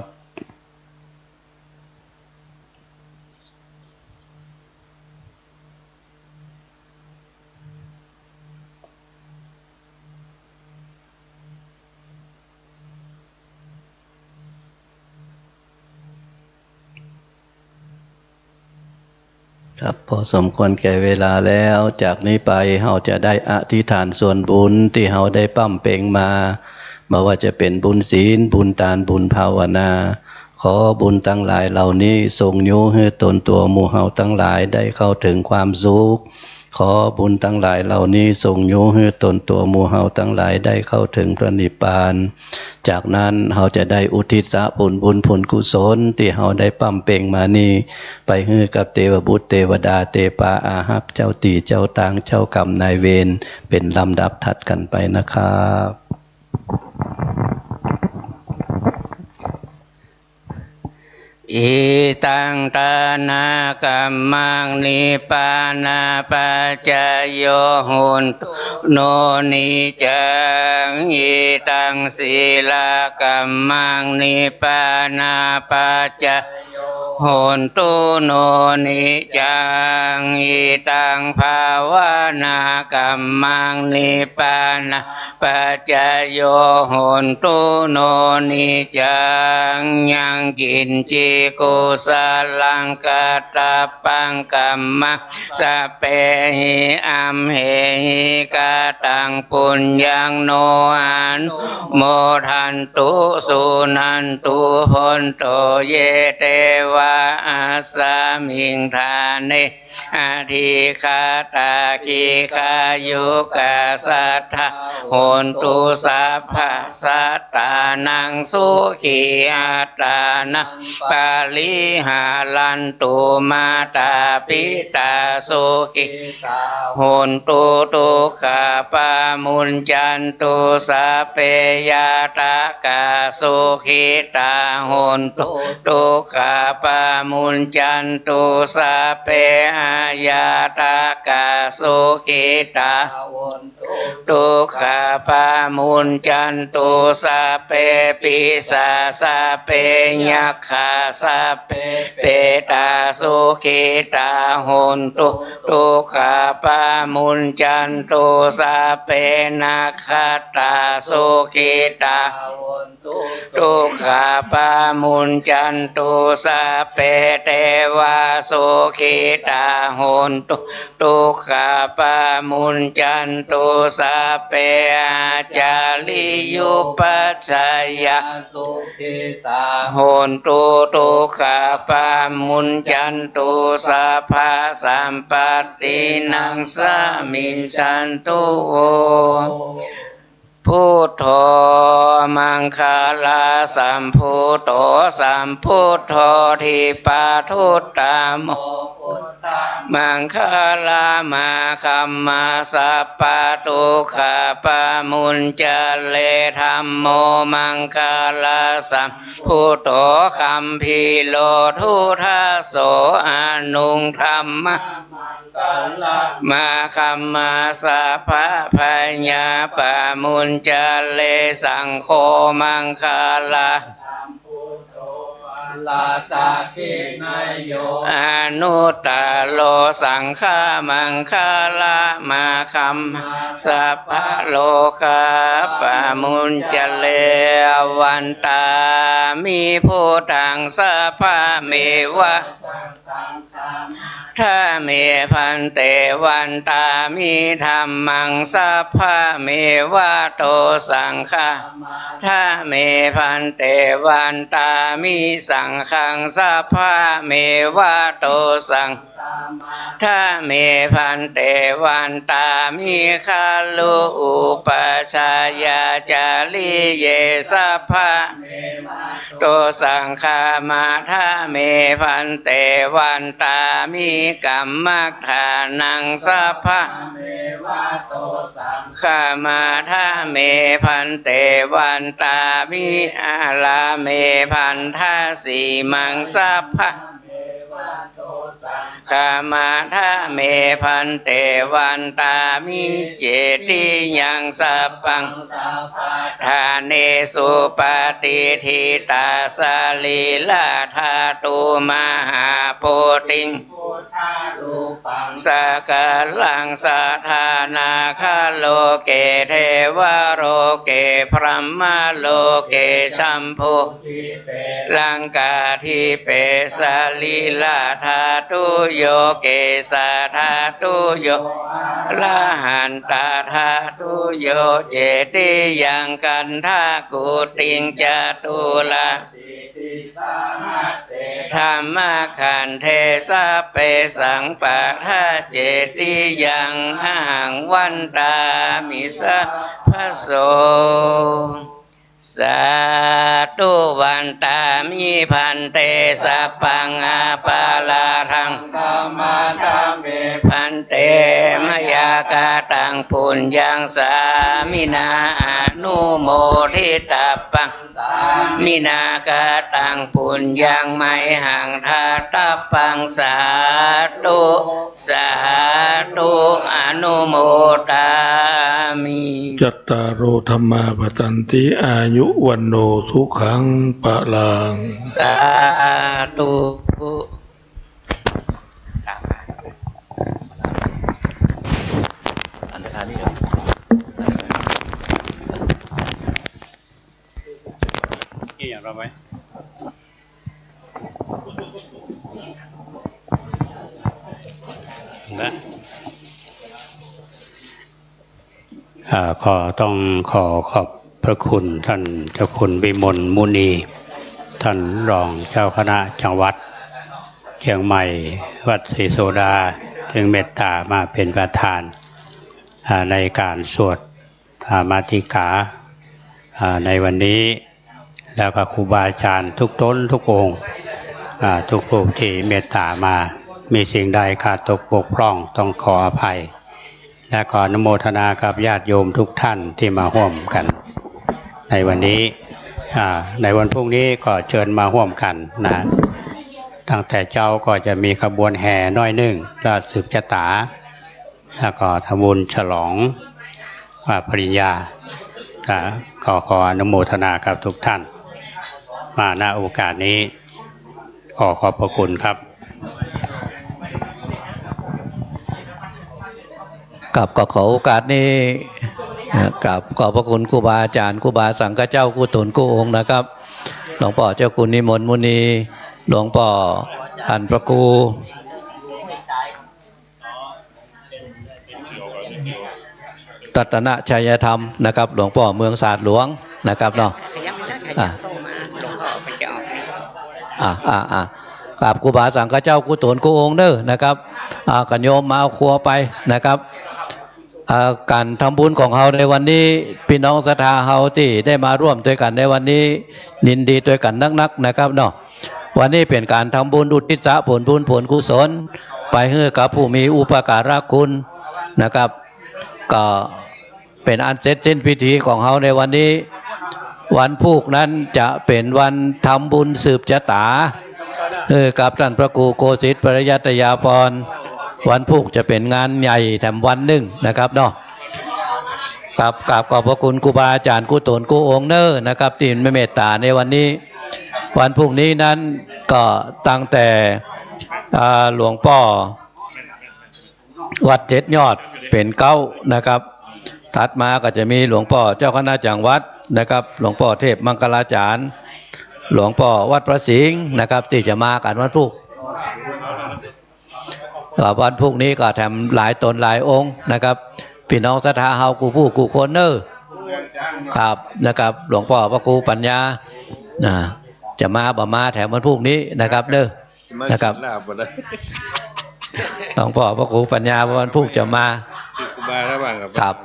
ครับพอสมควรแก่เวลาแล้วจากนี้ไปเราจะได้อธิษฐานส่วนบุญที่เราได้บำเพ็ญมาไม่ว่าจะเป็นบุญศีลบุญทานบุญภาวนาขอบุญทั้งหลายเหล่านี้ทรงยุให้ตนตัวหมู่เฮาทั้งหลายได้เข้าถึงความสุขขอบุญทั้งหลายเหล่านี้ทรงยุให้ตนตัวหมู่เฮาทั้งหลายได้เข้าถึงพระนิพพานจากนั้นเราจะได้อุทิศผลบุญผลกุศลที่เราได้บำเพ็ญมานี้ไปให้กับเทวบุตรเทวดาเทพาอาหักเจ้าตีเจ้าตางเจ้ากรรมนายเวรเป็นลำดับถัดกันไปนะครับอิตังตานากัมมังนิปปานาปัจจโยโหนตุโนนิจังอิตังศีลากัมมังนิปปานาปัจจโยโหนตุโนนิจังอิตังภาวนากัมมังนิปปานาปัจจโยโหนตุโนนิจังยังกินจิกุสลังกตปังกัมมะสะเปหิอัมเหหิกตังปุญญังโนอานุโมทันตุสุนันตุหนโตเยเตวะอาสามิงทานิอาทิคาตาคิคายุกาสัทธะโหนตุสัพพะสัตตานังสุขีอัตตานะปาลิหาลันตุมาตาปิตาสุขิโหนตุตุขาปามุญจันตุสัพเพยาตากาสุขิตาโหนตุตุขาปามุญจันตุสัพเพอายาตากาสุขิตาตุขาปามุญจันตุสัพเพปิสาสัพเพยัคขาสัพเพเปตาสุขิตาโหนตุตุขาปามุญจันตุสัพเพนัคขตาสุขิตาตุขาปามุญจันตุสัพเพเทวาสุขิตาโหนตุตุขาปามุญจันตุสัพเพอาจาริยุปัชฌายาสุขิตาโหนตุตุขาปามุญจันตุสัพพะสัมปตินังสามิชันตุพุทโธมังคลาสัมพุทโธสัมพุทโธทิปาทุตตามโม มังคลามาคัมมาสัพพะทุกขาปะมุญจเลธัมโมมังคลาสัมพุทโธคัมภีโลทุทัสโสอนุงธัมมะมาคัมมาสัพพะปัญญาปะมุญจเลสังโฆมังคลาลาตาคินายโยอนุตตโลสังฆามังคลามาคัมสัพพะโลกาปะมุญจเลวันตามิพุทธังสัพพะเมวะถ้าเมพันเตวันตามิธรรมังสัพพะเมวะโตสังฆาถ้าเมพันเตวันตามิสังฆังสัพพะเมวะโตสังถ้าเมพันเตวันตามิคาลุอุปชายาจาริเยสัพพะโตสังฆามาถ้าเมพันเตวันตามิกัมมัฏฐานังสัพพะข้ามาถ้าเมพันเตวันตามิอาลาเมพันธาสีมังสัพพะข้ามาถ้าเมพันเตวันตามิเจติยังสัพพังทาเนสุปฏิทิตาสลีลาธาตุมหาโพธิงสกลังสัทธานาคาโลเกเทวโรเกพรหมโลเกชัมพูลังกาทิเปสลีลาธาตุโยเกสาธาตุโยละหันตาธาตุโยเจติยังกันทากุติงจตุลาธรรมขันเทสะเปสังปะทะเจติยังหังวันตามิสัพพโสสาธุวันตามิพันเตสัพพังอาปาลาทังธัมมาธัมเมพันเตมยากาตังปุญญังสามินาอนุโมทิตาปังมินากาตังปุญญังไมหังทาตาปังสาธุสาธุอนุโมทามิจัตตารโอธรรมาปตันติอายุวันโนสุขังปะลังสาธุนี่อย่างเราไหมนะก็ต้องขอบพระคุณท่านเจ้าคุณวิมลมุนีท่านรองเจ้าคณะจังหวัดเชียงใหม่วัดศรีโสดาถึงเมตตามาเป็นประธานในการสวดมาติกาในวันนี้แล้วก็ครูบาอาจารย์ทุกตนทุกองค์ทุกรูปที่เมตตามามีสิ่งใดขาดตกบกพร่องต้องขออภัยและขออนุโมทนากับญาติโยมทุกท่านที่มาร่วมกันในวันนี้ในวันพรุ่งนี้ก็เชิญมาร่วมกันนะตั้งแต่เจ้าก็จะมีขบวนแห่น้อยหนึ่งแล้วสืบชะตาแล้วก็ทำบุญฉลองปริญญาขออนุโมทนากับทุกท่านมาณโอกาสนี้ขอบพระคุณครับกับก็ขอโอกาสนี้กับขอบพระคุณครูบาอาจารย์ครูบาสังฆเจ้ากู้ตุนกู้องค์นะครับหลวงพ่อเจ้าคุณนิมนต์มุนีหลวงพ่ออันประกูตัตนะชัยธรรมนะครับหลวงพ่อเมืองศาสตร์หลวงนะครับเนาะกับครูบาสังฆเจ้ากู้ตุนกู้องค์เด้อนะครับกันโยมมาเอาครัวไปนะครับการทำบุญของเราในวันนี้พี่น้องศรัทธาเราที่ได้มาร่วมด้วยกันในวันนี้ยินดีด้วยกันนักๆนะครับเนาะวันนี้เป็นการทำบุญอุทิศผลบุญผลกุศล ไปให้กับผู้มีอุปการะคุณนะครับก็เป็นอันเสร็จสิ้นพิธีของเขาในวันนี้วันพุธนั้นจะเป็นวันทำบุญสืบชะตากับท่านพระครูโกสิทธิ์ปริยัตยาภรณ์วันพุธจะเป็นงานใหญ่แถมวันหนึ่งนะครับเนาะกับขอบพระคุณครูบาอาจารย์กุศลกุองค์เนอร์นะครับที่ไม่เมตตาในวันนี้วันพรุ่งนี้นั้นก็ตั้งแต่หลวงพ่อวัดเจ็ดยอดเป็นเก้านะครับถัดมาก็จะมีหลวงพ่อเจ้าคณะจังหวัดนะครับหลวงพ่อเทพมังคลาจารย์หลวงพ่อวัดพระสิงห์นะครับที่จะมากันวันพุธวันพรุ่งนี้ก็แถมหลายตนหลายองค์นะครับพี่น้องศรัทธาเฮากูผู้กูคนเนอร์ครับนะครับหลวงพ่อพระครูปัญญาจะมาบ่มาแถมวันพรุ่งนี้นะครับเนอร์นะครับหลวงพ่อพระครูปัญญาวันพรุ่งจะมาครับ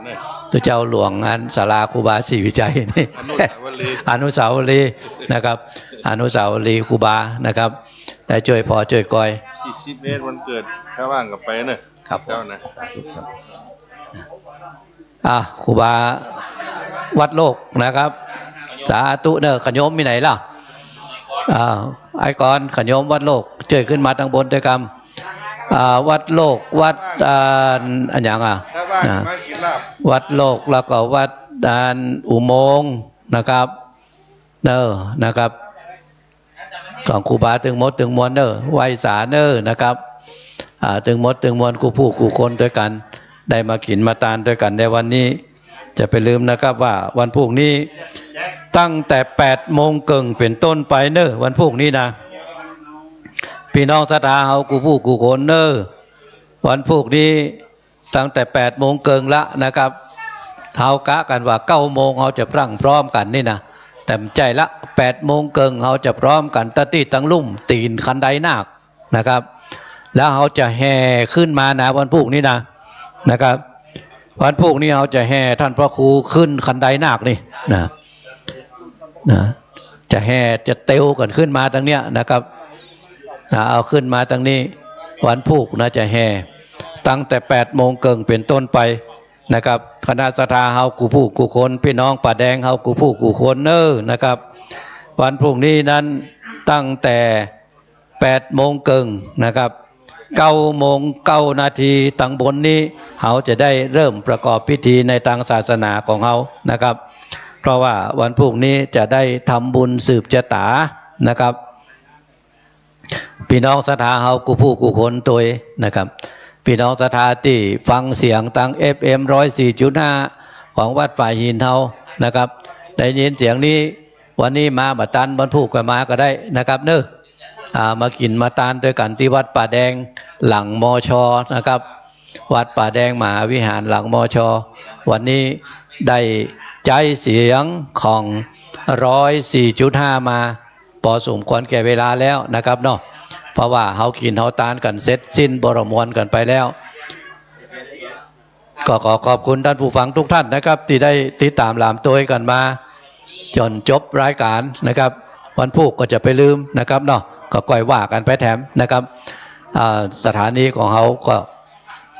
ตัวเจ้าหลวงงานศาลาครูบาศรีวิจัยนี่อนุสาวรีย์นะครับอนุสาวรีย์ครูบานะครับได้ช่วยพอช่วยกอย40 เมตรวันเกิดข้าว่างกับไปนะครับเจ้านะครูบาวัดโลกนะครับสาธุเนอขยมมีไหนล่ะไอ้กรขยมวัดโลกเจอขึ้นมาทางบนด้วยกันวัดโลกวัดอันอย่างวัดโลกแล้วก็วัดอุโมงค์นะครับนะครับของครูบาตึงมดตึงมวลไวยสานะครับตึงมดตึงมวลกูผู้กูคนด้วยกันได้มากินมาทานด้วยกันในวันนี้จะไปลืมนะครับว่าวันพรุ่งนี้ตั้งแต่8 โมงครึ่งเป็นต้นไปวันพรุ่งนี้นะพี่น้องศรัทธาเฮากูผู้กูคนวันพรุ่งนี้ตั้งแต่8 โมงครึ่งละนะครับเฮากะกันว่า9 โมงเฮาจะพรั่งพร้อมกันนี่นะแต่ใจละ8 โมงครึ่งเฮาจะพร้อมกันตะตี้ตั้งลุ่มตีนคันไดนาคนะครับแล้วเฮาจะแห่ขึ้นมานะวันพรุ่งนี้นะครับวันพรุ่งนี้เราจะแห่ท่านพระครูขึ้นคันไดนาคนี่นะจะแห่จะเตียวกันขึ้นมาตรงเนี้ยนะครับเอาขึ้นมาตรงนี้วันพุธนะจะแห่ตั้งแต่8 โมงครึ่งเป็นต้นไปนะครับคณะศรัทธาเฮากูผู้กูคนพี่น้องป่าแดงเฮากูผู้กูคนนะครับวันพรุ่งนี้นั้นตั้งแต่8 โมงครึ่งนะครับ9 โมง 9 นาทีตั้งบนนี้เขาจะได้เริ่มประกอบพิธีในทางศาสนาของเขานะครับเพราะว่าวันพรุ่งนี้จะได้ทำบุญสืบชะตานะครับพี่น้องศรัทธาเฮากูผู้กูคนตัวนะครับพี่น้องศรัทธาที่ฟังเสียงตั้ง FM 104.5 ของวัดฝ่ายหินเฮานะครับได้ยินเสียงนี้วันนี้มาบัดตันวันพุธก็มาก็ได้นะครับมากินมาทานด้วยกันที่วัดป่าแดงหลังมช.นะครับวัดป่าแดงมหาวิหารหลังมช.วันนี้ได้ใจเสียงของ 104.5 มาพอสมควรแก่เวลาแล้วนะครับเนาะเพราะว่าเฮากินเฮาทานกันเสร็จสิ้นบรมวลกันไปแล้วก็ขอขอบคุณท่านผู้ฟังทุกท่านนะครับที่ได้ติดตามหลามตัวกันมาจนจบรายการนะครับวันพุธก็จะไปลืมนะครับเนาะก็ก่อยว่ากันไปแถมนะครับสถานีของเขาก็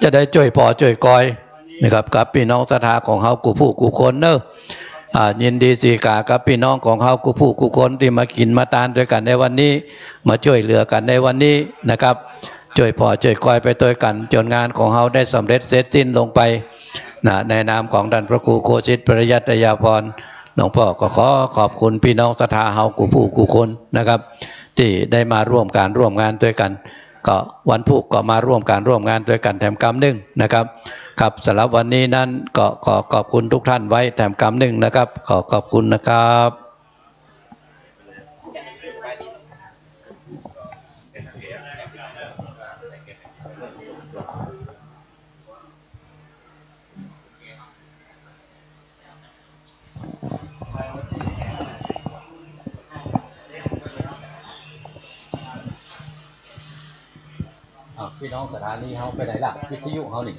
จะได้ช่วยพอช่วยกอยนะครับกับพี่น้องศรัทธาของเขากูผู้กูคนยินดีสีกากับพี่น้องของเขากูผู้กูคนที่มากินมาทานด้วยกันในวันนี้มาช่วยเหลือกันในวันนี้นะครับช่วยพอช่วยกอยไปตัวกันจนงานของเขาได้สำเร็จเสร็จสิ้นลงไปในนามของท่านพระครูโคสิทธิ์ปริยัตยาภรณ์หลวงพ่อก็ขอขอบคุณพี่น้องศรัทธาเฮากูผู้กูคนนะครับที่ได้มาร่วมการร่วมงานด้วยกันก็วันพุธก็มาร่วมการร่วมงานด้วยกันแถมกรรมหนึ่งนะครับครับสำหรับวันนี้นั้นก็ขอขอบคุณทุกท่านไว้แถมกรรมหนึ่งนะครับขอขอบคุณนะครับพี่น้องสถานีเขาไปไหนล่ะวิทยุเขานี่